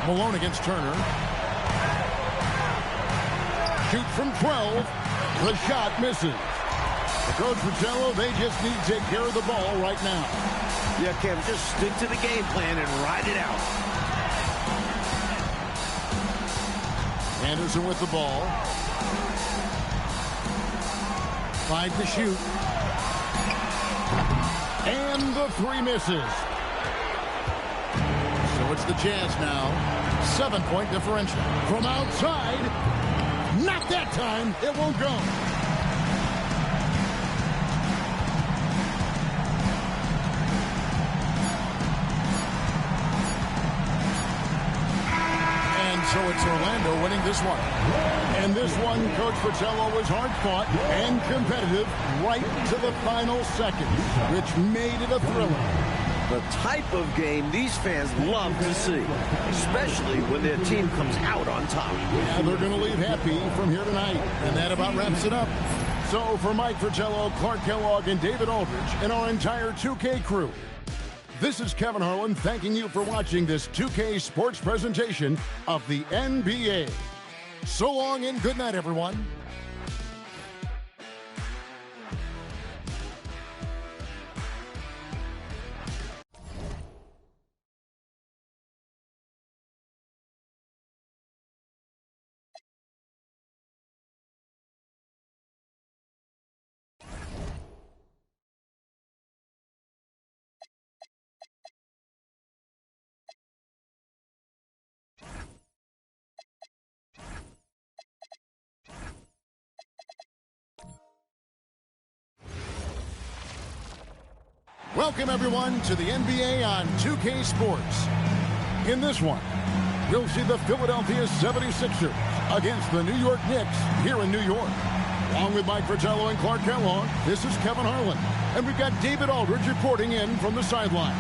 Malone against Turner. Shoot from 12. The shot misses. The coach would tell them they just need to take care of the ball right now. Yeah, Kevin, just stick to the game plan and ride it out. Anderson with the ball. 5 to shoot. And the 3 misses. So it's the Jazz now. 7-point differential. From outside. Not that time. It won't go. it's Orlando winning this one. And this one, Coach Fratello, was hard-fought and competitive right to the final seconds, which made it a thriller. The type of game these fans love to see, especially when their team comes out on top. Yeah, they're going to leave happy from here tonight. And that about wraps it up. So for Mike Fratello, Clark Kellogg, and David Aldridge, and our entire 2K crew, this is Kevin Harlan thanking you for watching this 2K Sports presentation of the NBA. So long and good night, everyone. Welcome, everyone, to the NBA on 2K Sports. In this one, you'll see the Philadelphia 76ers against the New York Knicks here in New York. Along with Mike Fratello and Clark Kellogg, this is Kevin Harlan. And we've got David Aldridge reporting in from the sideline.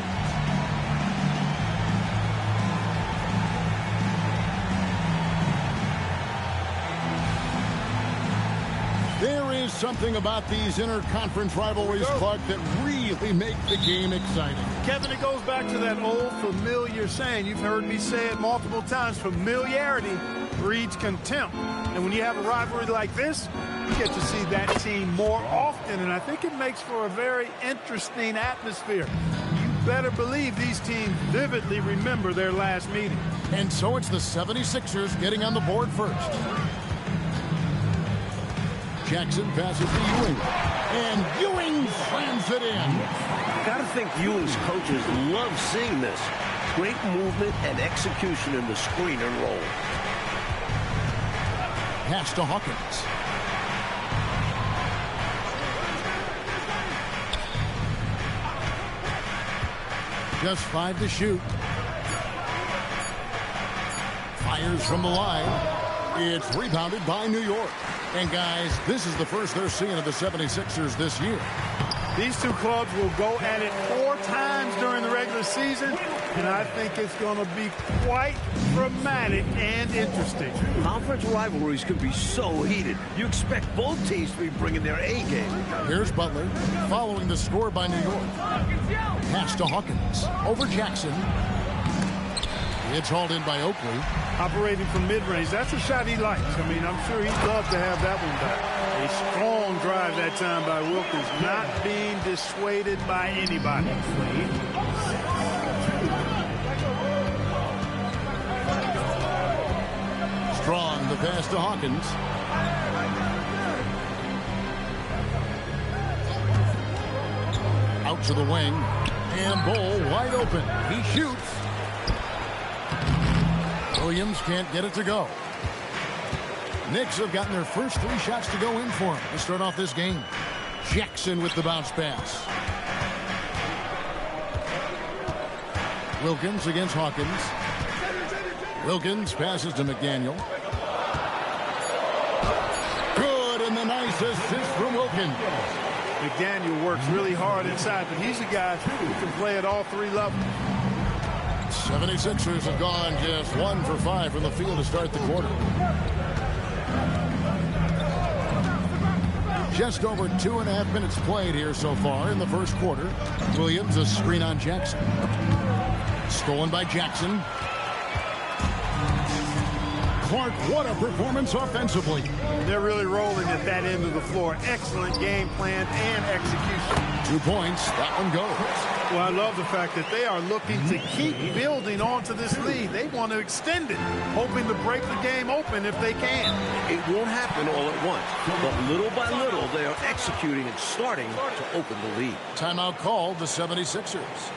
There is something about these interconference rivalries, Clark, that really make the game exciting. Kevin, it goes back to that old familiar saying. You've heard me say it multiple times. Familiarity breeds contempt. And when you have a rivalry like this, you get to see that team more often. And I think it makes for a very interesting atmosphere. You better believe these teams vividly remember their last meeting. And so it's the 76ers getting on the board first. Jackson passes to Ewing. And Ewing slams it in. Gotta think Ewing's coaches love seeing this. Great movement and execution in the screen and roll. Pass to Hawkins. Just 5 to shoot. Fires from the line. It's rebounded by New York. And, guys, this is the first they're seeing of the 76ers this year. These two clubs will go at it 4 times during the regular season, and I think it's going to be quite dramatic and interesting. Conference rivalries can be so heated. You expect both teams to be bringing their A game. Here's Butler following the score by New York. Pass to Hawkins. Over Jackson. It's hauled in by Oakley. Operating from mid-range, that's a shot he likes. I mean, I'm sure he'd love to have that one back. A strong drive that time by Wilkins, not being dissuaded by anybody. Strong, the pass to Hawkins. Out to the wing. And Bull wide open. He shoots. Williams can't get it to go. Knicks have gotten their first 3 shots to go in for him to start off this game. Jackson with the bounce pass. Wilkins against Hawkins. Wilkins passes to McDaniel. Good, and the nice assist from Wilkins. McDaniel works really hard inside, but he's a guy who can play at all 3 levels. 76ers have gone just 1 for 5 from the field to start the quarter. Just over 2.5 minutes played here so far in the first quarter. Williams, a screen on Jackson. Stolen by Jackson. Clark, what a performance offensively. They're really rolling at that end of the floor. Excellent game plan and execution. 2 points. That one goes. Well, I love the fact that they are looking to keep building onto this lead. They want to extend it, hoping to break the game open if they can. It won't happen all at once, but little by little, they are executing and starting to open the lead. Timeout called the 76ers.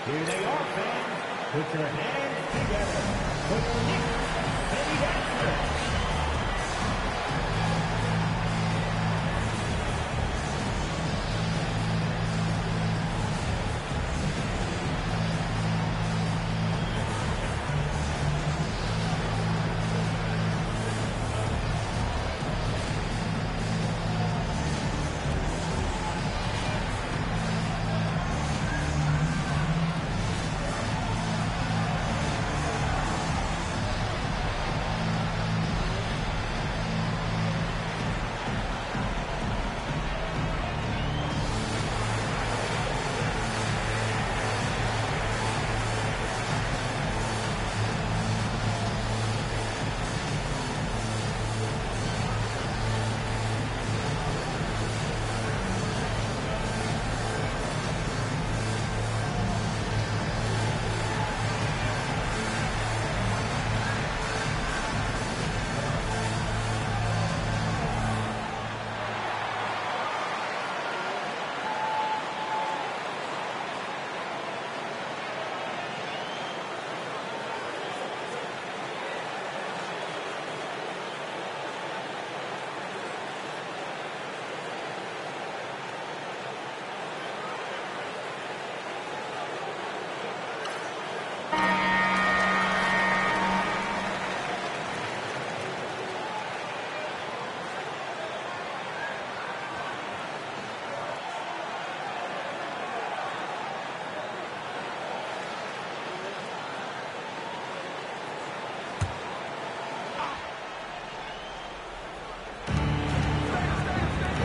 Here they are, fans. Put your hands together for the Knicks.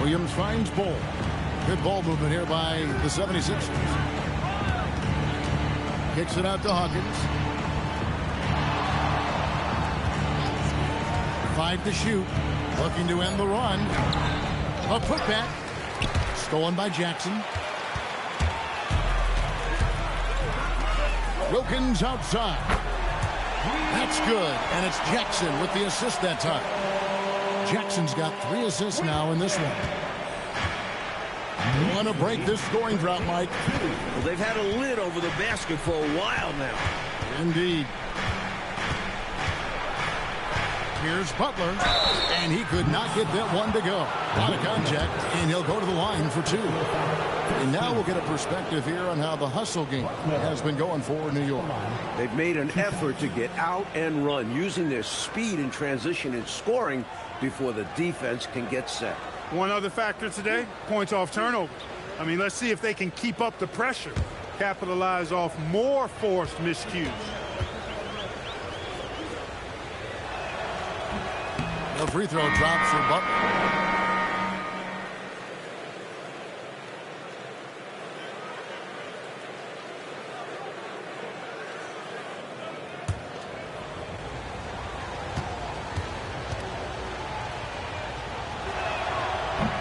Williams finds Bull. Good ball movement here by the 76ers. Kicks it out to Hawkins. 5 to shoot. Looking to end the run. A putback. Stolen by Jackson. Wilkins outside. That's good. And it's Jackson with the assist that time. Jackson's got 3 assists now in this one. Want to break this scoring drought, Mike. Well, they've had a lid over the basket for a while now. Indeed. Here's Butler, and he could not get that one to go. Out of contact, and he'll go to the line for 2. And now we'll get a perspective here on how the hustle game has been going for New York. They've made an effort to get out and run, using their speed in transition and scoring before the defense can get set. One other factor today, points off turnover. I mean, let's see if they can keep up the pressure, capitalize off more forced miscues. The free throw drops for Butler.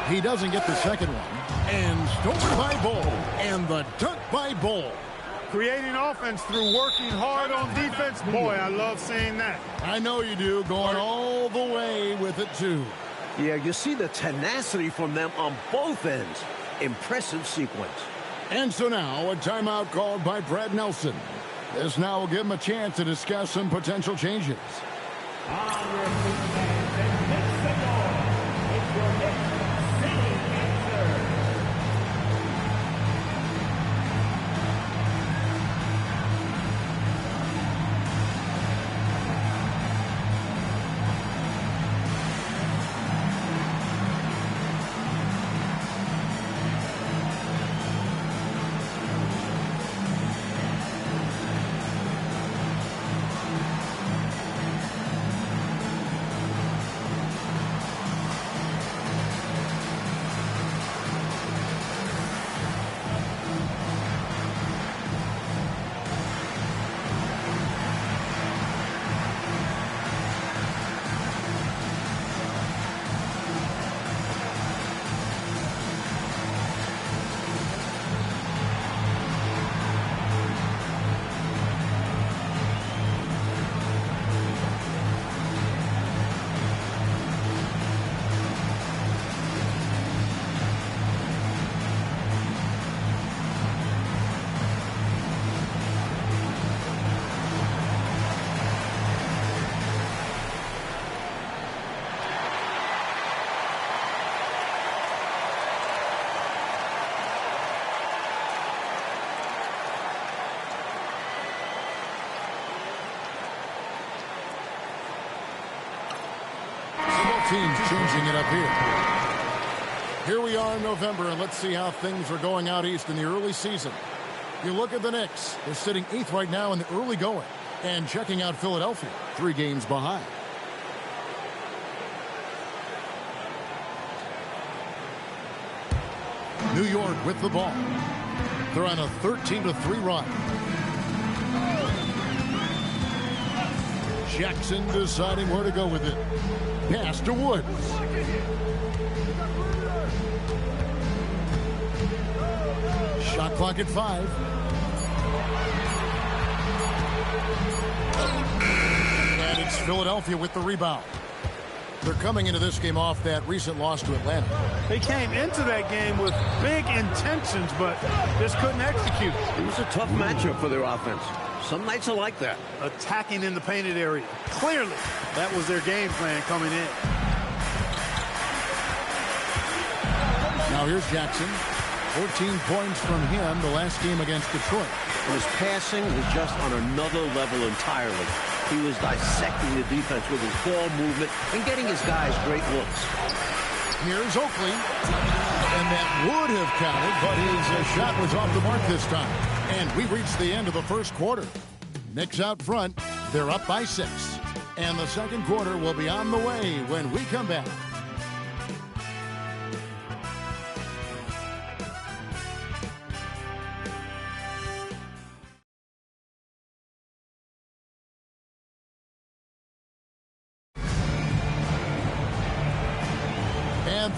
He doesn't get the second one. And stolen by Bull. And the dunk by Bull. Creating offense through working hard on defense. Boy, I love seeing that. I know you do. Going all the way with it, too. Yeah, you see the tenacity from them on both ends. Impressive sequence. And so now a timeout called by Brad Nelson. This now will give him a chance to discuss some potential changes. Teams changing it up here. Here we are in November, and let's see how things are going out east in the early season. You look at the Knicks. They're sitting 8th right now in the early going. And checking out Philadelphia, 3 games behind. New York with the ball. They're on a 13-3 run. Jackson deciding where to go with it. Pass to Woods. Shot clock at 5. And it's Philadelphia with the rebound. They're coming into this game off that recent loss to Atlanta. They came into that game with big intentions, but just couldn't execute. It was a tough matchup for their offense. Some nights are like that. Attacking in the painted area. Clearly, that was their game plan coming in. Now here's Jackson. 14 points from him the last game against Detroit. His passing was just on another level entirely. He was dissecting the defense with his ball movement and getting his guys great looks. Here's Oakley. And that would have counted, but his shot was off the mark this time. And we reached the end of the first quarter. Knicks out front. They're up by 6. And the second quarter will be on the way when we come back.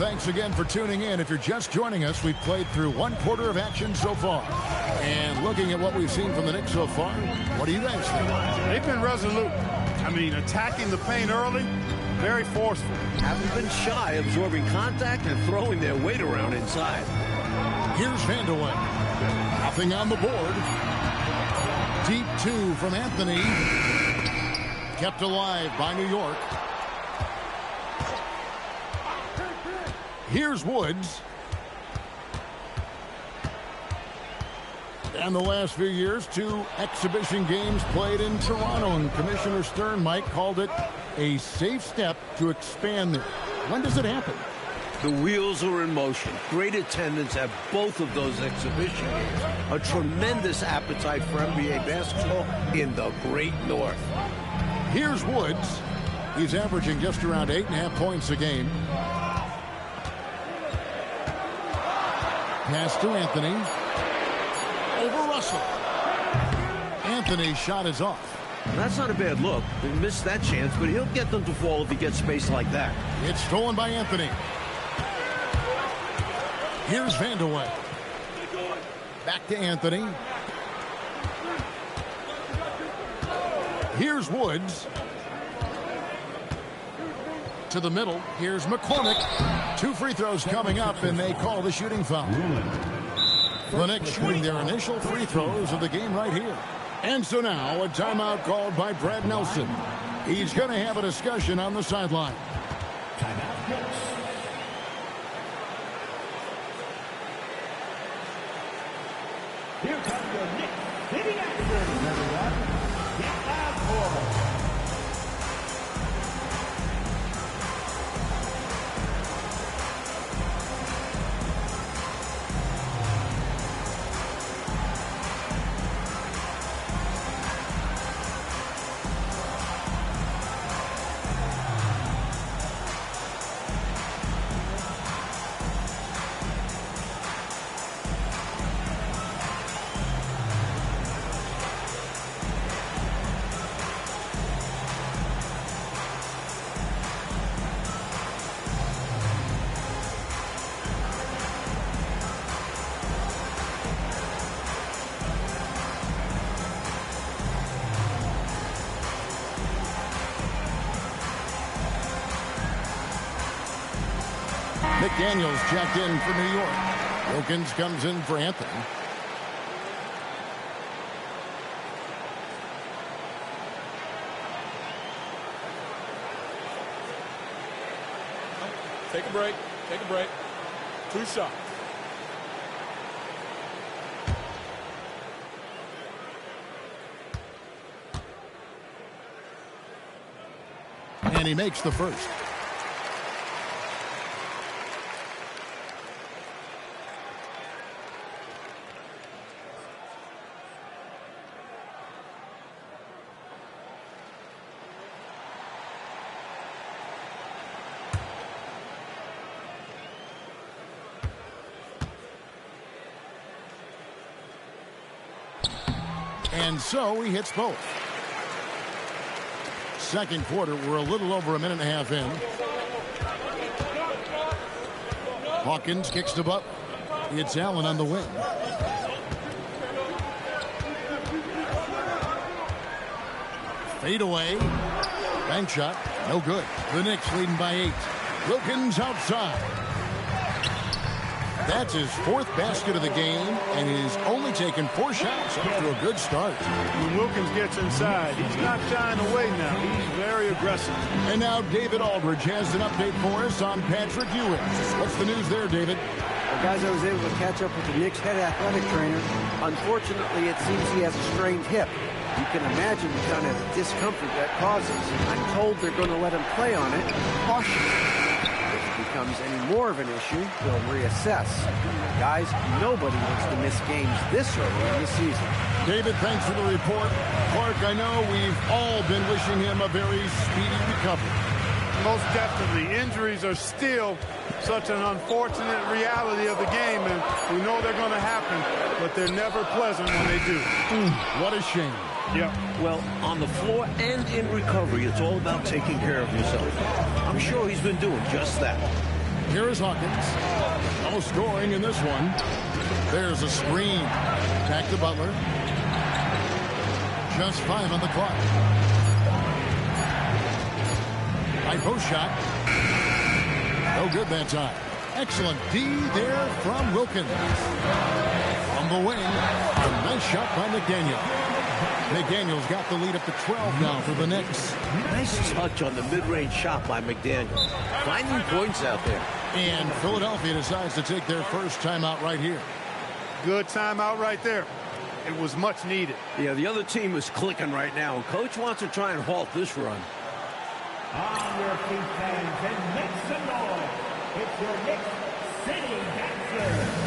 thanks again for tuning in. If you're just joining us, we've played through one quarter of action so far. And looking at what we've seen from the Knicks so far, what do you guys think? They've been resolute. I mean, attacking the paint early, very forceful. Haven't been shy, absorbing contact and throwing their weight around inside. Here's Vanderway. Nothing on the board. Deep two from Anthony. Kept alive by New York. Here's Woods. And the last few years, 2 exhibition games played in Toronto, and Commissioner Stern, Mike, called it a safe step to expand there. When does it happen? The wheels are in motion. Great attendance at both of those exhibition games. A tremendous appetite for NBA basketball in the Great North. Here's Woods. He's averaging just around 8.5 points a game. Pass to Anthony. Over Russell. Anthony's shot is off. That's not a bad look. He missed that chance, but he'll get them to fall if he gets space like that. It's stolen by Anthony. Here's Vanderway. Back to Anthony. Here's Woods. To the middle. Here's McCormick. 2 free throws coming up, and they call the shooting foul. The Knicks shooting their initial free throws of the game right here. And so now a timeout called by Brad Nelson. He's going to have a discussion on the sideline. Here comes your Knicks City action, everyone. Get loud for them. McDaniels checked in for New York. Wilkins comes in for Anthony. Take a break. Take a break. 2 shots. And he makes the first. And so he hits both. Second quarter, we're a little over a minute and a half in. Hawkins kicks the butt. It's Allen on the wing. Fade away. Bank shot. No good. The Knicks leading by 8. Wilkins outside. That's his 4th basket of the game, and he's only taken 4 shots after a good start. When Wilkins gets inside, he's not shying away now. He's very aggressive. And now David Aldridge has an update for us on Patrick Ewing. What's the news there, David? Well, guys, I was able to catch up with the Knicks head athletic trainer. Unfortunately, it seems he has a strained hip. You can imagine the kind of discomfort that causes. I'm told they're going to let him play on it cautiously. Becomes any more of an issue, they'll reassess. Guys, nobody wants to miss games this early in the season. David, thanks for the report. Clark, I know we've all been wishing him a very speedy recovery. Most definitely. Injuries are still such an unfortunate reality of the game, and we know they're going to happen, but they're never pleasant when they do. What a shame. Yep. Well, on the floor and in recovery, it's all about taking care of yourself. I'm sure he's been doing just that. Here is Hawkins. No scoring in this one. There's a screen. Back to Butler. Just 5 on the clock. High post shot. No good that time. Excellent D there from Wilkins. From the wing, a nice shot by McDaniel. McDaniel's got the lead up to 12 now for the Knicks. Nice touch on the mid-range shot by McDaniel. Finding points out there. And Philadelphia decides to take their first timeout right here. Good timeout right there. It was much needed. Yeah, the other team is clicking right now, and Coach wants to try and halt this run. On your feet, fans, and make some noise. It's your Knicks City Dancers.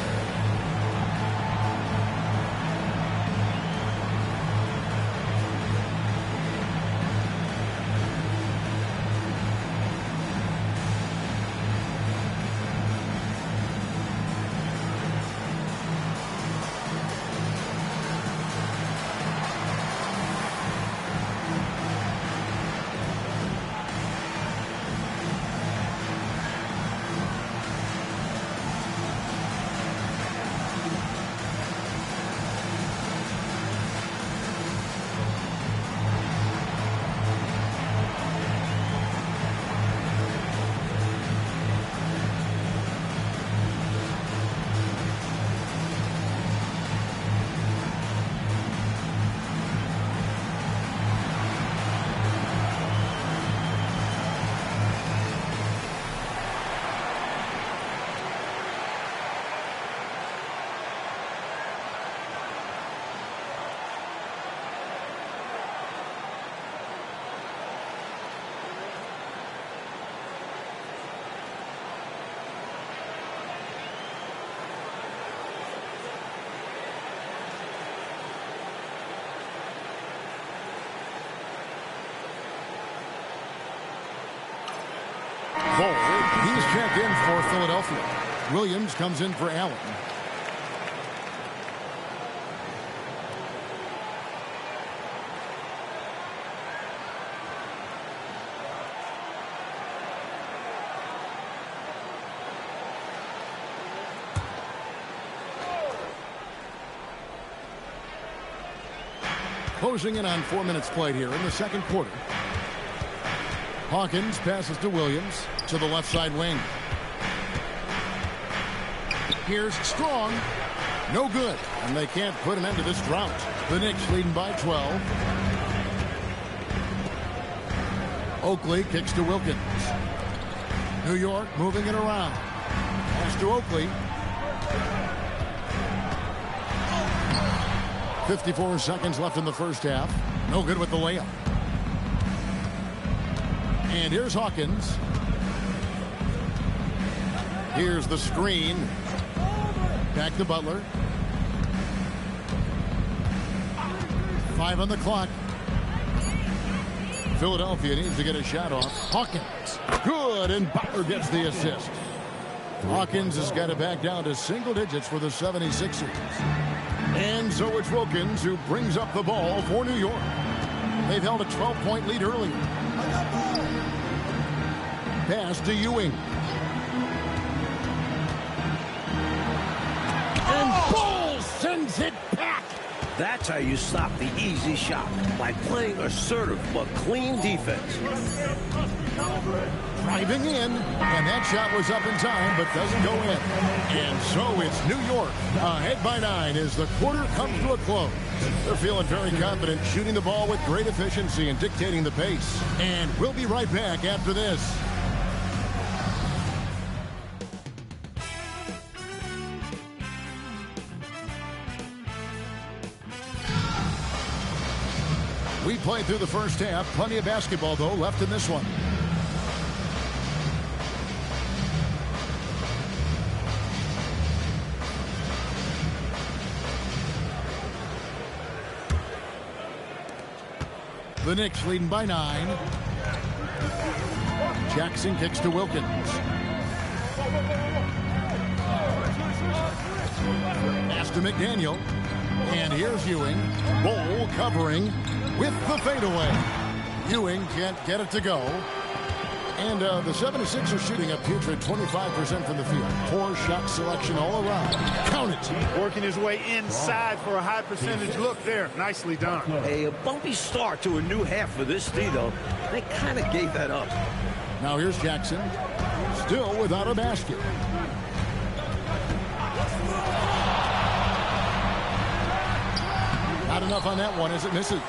Cole, he's checked in for Philadelphia. Williams comes in for Allen. Closing in on 4 minutes played here in the second quarter. Hawkins passes to Williams to the left side wing. Here's Strong. No good. And they can't put an end to this drought. The Knicks leading by 12. Oakley kicks to Wilkins. New York moving it around. Pass to Oakley. 54 seconds left in the first half. No good with the layup. And here's Hawkins. Here's the screen. Back to Butler. 5 on the clock. Philadelphia needs to get a shot off. Hawkins. Good, and Butler gets the assist. Hawkins has got it back down to single digits for the 76ers. And so it's Wilkins who brings up the ball for New York. They've held a 12-point lead earlier. Pass to Ewing. And Bull sends it back. That's how you stop the easy shot, by playing assertive but clean defense. Driving in, and that shot was up in time but doesn't go in. And so it's New York ahead by 9 as the quarter comes to a close. They're feeling very confident, shooting the ball with great efficiency and dictating the pace. And we'll be right back after this. We played through the first half. Plenty of basketball, though, left in this one. The Knicks leading by 9. Jackson kicks to Wilkins. Pass to McDaniel. And here's Ewing. Bull covering with the fadeaway. Ewing can't get it to go. And the 76ers shooting a putrid 25% from the field. Poor shot selection all around. Count it. Working his way inside for a high percentage look there. Nicely done. A bumpy start to a new half for this D, though. They kind of gave that up. Now here's Jackson. Still without a basket. Not enough on that one as it misses.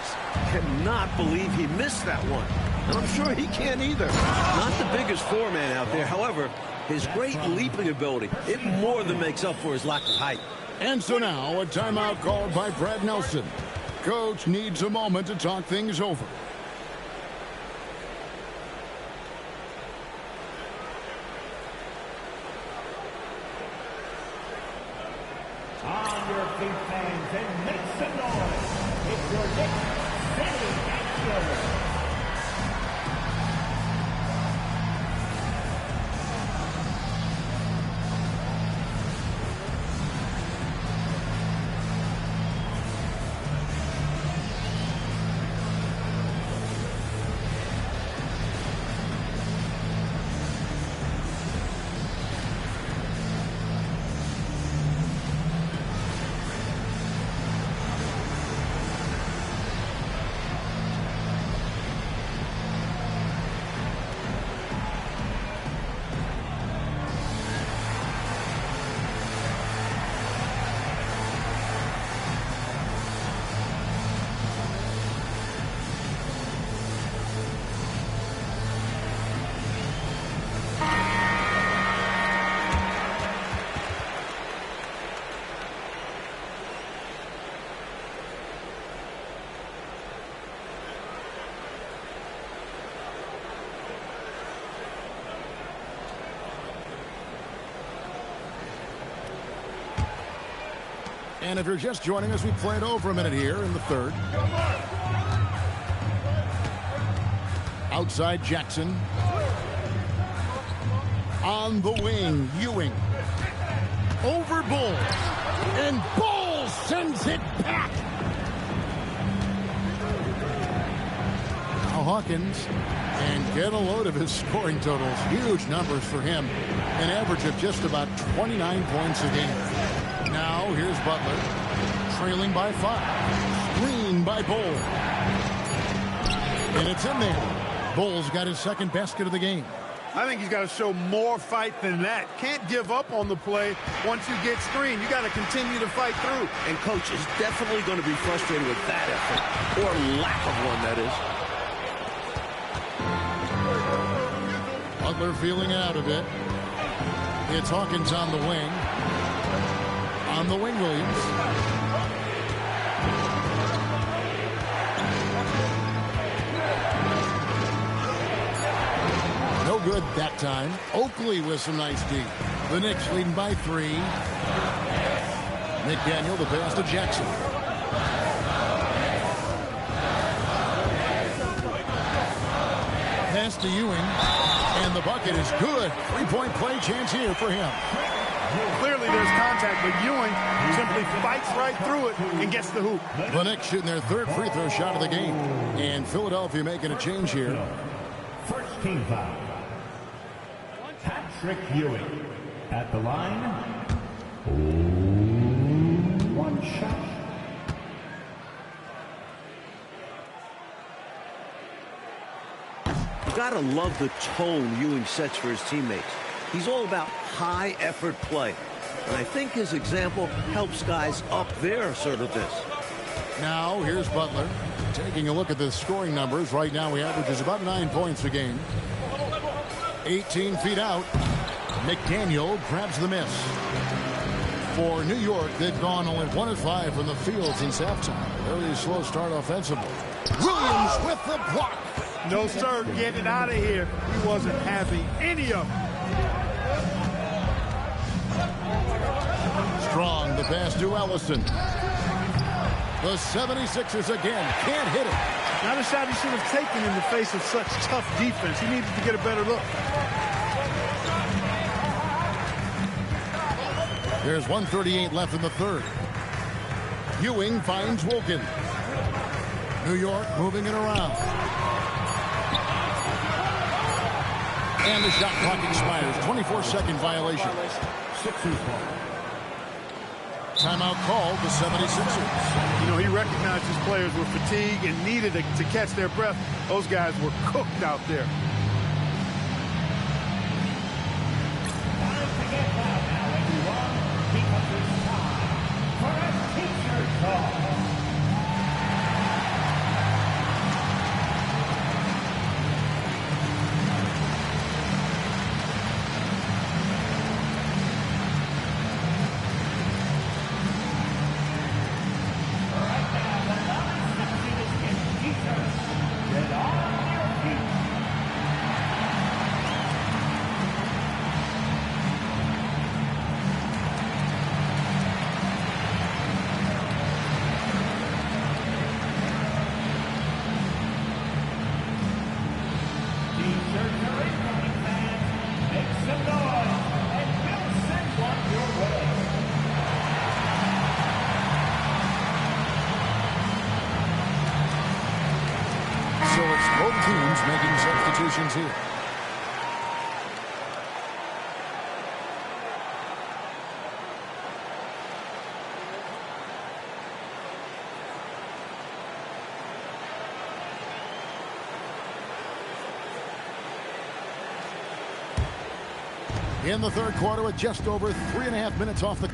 Cannot believe he missed that one. And I'm sure he can't either. Not the biggest four-man out there. However, his great leaping ability, it more than makes up for his lack of height. And so now a timeout called by Brad Nelson. Coach needs a moment to talk things over. On your feet, fans, and make some noise. It's your Knicks City Gangsters. And if you're just joining us, we played over a minute here in the third. Outside Jackson. On the wing, Ewing. Over Bull. And Bull sends it back. Now Hawkins. And get a load of his scoring totals. Huge numbers for him. An average of just about 29 points a game. Now, here's Butler, trailing by 5. Screen by Bull. And it's in there. Bull's got his second basket of the game. I think he's got to show more fight than that. Can't give up on the play once you get screened. You got to continue to fight through. And Coach is definitely going to be frustrated with that effort, or lack of one, that is. Butler feeling out a bit. It's Hawkins on the wing. On the wing, Williams. No good that time. Oakley with some nice D. The Knicks leading by 3. McDaniel, the pass to Jackson. Pass to Ewing. And the bucket is good. 3-point play chance here for him. Clearly there's contact, but Ewing simply fights right through it and gets the hoop. The Knicks shooting their third free throw shot of the game. And Philadelphia making a change here. First team foul. Patrick Ewing at the line. One shot. You gotta love the tone Ewing sets for his teammates. He's all about high effort play. And I think his example helps guys up their assertiveness. Now here's Butler. Taking a look at the scoring numbers. Right now he averages about 9 points a game. 18 feet out. McDaniel grabs the miss. For New York, they've gone only 1 of 5 from the field since halftime. Very slow start offensively. Williams with the block. No, sir, get it out of here. He wasn't having any of it. Strong, the pass to Ellison. The 76ers again can't hit it. Not a shot he should have taken in the face of such tough defense. He needed to get a better look. There's 1:38 left in the third. Ewing finds Wilkin. New York moving it around. And the shot clock expires. 24-second violation. Sixers ball. Timeout called the 76ers. You know, he recognized his players were fatigued and needed to catch their breath. Those guys were cooked out there. Time to get down now, everyone, because it's time for a teacher talk. So it's both teams making substitutions here. In the third quarter with just over 3.5 minutes off the